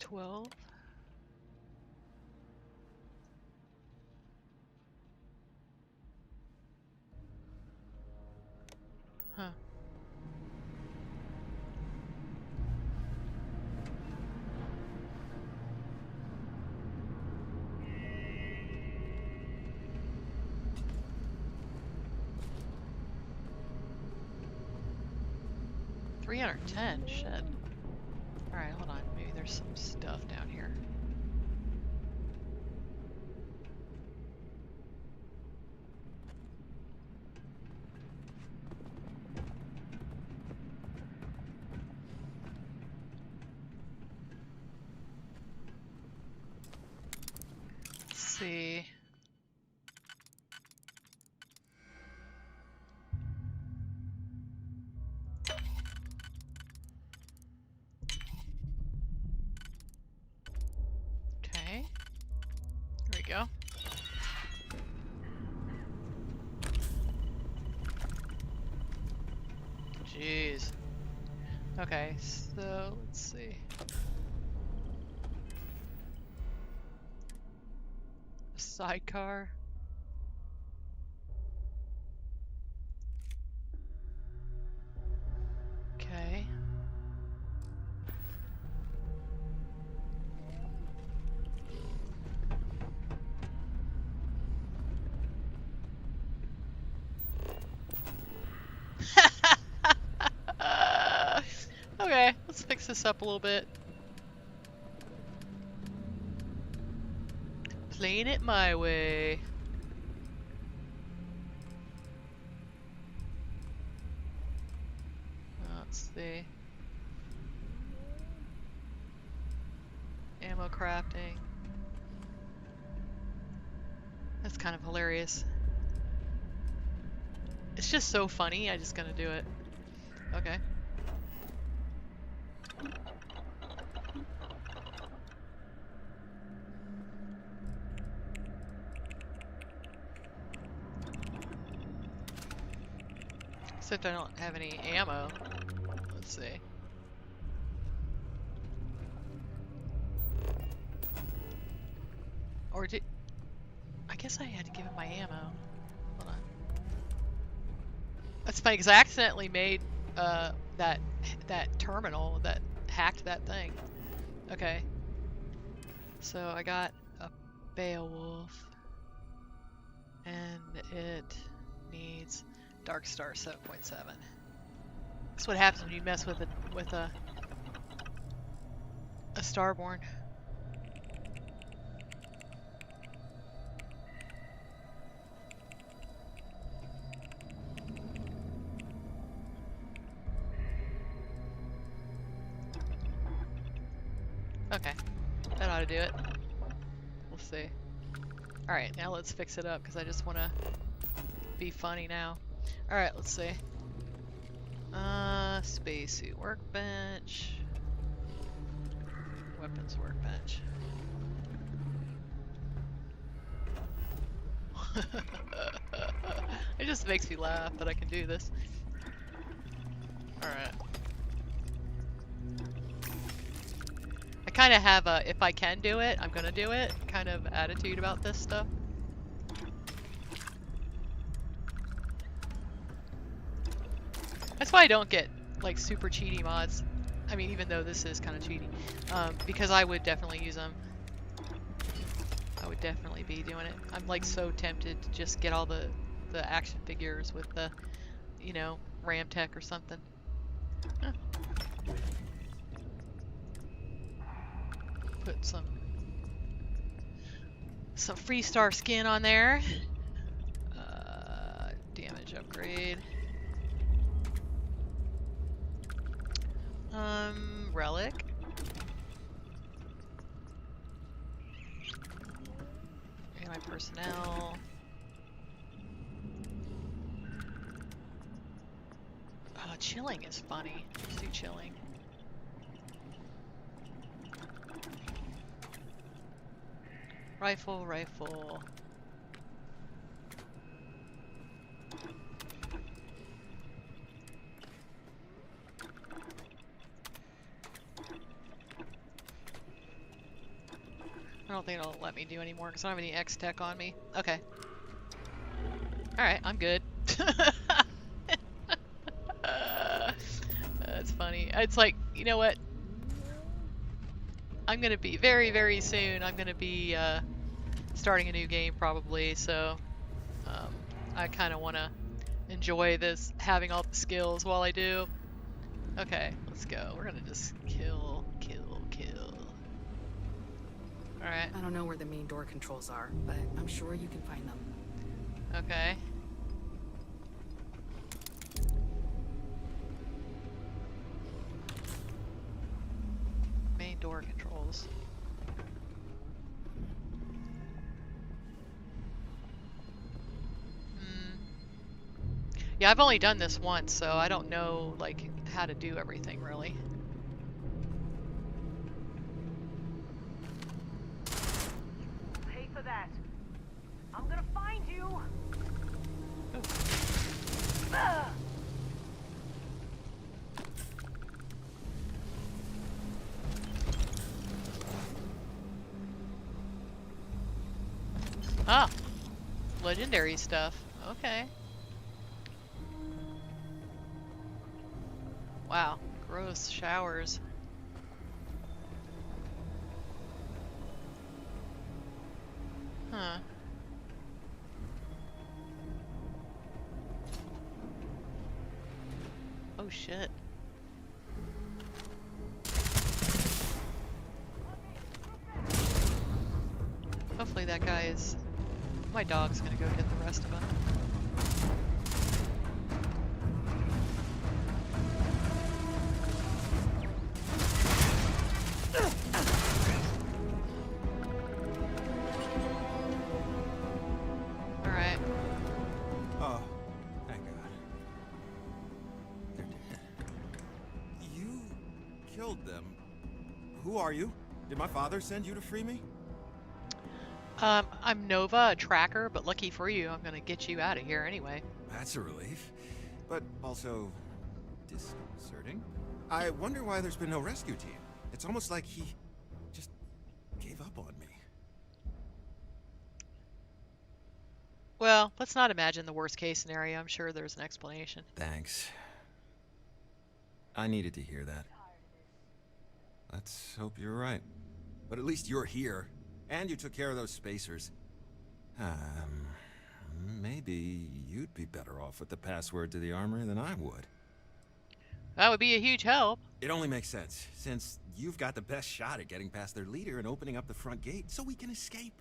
12. Huh. $310. Shit. All right, hold on. Maybe there's some stuff down here. Let's see. Okay. There we go. Jeez. Okay, so let's see. A sidecar. Okay. Okay, let's fix this up a little bit. Playing it my way. Let's see. Ammo crafting. That's kind of hilarious. It's just so funny, I'm just gonna do it. Okay. Except I don't have any ammo. Let's see. Or did... I guess I had to give him my ammo. Hold on. That's funny, because I accidentally made that terminal that hacked that thing. Okay. So I got a Beowulf. And it needs Dark Star 7.7. That's what happens when you mess with a Starborn. Okay, that ought to do it. We'll see. Alright, now let's fix it up because I just want to be funny now. Alright, let's see. Spacesuit workbench. Weapons workbench. It just makes me laugh that I can do this. Alright. I kind of have a, if I can do it, I'm gonna do it, kind of attitude about this stuff. That's why I don't get, like, super cheaty mods. I mean, even though this is kind of cheaty. Because I would definitely use them. I would definitely be doing it. I'm, like, so tempted to just get all the action figures with the, you know, Ramtech or something. Huh. Put some Freestar skin on there. Damage upgrade. Relic. Anti-personnel. Chilling is funny. Let's do chilling. Rifle, rifle. think it'll let me do anymore because I don't have any X-Tech on me. Okay. Alright, I'm good. That's funny. It's like, you know what? I'm gonna be very, very soon. I'm gonna be starting a new game probably, so I kind of want to enjoy this, having all the skills while I do. Okay, let's go. We're gonna just kill, kill, kill. Alright, I don't know where the main door controls are, but I'm sure you can find them. okay. Main door controls. Yeah, I've only done this once, so I don't know, like, how to do everything, really. Pay for that. I'm gonna find you. Ah, legendary stuff. Okay. Wow, gross showers. Huh. Oh shit. Hopefully that guy is... My dog's gonna go get the rest of them. Alright. Oh, thank God. They're dead. You killed them. Who are you? Did my father send you to free me? I'm Nova, a tracker, but lucky for you, I'm gonna get you out of here anyway. That's a relief. But also disconcerting. I wonder why there's been no rescue team. It's almost like he just gave up on me. Well, let's not imagine the worst case scenario. I'm sure there's an explanation. Thanks. I needed to hear that. Let's hope you're right. But at least you're here. And you took care of those spacers. Maybe you'd be better off with the password to the armory than I would. That would be a huge help. It only makes sense, since you've got the best shot at getting past their leader and opening up the front gate so we can escape.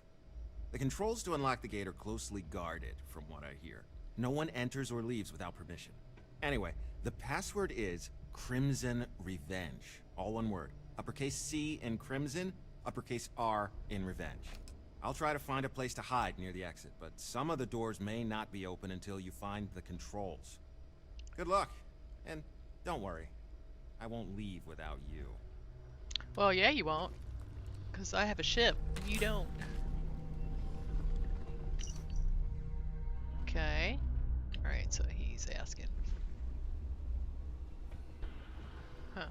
The controls to unlock the gate are closely guarded, from what I hear. No one enters or leaves without permission. Anyway, the password is Crimson Revenge. All one word. Uppercase C in Crimson, uppercase R in Revenge. I'll try to find a place to hide near the exit, but some of the doors may not be open until you find the controls. Good luck, and don't worry. I won't leave without you. Well, yeah, you won't. Because I have a ship, and you don't. Okay. Alright, so he's asking. Huh.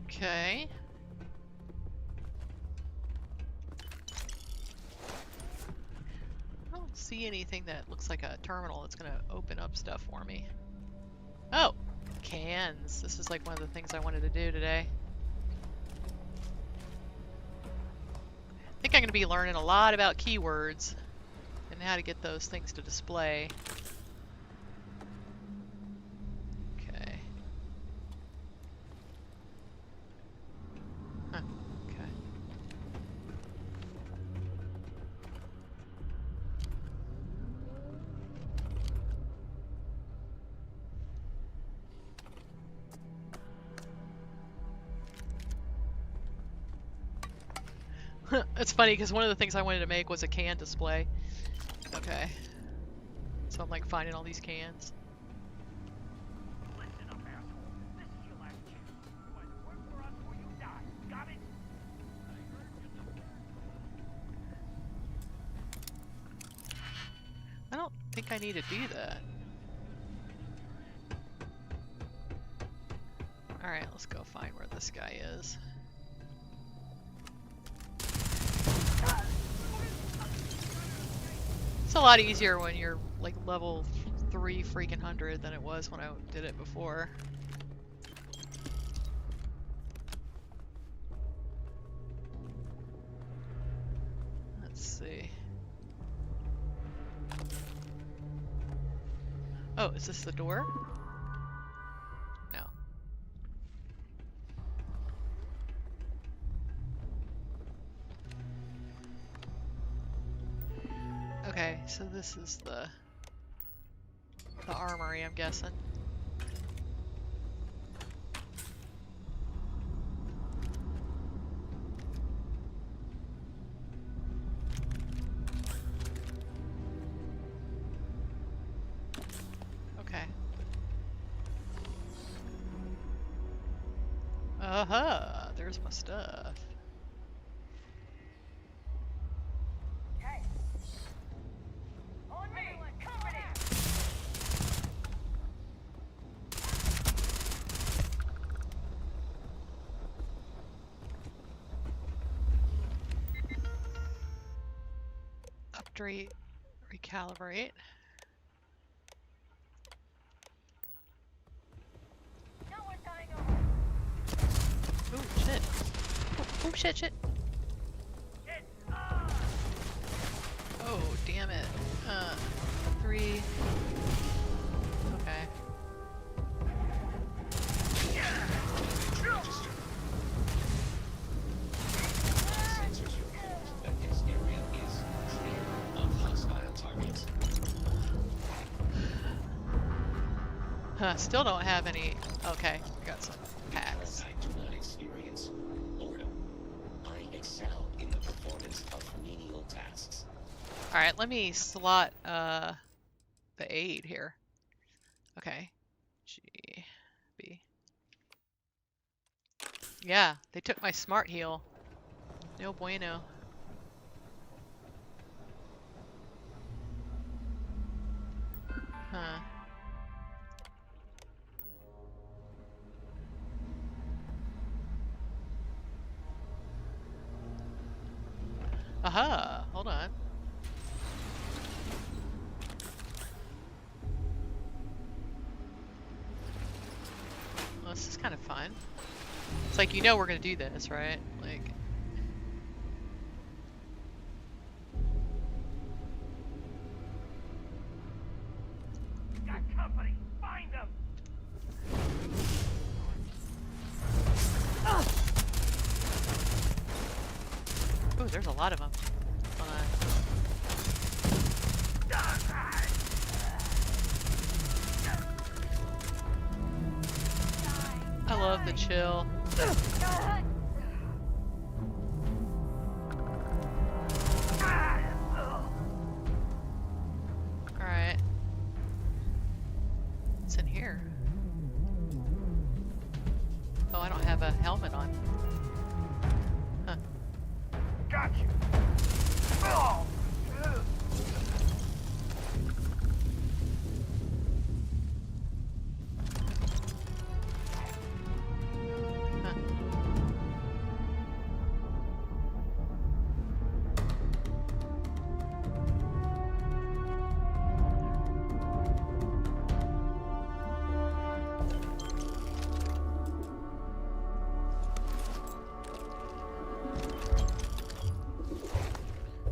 Okay. I don't see anything that looks like a terminal that's gonna open up stuff for me. Oh! Cans. This is like one of the things I wanted to do today. I think I'm gonna be learning a lot about keywords and how to get those things to display. Okay. Huh. Okay. It's funny because one of the things I wanted to make was a can display. Okay. So I'm like finding all these cans. Listen up, asshole. This is your last chance. You either work for us or you die. Got it? I don't think think I need to do that. Alright, let's go find where this guy is. It's a lot easier when you're like level 3 freaking 100 than it was when I did it before. Let's see. Oh, is this the door? No. Okay, so this is the armory, I'm guessing. Okay. Aha, there's my stuff. Hey. On me. Company. Update, recalibrate. No one dying over. Oh shit. Oh shit, shit. Oh, damn it. 3. Okay. Sensors report that this area is clear of hostile targets. Huh, still don't have any. Okay, we got some packs. I do not experience boredom. I excel in the performance of menial tasks. Alright, let me slot the aid here. Okay. G B. Yeah, they took my smart heal. No bueno. Huh. Aha! Hold on. Well, this is kind of fun. It's like, you know we're gonna do this, right? Like... Got company. Find them. Ooh, there's a lot of them. Hold on. I love the chill. Alright. What's in here? Oh, I don't have a helmet on. Huh. Got you. Oh. Huh.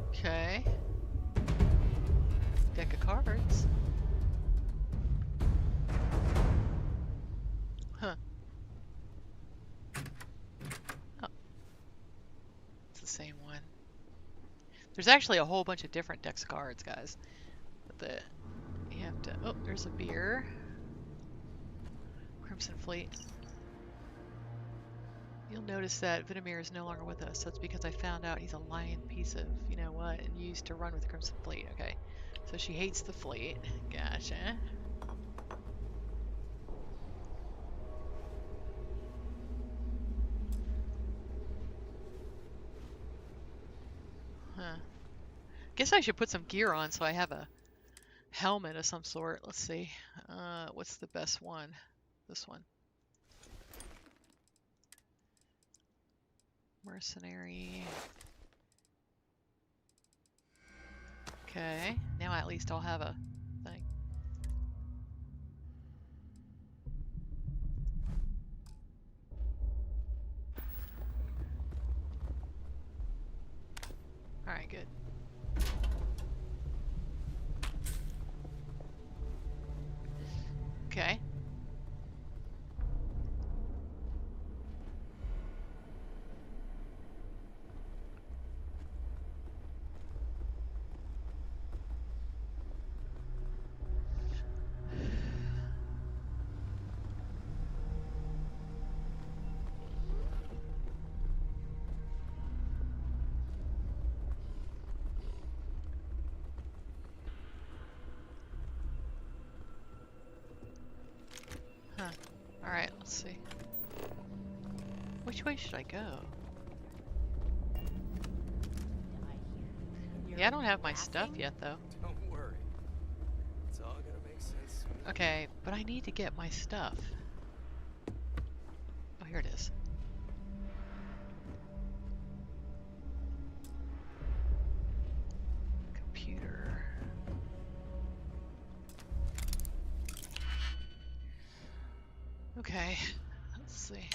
Okay. Deck of cards. Huh. Oh. It's the same one. There's actually a whole bunch of different decks of cards, guys. But you have to... Oh, there's a beer. Crimson Fleet. You'll notice that Vitamir is no longer with us. That's because I found out he's a lying piece of you know what and used to run with Crimson Fleet. Okay. So she hates the fleet. Gotcha. Huh. Guess I should put some gear on so I have a helmet of some sort. Let's see. What's the best one? This one. Mercenary. Okay, now at least I'll have a thing. Alright, good. Okay. Huh. Alright, let's see. Which way should I go? Yeah, I don't have my stuff yet, though. Don't worry. It's all gonna make sense soon. Okay, but I need to get my stuff. Oh, here it is. Computer. Okay, let's see.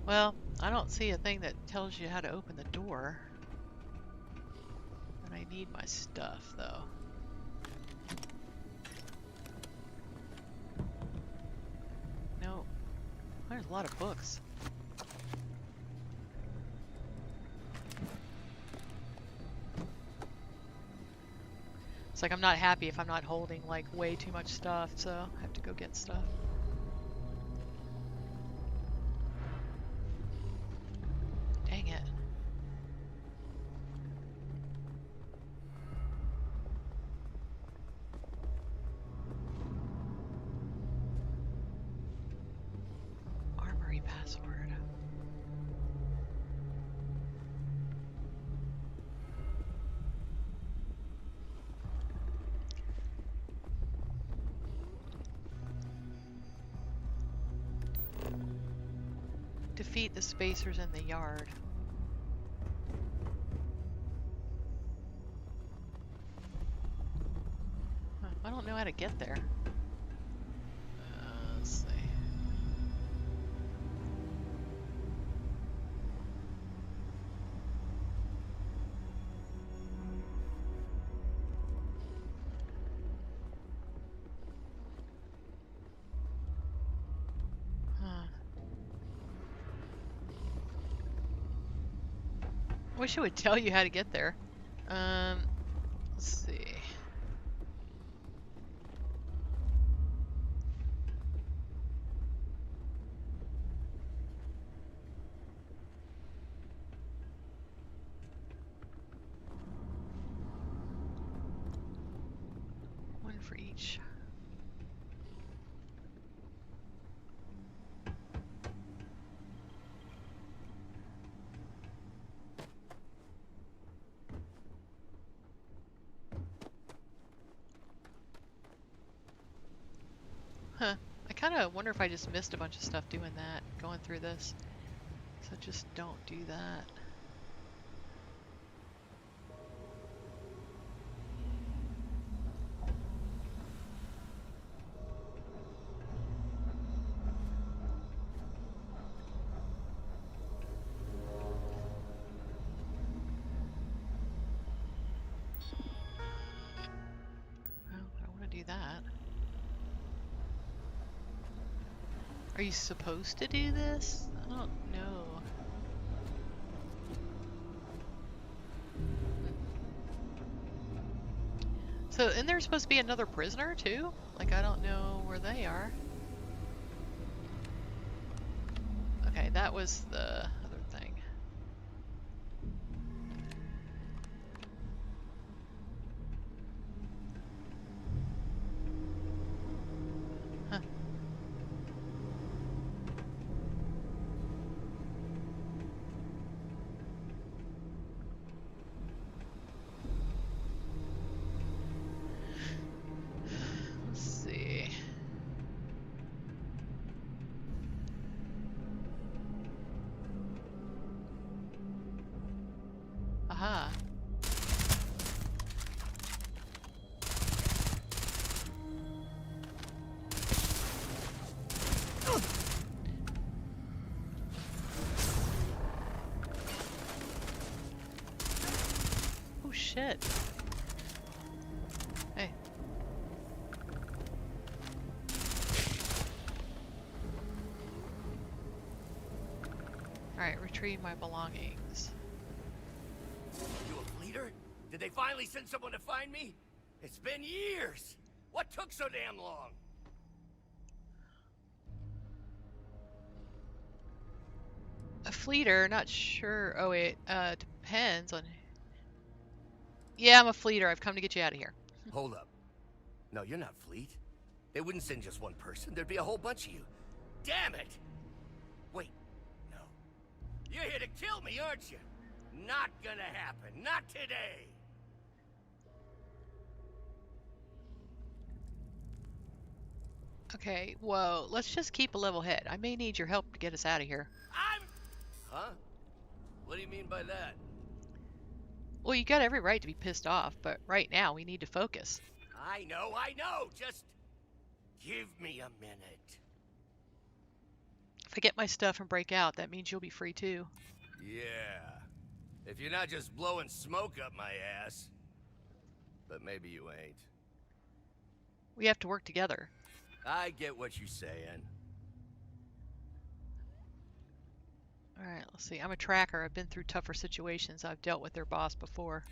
Well, I don't see a thing that tells you how to open the door. And I need my stuff, though. No. There's a lot of books. It's like I'm not happy if I'm not holding, like, way too much stuff, so I have to go get stuff. Dang it. Armory password. Defeat the spacers in the yard. Huh, I don't know how to get there. Let's see. Wish it would tell you how to get there. Let's see. One for each. Huh. I kind of wonder if I just missed a bunch of stuff doing that, going through this. So just don't do that. Well, I don't want to do that. Are you supposed to do this? I don't know. So, isn't there supposed to be another prisoner too? Like, I don't know where they are. Okay, that was the other thing. Huh. Let's see. Aha. Oh shit. Hey. Alright, retrieve my belongings. You a fleeter? Did they finally send someone to find me? It's been years. What took so damn long? A fleeter, not sure. Oh wait, depends on. Yeah, I'm a fleeter. I've come to get you out of here. Hold up. No, you're not Fleet. They wouldn't send just one person. There'd be a whole bunch of you. Damn it! Wait, no. You're here to kill me, aren't you? Not gonna happen. Not today. Okay, whoa, let's just keep a level head. I may need your help to get us out of here. Huh? What do you mean by that? Well, you got every right to be pissed off, but right now we need to focus. I know. Just give me a minute. If I get my stuff and break out, that means you'll be free too. Yeah. If you're not just blowing smoke up my ass. But maybe you ain't. We have to work together. I get what you're saying. Alright, let's see. I'm a tracker. I've been through tougher situations. I've dealt with their boss before.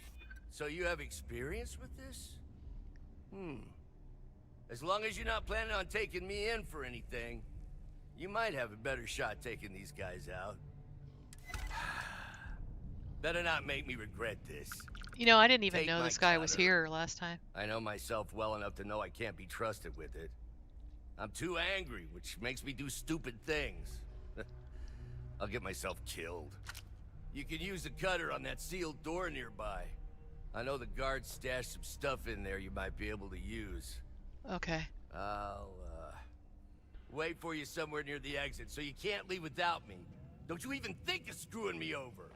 So you have experience with this? As long as you're not planning on taking me in for anything, you might have a better shot taking these guys out. Better not make me regret this. You know, I didn't even Take know my this guy was counter. here last time. I know myself well enough to know I can't be trusted with it. I'm too angry, which makes me do stupid things. I'll get myself killed. You can use the cutter on that sealed door nearby. I know the guards stashed some stuff in there you might be able to use. Okay. I'll, wait for you somewhere near the exit, so you can't leave without me. Don't you even think of screwing me over.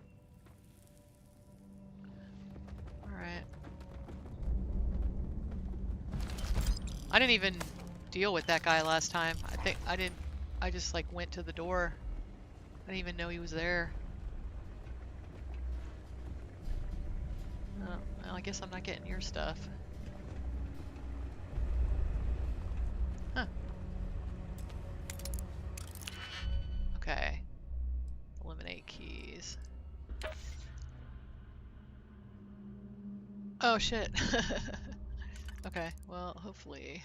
Alright. I didn't even deal with that guy last time. I just like went to the door. I didn't even know he was there. Oh, well, I guess I'm not getting your stuff. Huh. Okay. Eliminate keys. Oh shit. Okay, well, hopefully.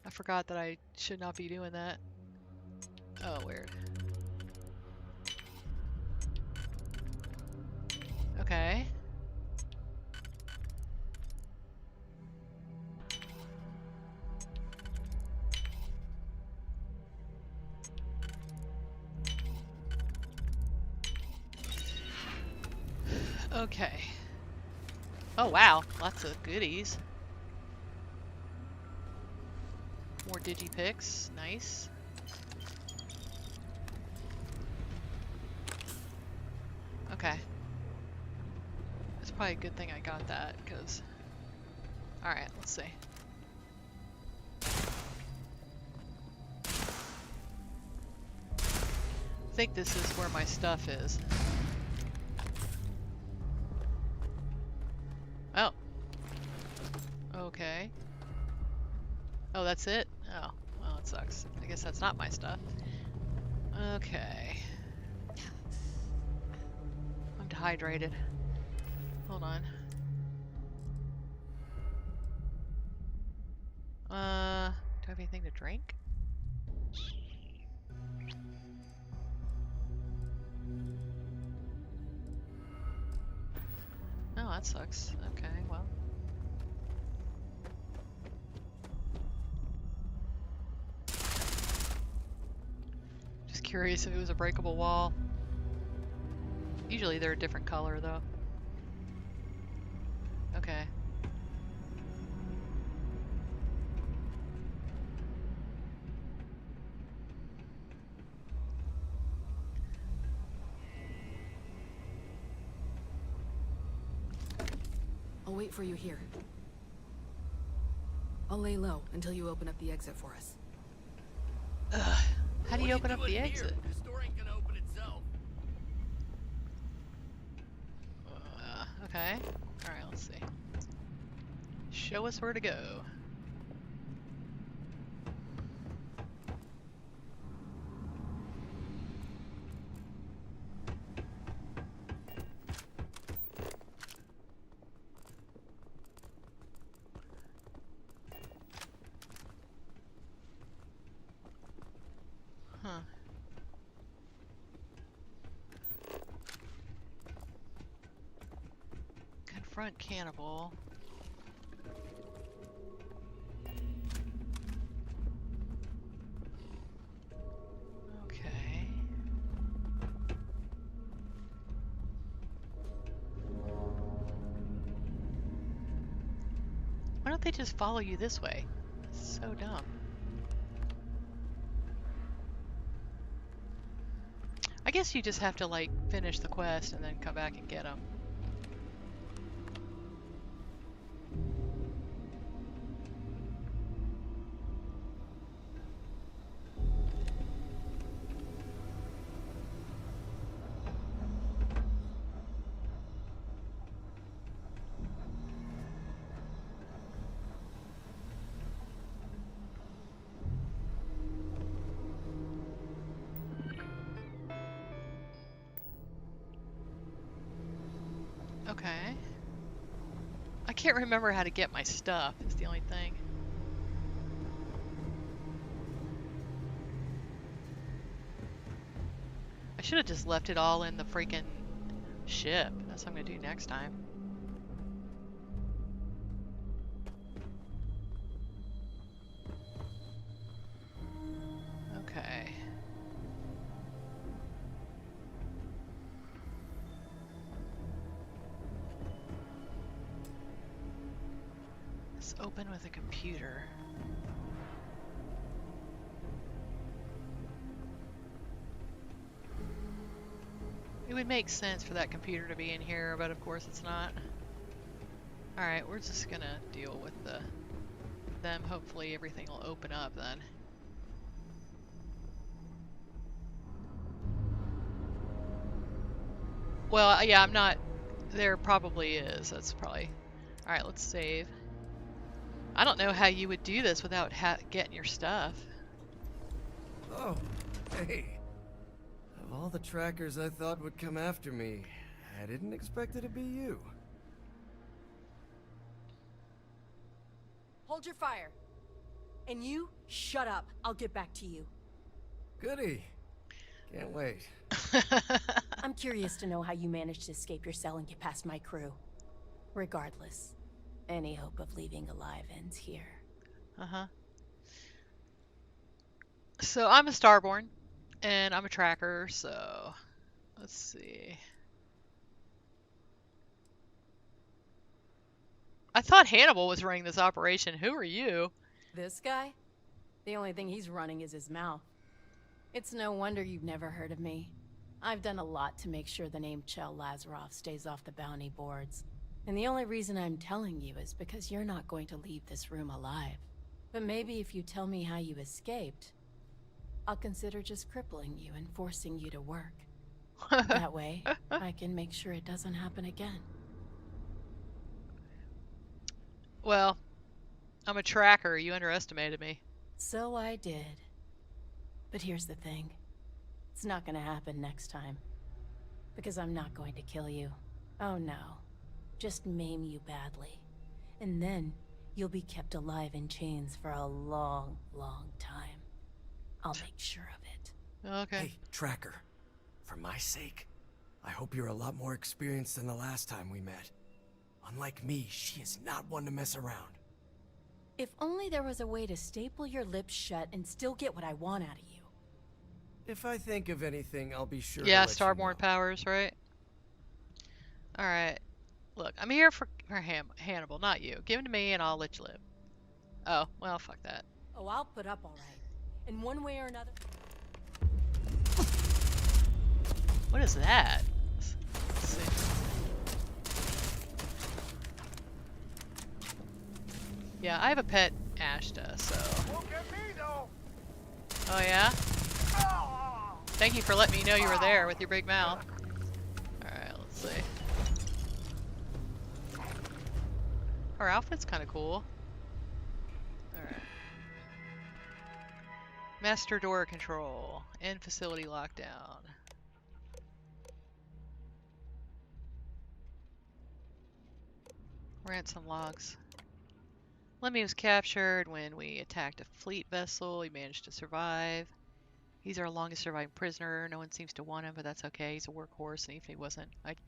I forgot that I should not be doing that. Oh, weird. Okay. Okay. Oh wow, lots of goodies. More digipicks, nice. Okay. It's probably a good thing I got that, because... Alright, let's see. I think this is where my stuff is. Oh. Okay. Oh, that's it? Oh, well, it sucks. I guess that's not my stuff. Okay. I'm dehydrated. Hold on. Do I have anything to drink? Oh, that sucks. Okay, well. Just curious if it was a breakable wall. Usually they're a different color, though. Okay. I'll wait for you here. I'll lay low until you open up the exit for us. Ugh. How do you What open up doing the here? exit? This door ain't gonna open itself. Okay. Alright, let's see. Show us where to go. Huh. Confront cannibal. Okay. Why don't they just follow you this way? It's so dumb. I guess you just have to like finish the quest and then come back and get them. Okay. I can't remember how to get my stuff, is the only thing. I should have just left it all in the freaking ship. That's what I'm gonna do next time. Okay. Let's open with a computer. It would make sense for that computer to be in here, but of course it's not. Alright, we're just gonna deal with them. Hopefully everything will open up then. Well, yeah, I'm not... There probably is. That's probably... Alright, let's save. I don't know how you would do this without getting your stuff. Oh, hey. Of all the trackers I thought would come after me, I didn't expect it to be you. Hold your fire. And you, shut up. I'll get back to you. Goody. Can't wait. I'm curious to know how you managed to escape your cell and get past my crew. Regardless, any hope of leaving alive ends here. Uh-huh. So I'm a Starborn, and I'm a tracker, so let's see. I thought Hannibal was running this operation. Who are you? This guy? The only thing he's running is his mouth. It's no wonder you've never heard of me. I've done a lot to make sure the name Chel Lazaroff stays off the bounty boards. And the only reason I'm telling you is because you're not going to leave this room alive. But maybe if you tell me how you escaped, I'll consider just crippling you and forcing you to work. That way, I can make sure it doesn't happen again. Well, I'm a tracker. You underestimated me. So I did. But here's the thing. It's not gonna happen next time. Because I'm not going to kill you. Oh no. Just maim you badly. And then, You'll be kept alive in chains for a long, long time. I'll make sure of it. Okay. Hey, Tracker. For my sake, I hope you're a lot more experienced than the last time we met. Unlike me, she is not one to mess around. If only there was a way to staple your lips shut and still get what I want out of you. If I think of anything, I'll be sure Yeah, to let you Starborn know. powers, right? Alright. Look, I'm here for Hannibal, not you. Give him to me and I'll let you live. Oh, well, fuck that. Oh, I'll put up all right. In one way or another. What is that? Let's see. Yeah, I have a pet Ashta, so. Look at me, though. Oh yeah? Oh. Thank you for letting me know you were there with your big mouth. Alright, let's see. Her outfit's kind of cool. Alright. Master door control. End facility lockdown. Ransom logs. Lemmy was captured when we attacked a fleet vessel. He managed to survive. He's our longest surviving prisoner. No one seems to want him, but that's okay. He's a workhorse, and even if he wasn't, I'd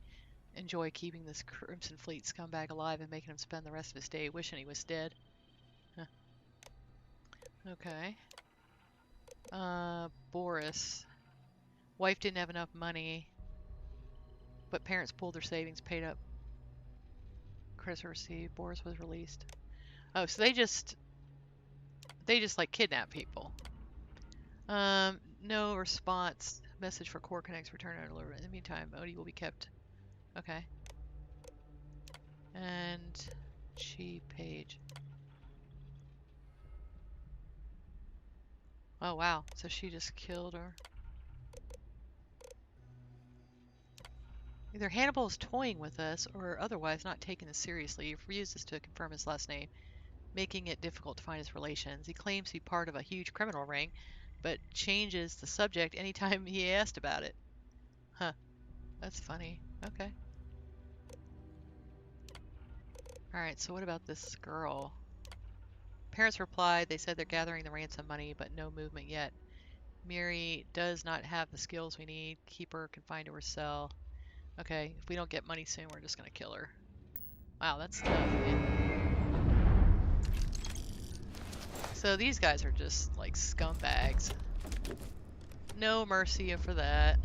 enjoy keeping this Crimson Fleet scumbag alive and making him spend the rest of his day wishing he was dead. Huh. Okay. Boris. Wife didn't have enough money, but parents pulled their savings, paid up. Chris received. Boris was released. Oh, so they just like kidnap people. No response. Message for Core Connects return and deliver. In the meantime, Odie will be kept. Okay. And Chi Page. Oh wow, so she just killed her. Either Hannibal is toying with us or otherwise not taking this seriously. He refuses to confirm his last name, making it difficult to find his relations. He claims to be part of a huge criminal ring, but changes the subject anytime he asked about it. Huh. That's funny. Okay. Alright, so what about this girl? Parents replied, they said they're gathering the ransom money, but no movement yet. Miri does not have the skills we need. Keep her confined to her cell. Okay, if we don't get money soon, we're just gonna kill her. Wow, that's tough, man. So these guys are just like scumbags. No mercy for that.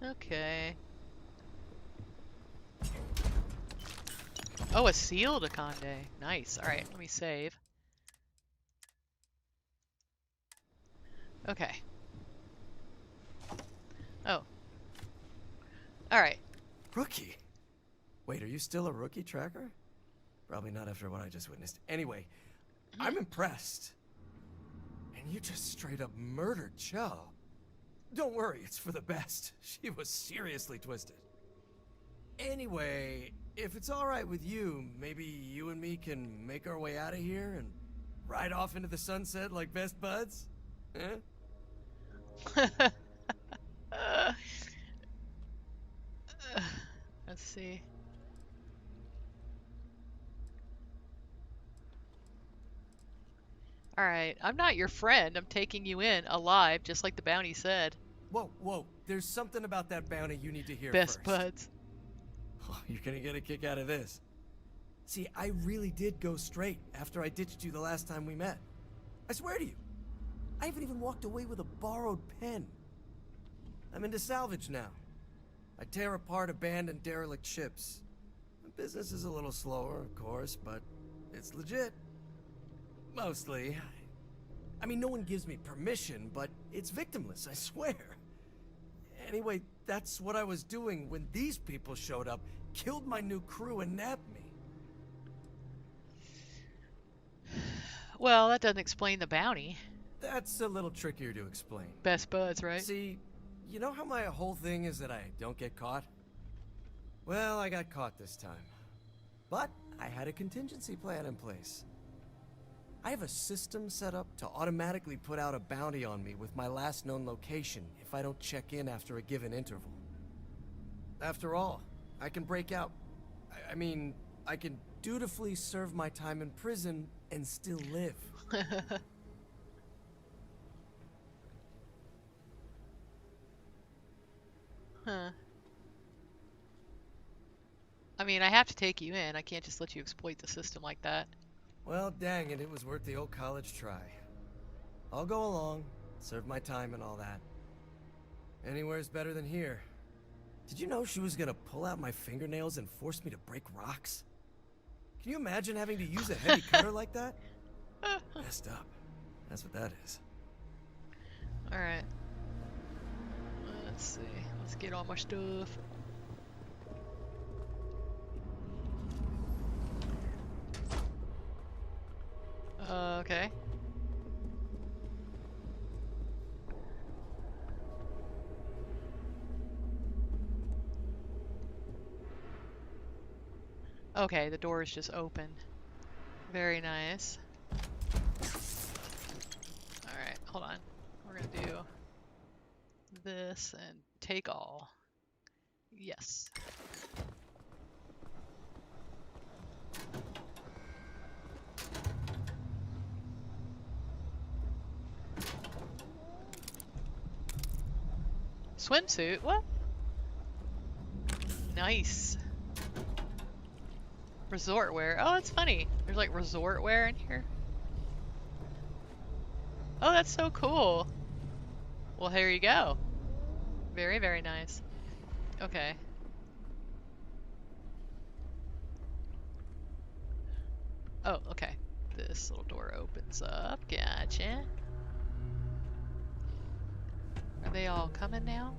Okay. Oh, a sealed Akande. Nice. Alright, let me save. Okay. Oh. Alright. Rookie? Wait, are you still a rookie, Tracker? Probably not after what I just witnessed. Anyway, I'm impressed. And you just straight up murdered Chell. Don't worry, it's for the best. She was seriously twisted. Anyway, if it's alright with you, maybe you and me can make our way out of here and ride off into the sunset like best buds? Huh? Let's see. Alright, I'm not your friend. I'm taking you in alive, just like the bounty said. Whoa, whoa. There's something about that bounty you need to hear Best first. buds. Oh, you're gonna get a kick out of this. See, I really did go straight after I ditched you the last time we met. I swear to you. I haven't even walked away with a borrowed pen. I'm into salvage now. I tear apart abandoned derelict ships. The business is a little slower, of course, but it's legit. Mostly. I mean, no one gives me permission, but it's victimless, I swear. Anyway, that's what I was doing when these people showed up, killed my new crew, and nabbed me. Well, that doesn't explain the bounty. That's a little trickier to explain. Best buds, right? See, you know how my whole thing is that I don't get caught? Well, I got caught this time. But I had a contingency plan in place. I have a system set up to automatically put out a bounty on me with my last known location if I don't check in after a given interval. After all, I can break out. I mean, I can dutifully serve my time in prison and still live. Huh. I mean, I have to take you in. I can't just let you exploit the system like that. Well, dang it, it was worth the old college try. I'll go along, serve my time and all that. Anywhere's better than here. Did you know she was gonna pull out my fingernails and force me to break rocks? Can you imagine having to use a heavy cutter like that? Messed up. That's what that is. Alright. Let's see. Let's get all my stuff. Okay. Okay, the door is just open. Very nice. Alright, hold on. We're gonna do this and take all. Yes. Swimsuit? What? Nice. Resort wear. Oh, that's funny. There's like resort wear in here. Oh, that's so cool. Well, here you go. Very, very nice. Okay. Oh, okay. This little door opens up. Gotcha. Are they all coming now?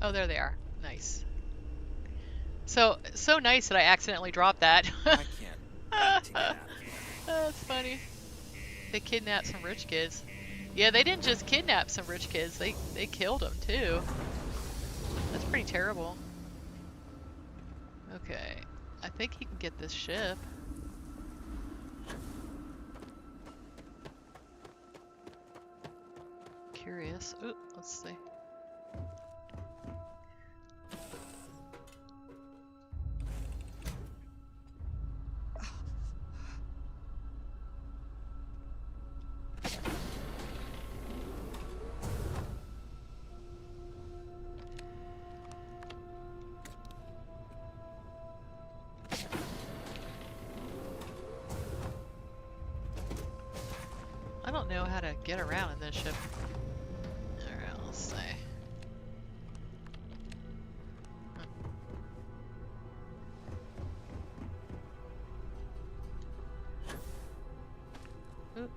Oh, there they are. Nice. So nice that I accidentally dropped that. I can't. That's funny. They kidnapped some rich kids. Yeah, they didn't just kidnap some rich kids. They killed them too. That's pretty terrible. Okay. I think he can get this ship. Curious. Ooh, let's see. I don't know how to get around in this ship. Alright, let's see. Oop.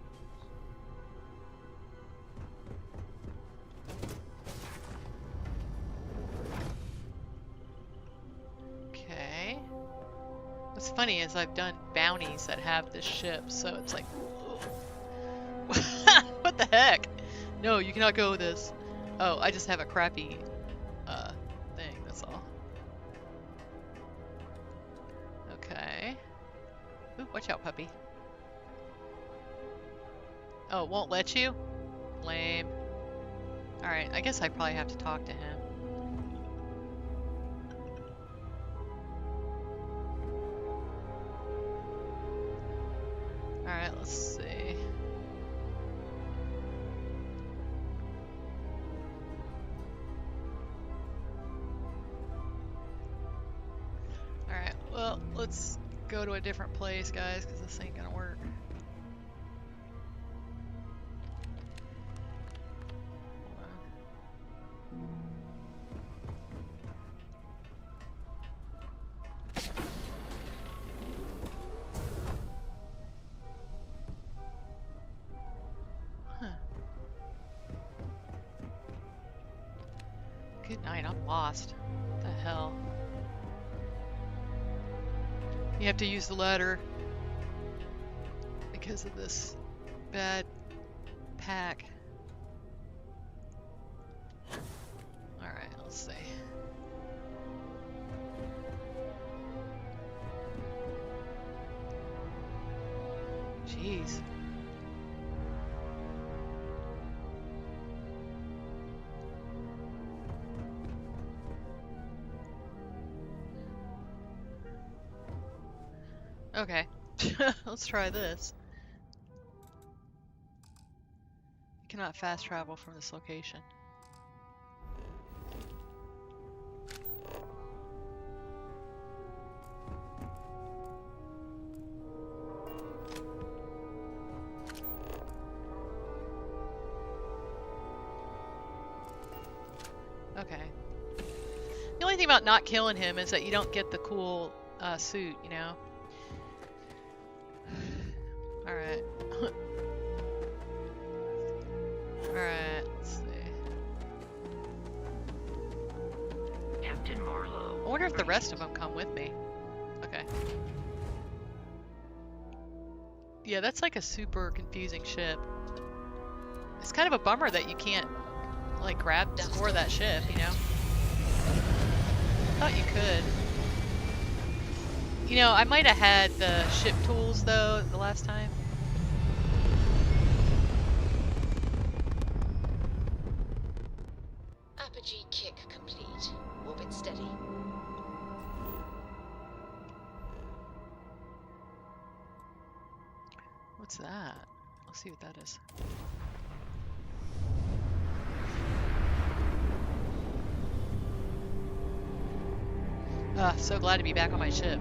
Okay. What's funny is I've done bounties that have this ship, so it's like, what the heck? No, you cannot go with this. Oh, I just have a crappy thing, that's all. Okay. Ooh, watch out, puppy. Oh, it won't let you? Lame. Alright, I guess I probably have to talk to him. Alright, let's see. Alright, well, let's go to a different place, guys, because this ain't gonna work. Huh. Good night, I'm lost. What the hell? You have to use the ladder because of this bad pack. Alright, let's see. Jeez. Okay. Let's try this. You cannot fast travel from this location. Okay. The only thing about not killing him is that you don't get the cool suit, you know? Alright. Alright, let's see. Captain Marlowe. I wonder if the rest of them come with me. Okay. Yeah, that's like a super confusing ship. It's kind of a bummer that you can't, like, score that ship, you know? Thought you could. You know, I might have had the ship tools, though, the last time. Apogee kick complete. Orbit steady. What's that? Let's see what that is. So glad to be back on my ship.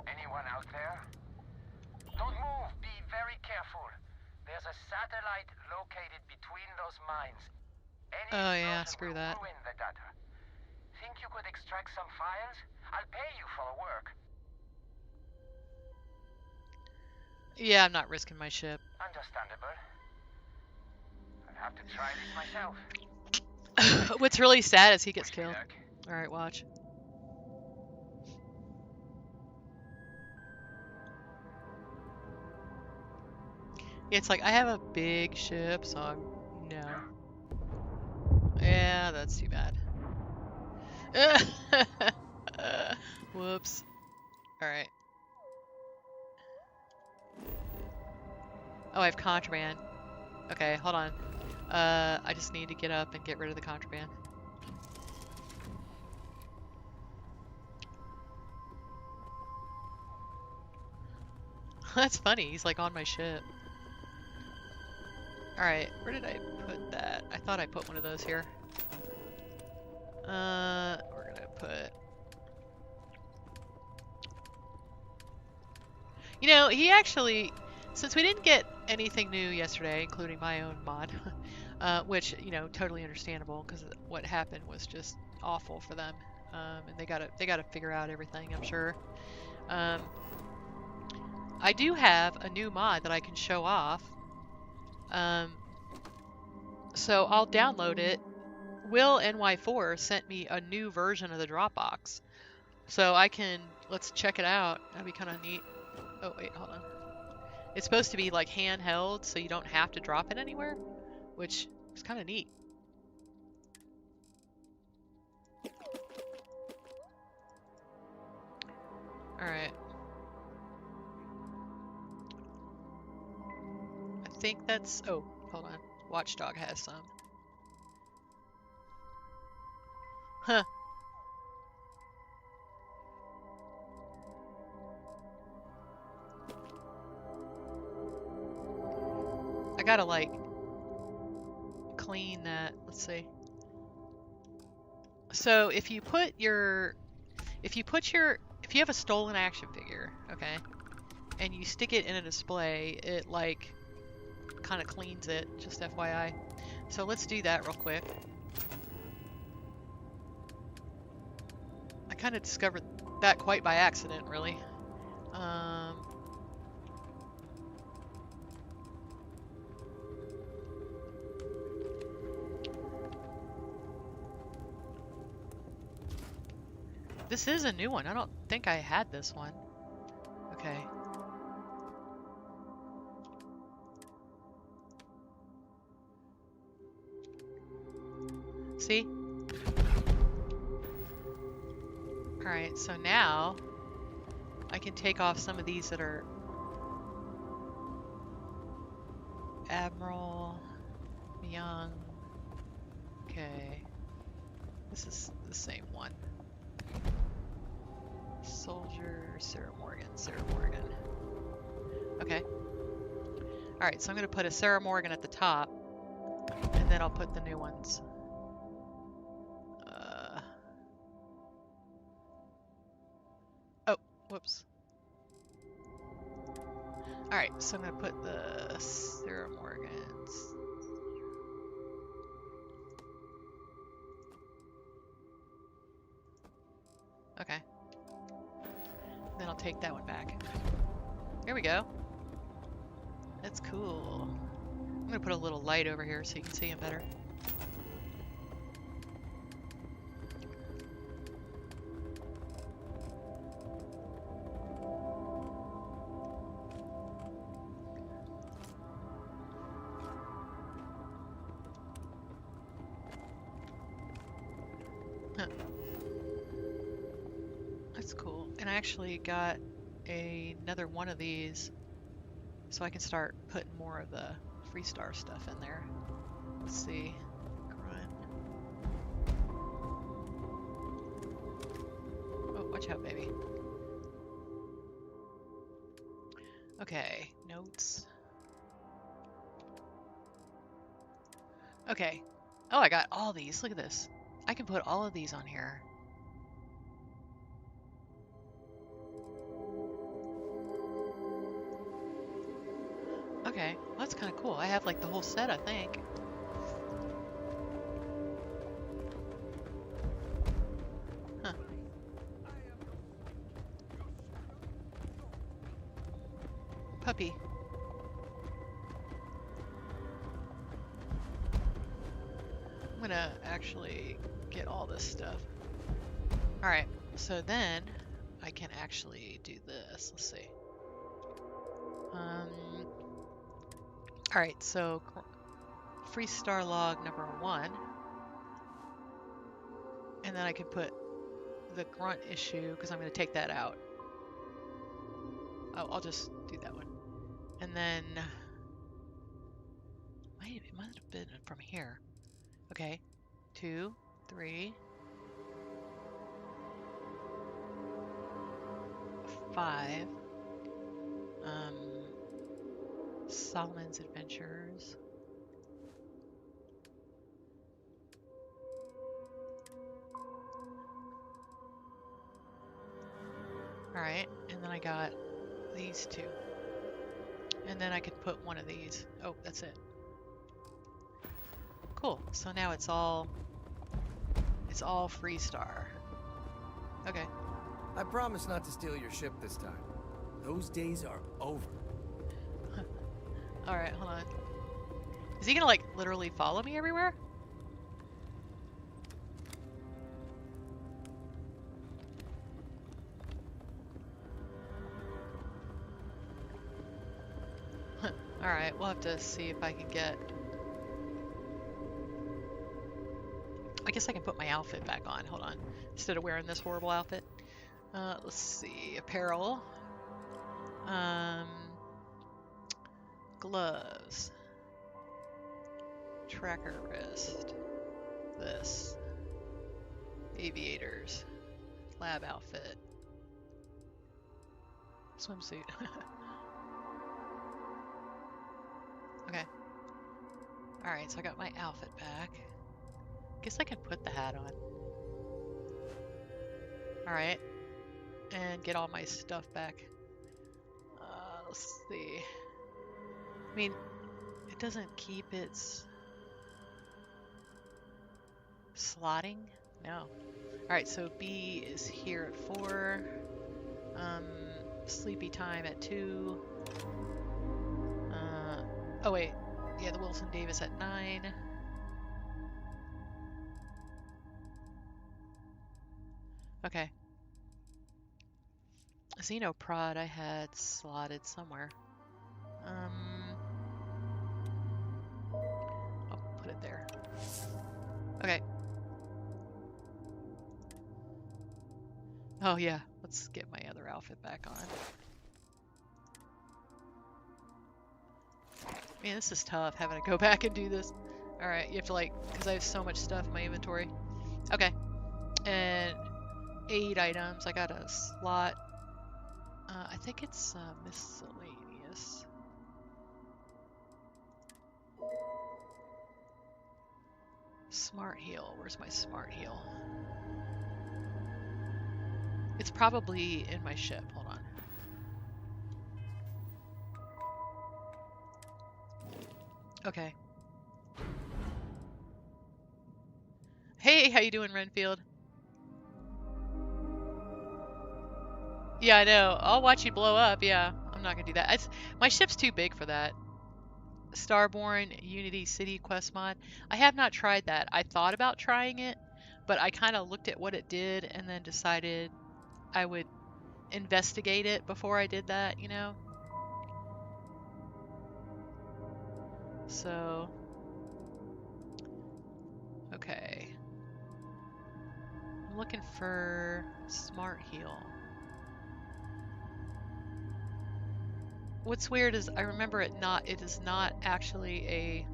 Anyone out there? Don't move. Be very careful. There's a satellite located between those mines. Oh yeah, screw that. Ruin the data. Think you could extract some files? I'll pay you for the work. Yeah, I'm not risking my ship. Understandable. I'll have to try this myself. What's really sad is he gets killed. Alright, watch. It's like, I have a big ship, so I'm... No. Yeah, that's too bad. Whoops. Alright. Oh, I have contraband. Okay, hold on. I just need to get up and get rid of the contraband. That's funny, he's like on my ship. Alright, where did I put that? I thought I put one of those here. We're gonna put... You know, he actually... Since we didn't get anything new yesterday, including my own mod, which, you know, totally understandable, because what happened was just awful for them, and they gotta figure out everything, I'm sure. I do have a new mod that I can show off, so I'll download it. Will NY4 sent me a new version of the Dropbox, so I can, let's check it out. That'd be kind of neat. Oh wait, hold on. It's supposed to be like handheld, so you don't have to drop it anywhere, which is kind of neat. Alright. I think that's... Oh, hold on. Watchdog has some. Huh. I gotta, like, clean that. Let's see. So if you have a stolen action figure, okay, and you stick it in a display, it like kind of cleans it, just FYI. So let's do that real quick. I kind of discovered that quite by accident, really. This is a new one. I don't think I had this one. Okay. See? Alright, so now I can take off some of these that are Admiral, Young. Okay. This is the same one. Soldier, Sarah Morgan, Sarah Morgan. Okay. Alright, so I'm going to put a Sarah Morgan at the top, and then I'll put the new ones. Oh, whoops. Alright, so I'm going to put the Sarah Morgans. Okay. Then I'll take that one back. Here we go. That's cool. I'm gonna put a little light over here so you can see him better. Huh. That's cool. And I actually got another one of these, so I can start putting more of the Freestar stuff in there. Let's see. Grunt. Oh, watch out, baby. Okay, notes. Okay. Oh, I got all these. Look at this. I can put all of these on here. Okay, well, that's kind of cool. I have like the whole set, I think. Huh. Puppy. I'm gonna actually get all this stuff. Alright, so then I can actually do this. Let's see. Alright, so Freestar log number 1. And then I can put the grunt issue, because I'm going to take that out. Oh, I'll just do that one. And then... Wait, it must have been from here. Okay. 2, 3... 5... Solomon's Adventures. Alright, and then I got these two. And then I could put one of these. Oh, that's it. Cool. So now it's all Freestar. Okay. I promise not to steal your ship this time. Those days are over. Alright, hold on. Is he gonna, like, literally follow me everywhere? Alright, we'll have to see if I can get... I guess I can put my outfit back on. Hold on. Instead of wearing this horrible outfit. Let's see. Apparel. Gloves. Tracker wrist. This. Aviators. Lab outfit. Swimsuit. Okay. Alright, so I got my outfit back. Guess I can put the hat on. Alright. And get all my stuff back. Let's see. I mean, it doesn't keep its slotting? No. Alright, so B is here at 4. Sleepy time at 2. Oh wait, yeah, the Wilson Davis at 9. Okay. Xenoprod I had slotted somewhere. I'll put it there. Okay. Oh yeah, let's get my other outfit back on. Man, this is tough having to go back and do this. Alright, you have to like, because I have so much stuff in my inventory. Okay. And 8 items. I got a slot. I think it's miscellaneous. Smart heal. Where's my smart heal? It's probably in my ship. Hold on. Okay. Hey, how you doing, Renfield? Yeah, I know. I'll watch you blow up. Yeah, I'm not gonna do that. My ship's too big for that. Starborn Unity City quest mod. I have not tried that. I thought about trying it, but I kind of looked at what it did and then decided I would investigate it before I did that, you know? So, okay. I'm looking for Smart Heal. What's weird is I remember it is not actually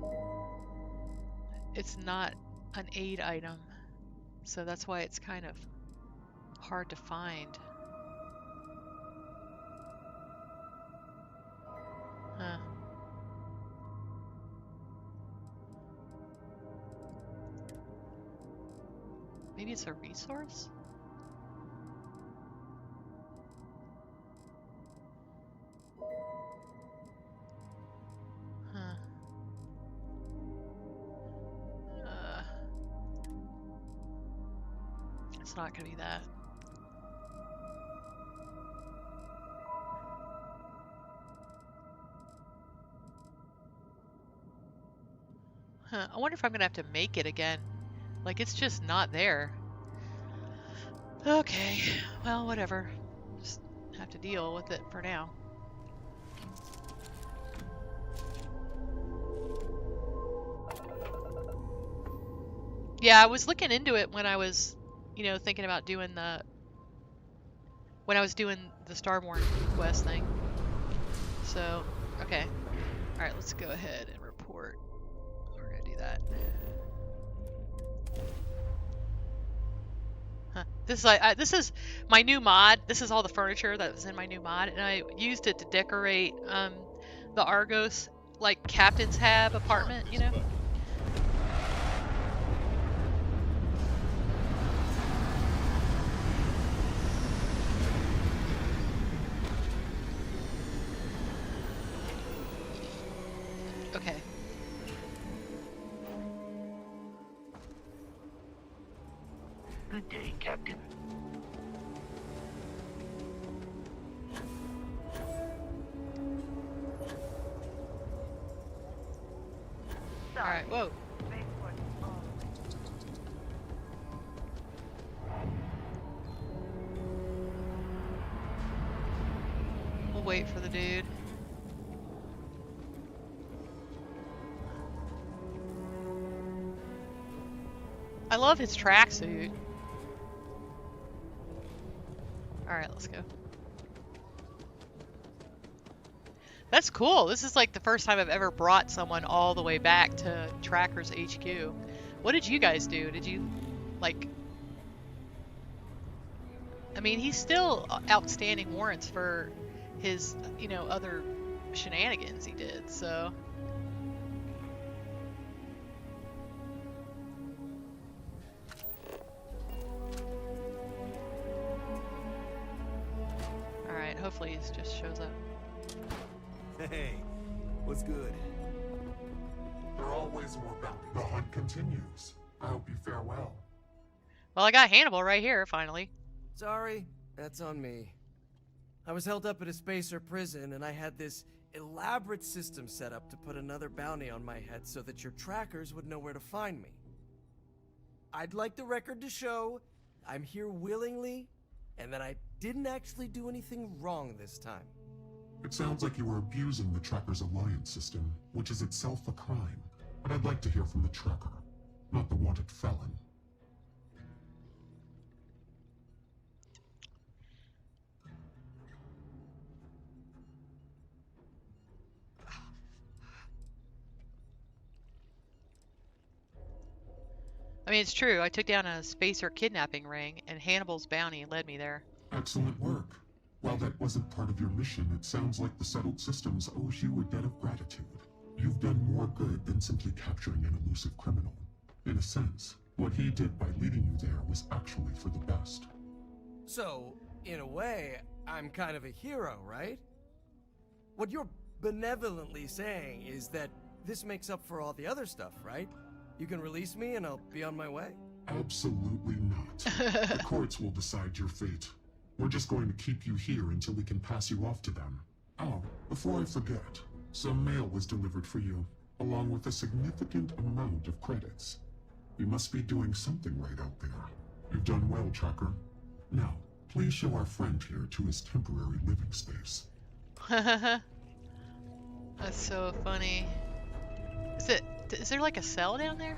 it's not an aid item. So that's why it's kind of hard to find. Huh. Maybe it's a resource? Huh. It's not gonna be that. Huh. I wonder if I'm gonna have to make it again. Like, it's just not there. Okay, well, whatever. Just have to deal with it for now. Yeah, I was looking into it when I was, you know, thinking about doing when I was doing the Starborn quest thing. So, okay. Alright, let's go ahead and report. We're gonna do that. Huh. This is my new mod. This is all the furniture that was in my new mod, and I used it to decorate the Argos, like, captain's hab apartment, you know? Okay. Good day, Captain. Alright, whoa. We'll wait for the dude. I love his tracksuit. Alright, let's go. That's cool. This is like the first time I've ever brought someone all the way back to Trackers HQ. What did you guys do? Did you, like... I mean, he's still outstanding warrants for his, you know, other shenanigans he did, so... Alright, hopefully he just shows up. Hey, what's good? There are always more bounty. The hunt continues. I hope you fare well. Well, I got Hannibal right here, finally. Sorry, that's on me. I was held up at a spacer prison, and I had this elaborate system set up to put another bounty on my head so that your trackers would know where to find me. I'd like the record to show I'm here willingly, and that I didn't actually do anything wrong this time. It sounds like you were abusing the Tracker's alliance system, which is itself a crime. But I'd like to hear from the Tracker, not the wanted felon. I mean, it's true. I took down a spacer kidnapping ring, and Hannibal's bounty led me there. Excellent work. While that wasn't part of your mission, it sounds like the Settled Systems owes you a debt of gratitude. You've done more good than simply capturing an elusive criminal. In a sense, what he did by leading you there was actually for the best. So, in a way, I'm kind of a hero, right? What you're benevolently saying is that this makes up for all the other stuff, right? You can release me and I'll be on my way? Absolutely not. The courts will decide your fate. We're just going to keep you here until we can pass you off to them. Oh, before I forget, some mail was delivered for you, along with a significant amount of credits. You must be doing something right out there. You've done well, Tracker. Now, please show our friend here to his temporary living space. That's so funny. Is there like a cell down there?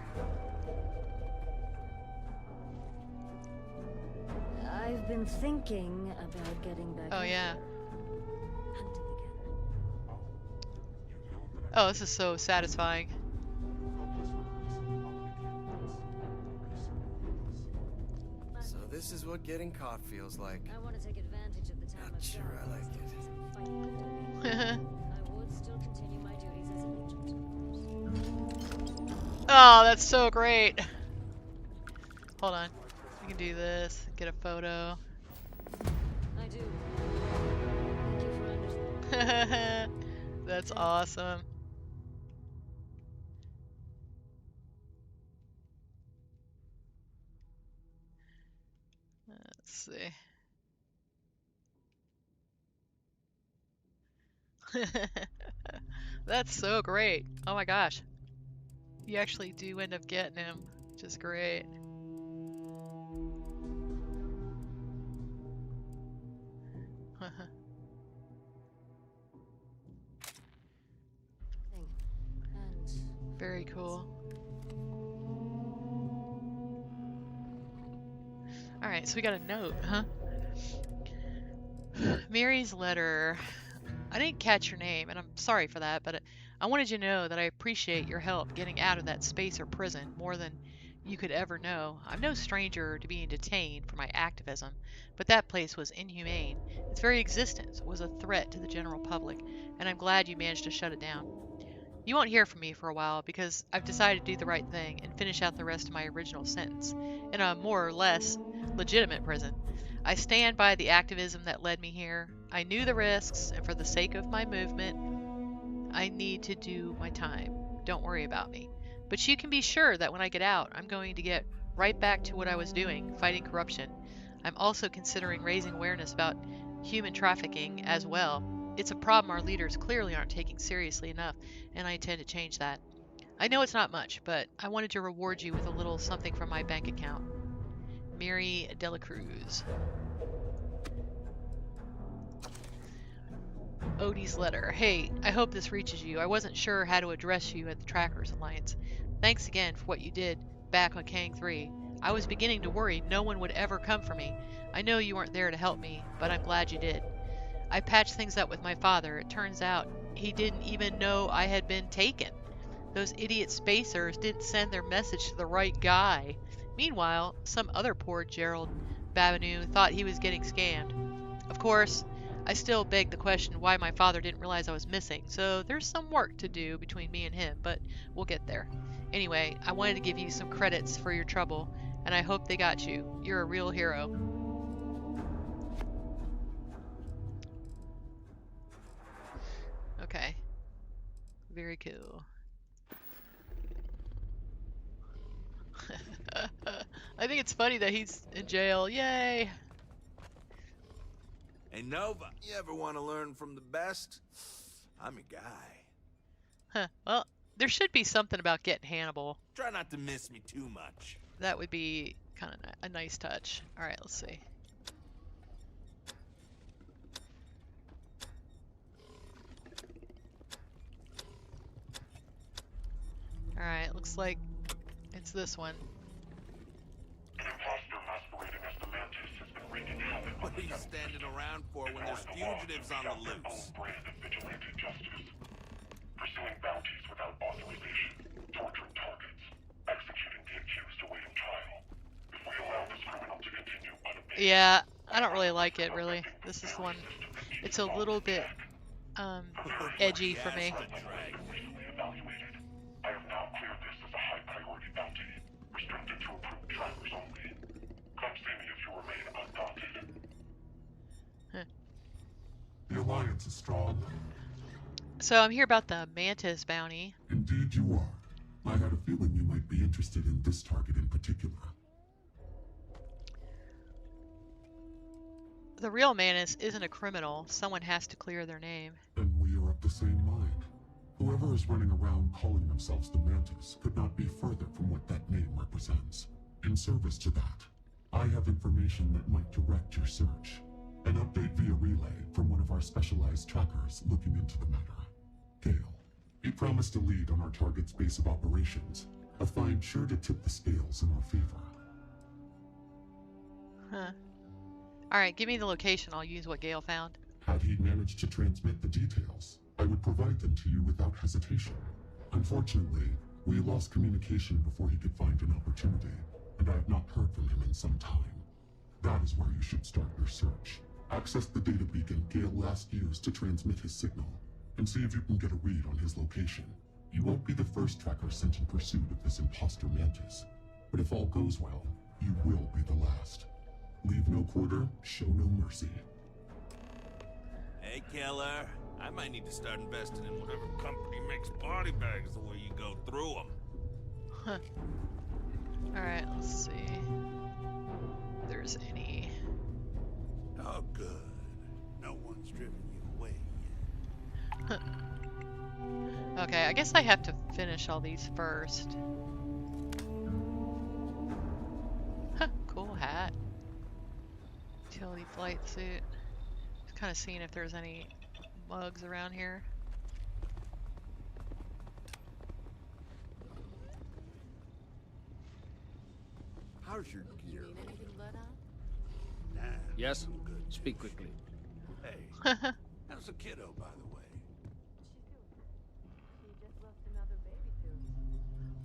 I've been thinking about getting back. Oh, yeah. Hunting again. Oh, this is so satisfying. So this is what getting caught feels like. I want to take advantage of the time. Not sure I like it. I would still continue my duties as an agent, of course. Oh, that's so great. Hold on. We can do this. Get a photo. I do. Thank you for understanding. That's awesome. Let's see. That's so great. Oh my gosh. You actually do end up getting him, which is great. Very cool. Alright, so we got a note, huh? Mary's letter. I didn't catch your name, and I'm sorry for that, but I wanted you to know that I appreciate your help getting out of that spacer prison more than you could ever know. I'm no stranger to being detained for my activism, but that place was inhumane. Its very existence was a threat to the general public, and I'm glad you managed to shut it down. You won't hear from me for a while because I've decided to do the right thing and finish out the rest of my original sentence in a more or less legitimate prison. I stand by the activism that led me here. I knew the risks, and for the sake of my movement, I need to do my time. Don't worry about me. But you can be sure that when I get out, I'm going to get right back to what I was doing, fighting corruption. I'm also considering raising awareness about human trafficking as well. It's a problem our leaders clearly aren't taking seriously enough, and I intend to change that. I know it's not much, but I wanted to reward you with a little something from my bank account. Mary Delacruz. Odie's letter. Hey, I hope this reaches you. I wasn't sure how to address you at the Trackers Alliance. Thanks again for what you did back on Kang 3. I was beginning to worry no one would ever come for me. I know you weren't there to help me, but I'm glad you did. I patched things up with my father. It turns out he didn't even know I had been taken. Those idiot spacers didn't send their message to the right guy. Meanwhile, some other poor Gerald Babineau thought he was getting scammed. Of course, I still beg the question why my father didn't realize I was missing, so there's some work to do between me and him, but we'll get there. Anyway, I wanted to give you some credits for your trouble, and I hope they got you. You're a real hero. Okay. Very cool. I think it's funny that he's in jail. Yay! Hey, Nova, you ever want to learn from the best? I'm a guy. Huh. Well, there should be something about getting Hannibal. Try not to miss me too much. That would be kind of a nice touch. Alright, let's see. Alright, looks like it's this one. What are you standing around for when there's fugitives on the loose? Pursuing bounties without authorization, torturing targets, executing the accused awaiting trial. Yeah, I don't really like it, really. This is the one, it's a little bit, edgy for me. I have now cleared this as a high priority bounty, restricted to approved trackers only. Come see me if you remain undaunted. Huh. The Alliance is strong. So I'm here about the Mantis bounty. Indeed you are. I had a feeling you might be interested in this target in particular. The real Mantis isn't a criminal. Someone has to clear their name. Then we are of the same mind. Whoever is running around calling themselves the Mantis could not be further from what that name represents. In service to that, I have information that might direct your search. An update via relay from one of our specialized trackers looking into the matter. Gale. He promised a lead on our target's base of operations, a find sure to tip the scales in our favor. Huh. Alright, give me the location. I'll use what Gale found. Had he managed to transmit the details, I would provide them to you without hesitation. Unfortunately, we lost communication before he could find an opportunity, and I have not heard from him in some time. That is where you should start your search. Access the data beacon Gale last used to transmit his signal, and see if you can get a read on his location. You won't be the first tracker sent in pursuit of this imposter Mantis, but if all goes well, you will be the last. Leave no quarter, show no mercy. Hey, Keller. I might need to start investing in whatever company makes body bags the way you go through them. Huh. Alright, let's see. If there's any. Oh, good. No one's driven you away yet. Okay, I guess I have to finish all these first. Huh, cool hat. Utility flight suit. Just kind of seeing if there's any mugs around here. How's your gear? Nah, Yes? I'm good. Speak quickly. Hey, how's the kiddo, by the way?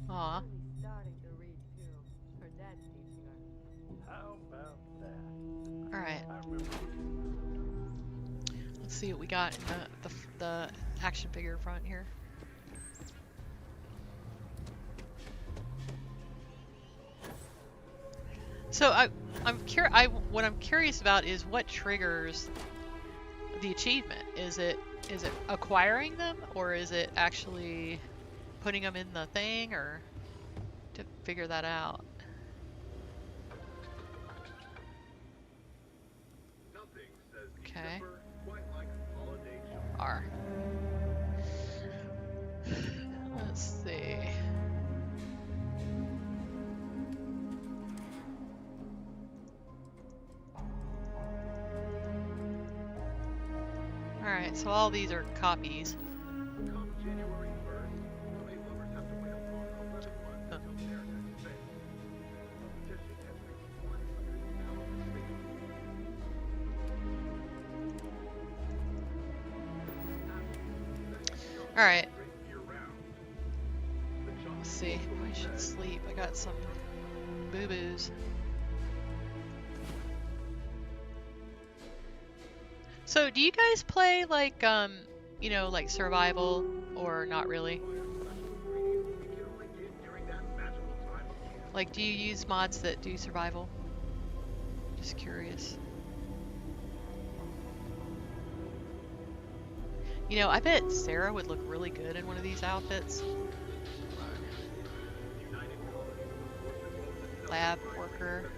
Aw. How about that? Alright. Let's see what we got in the action figure front here. So what I'm curious about is what triggers the achievement. Is it acquiring them, or is it actually putting them in the thing, or to figure that out? Okay. R. Let's see. Alright, so all these are copies. Come January 1st, slave lovers have to wait a full 11 months until their next pay. Petition has reached 100,000 signatures. Alright. Let's see. I should sleep. I got some boo-boos. So, do you guys play like, you know, like survival, or not really? Like, do you use mods that do survival? Just curious. You know, I bet Sarah would look really good in one of these outfits. Lab worker.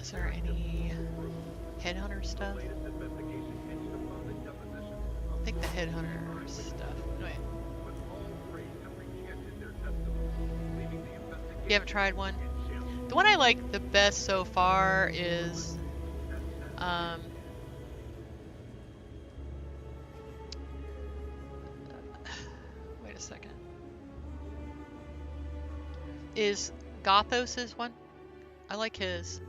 Is there any headhunter stuff? I think the headhunter stuff. Wait. You haven't tried one? The one I like the best so far is wait a second. Is Gothos's one? I like his.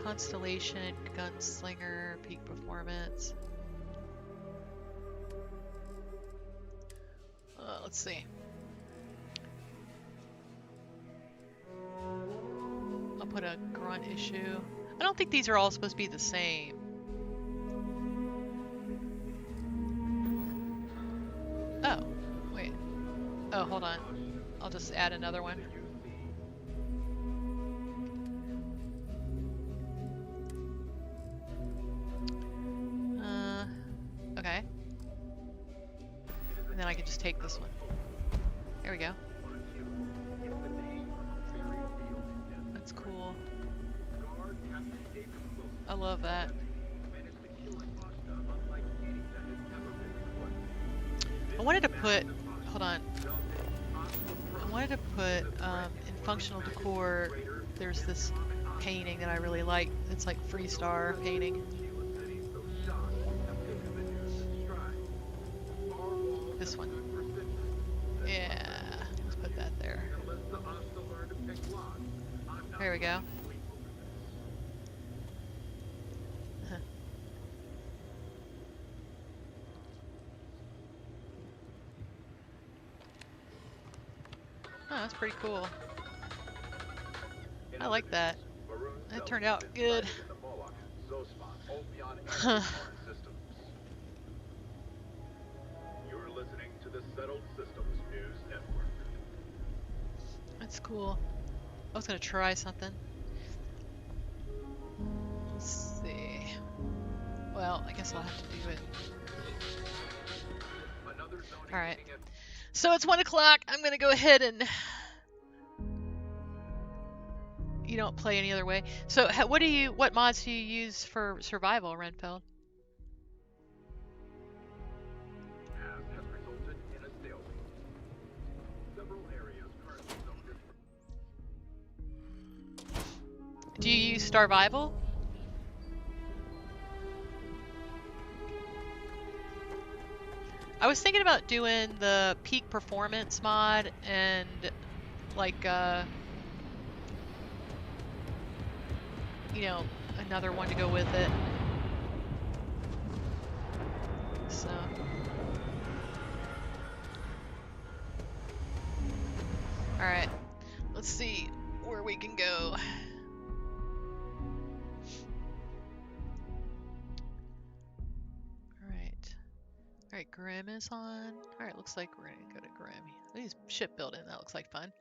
Constellation, Gunslinger, Peak Performance. Let's see. I'll put a grunt issue. I don't think these are all supposed to be the same. Oh, wait. Oh, hold on. I'll just add another one. Okay. And then I can just take this one. There we go. That's cool. I love that. I wanted to put, hold on. I wanted to put in functional decor, there's this painting that I really like. It's like Freestar painting. This one. Yeah, let's put that there. There we go. Oh, that's pretty cool. I like that. That turned out good. Huh. You're listening to the Settled Systems News Network. That's cool. I was gonna try something. Let's see. Well, I guess I'll have to do it. Alright. So it's 1 o'clock. I'm gonna go ahead and... You don't play any other way. So what mods do you use for survival, Renfeld? Has resulted in a stalemate. Several areas currently zoned. Do you use Starvival? I was thinking about doing the peak performance mod and like you know, another one to go with it. So alright, let's see where we can go. Alright, Grim is on. Alright, looks like we're gonna go to Grim. He's shipbuilding, that looks like fun.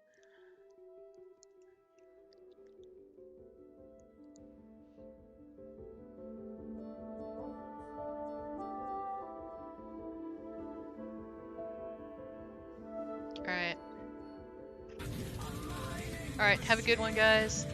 Alright. Alright, have a good one, guys.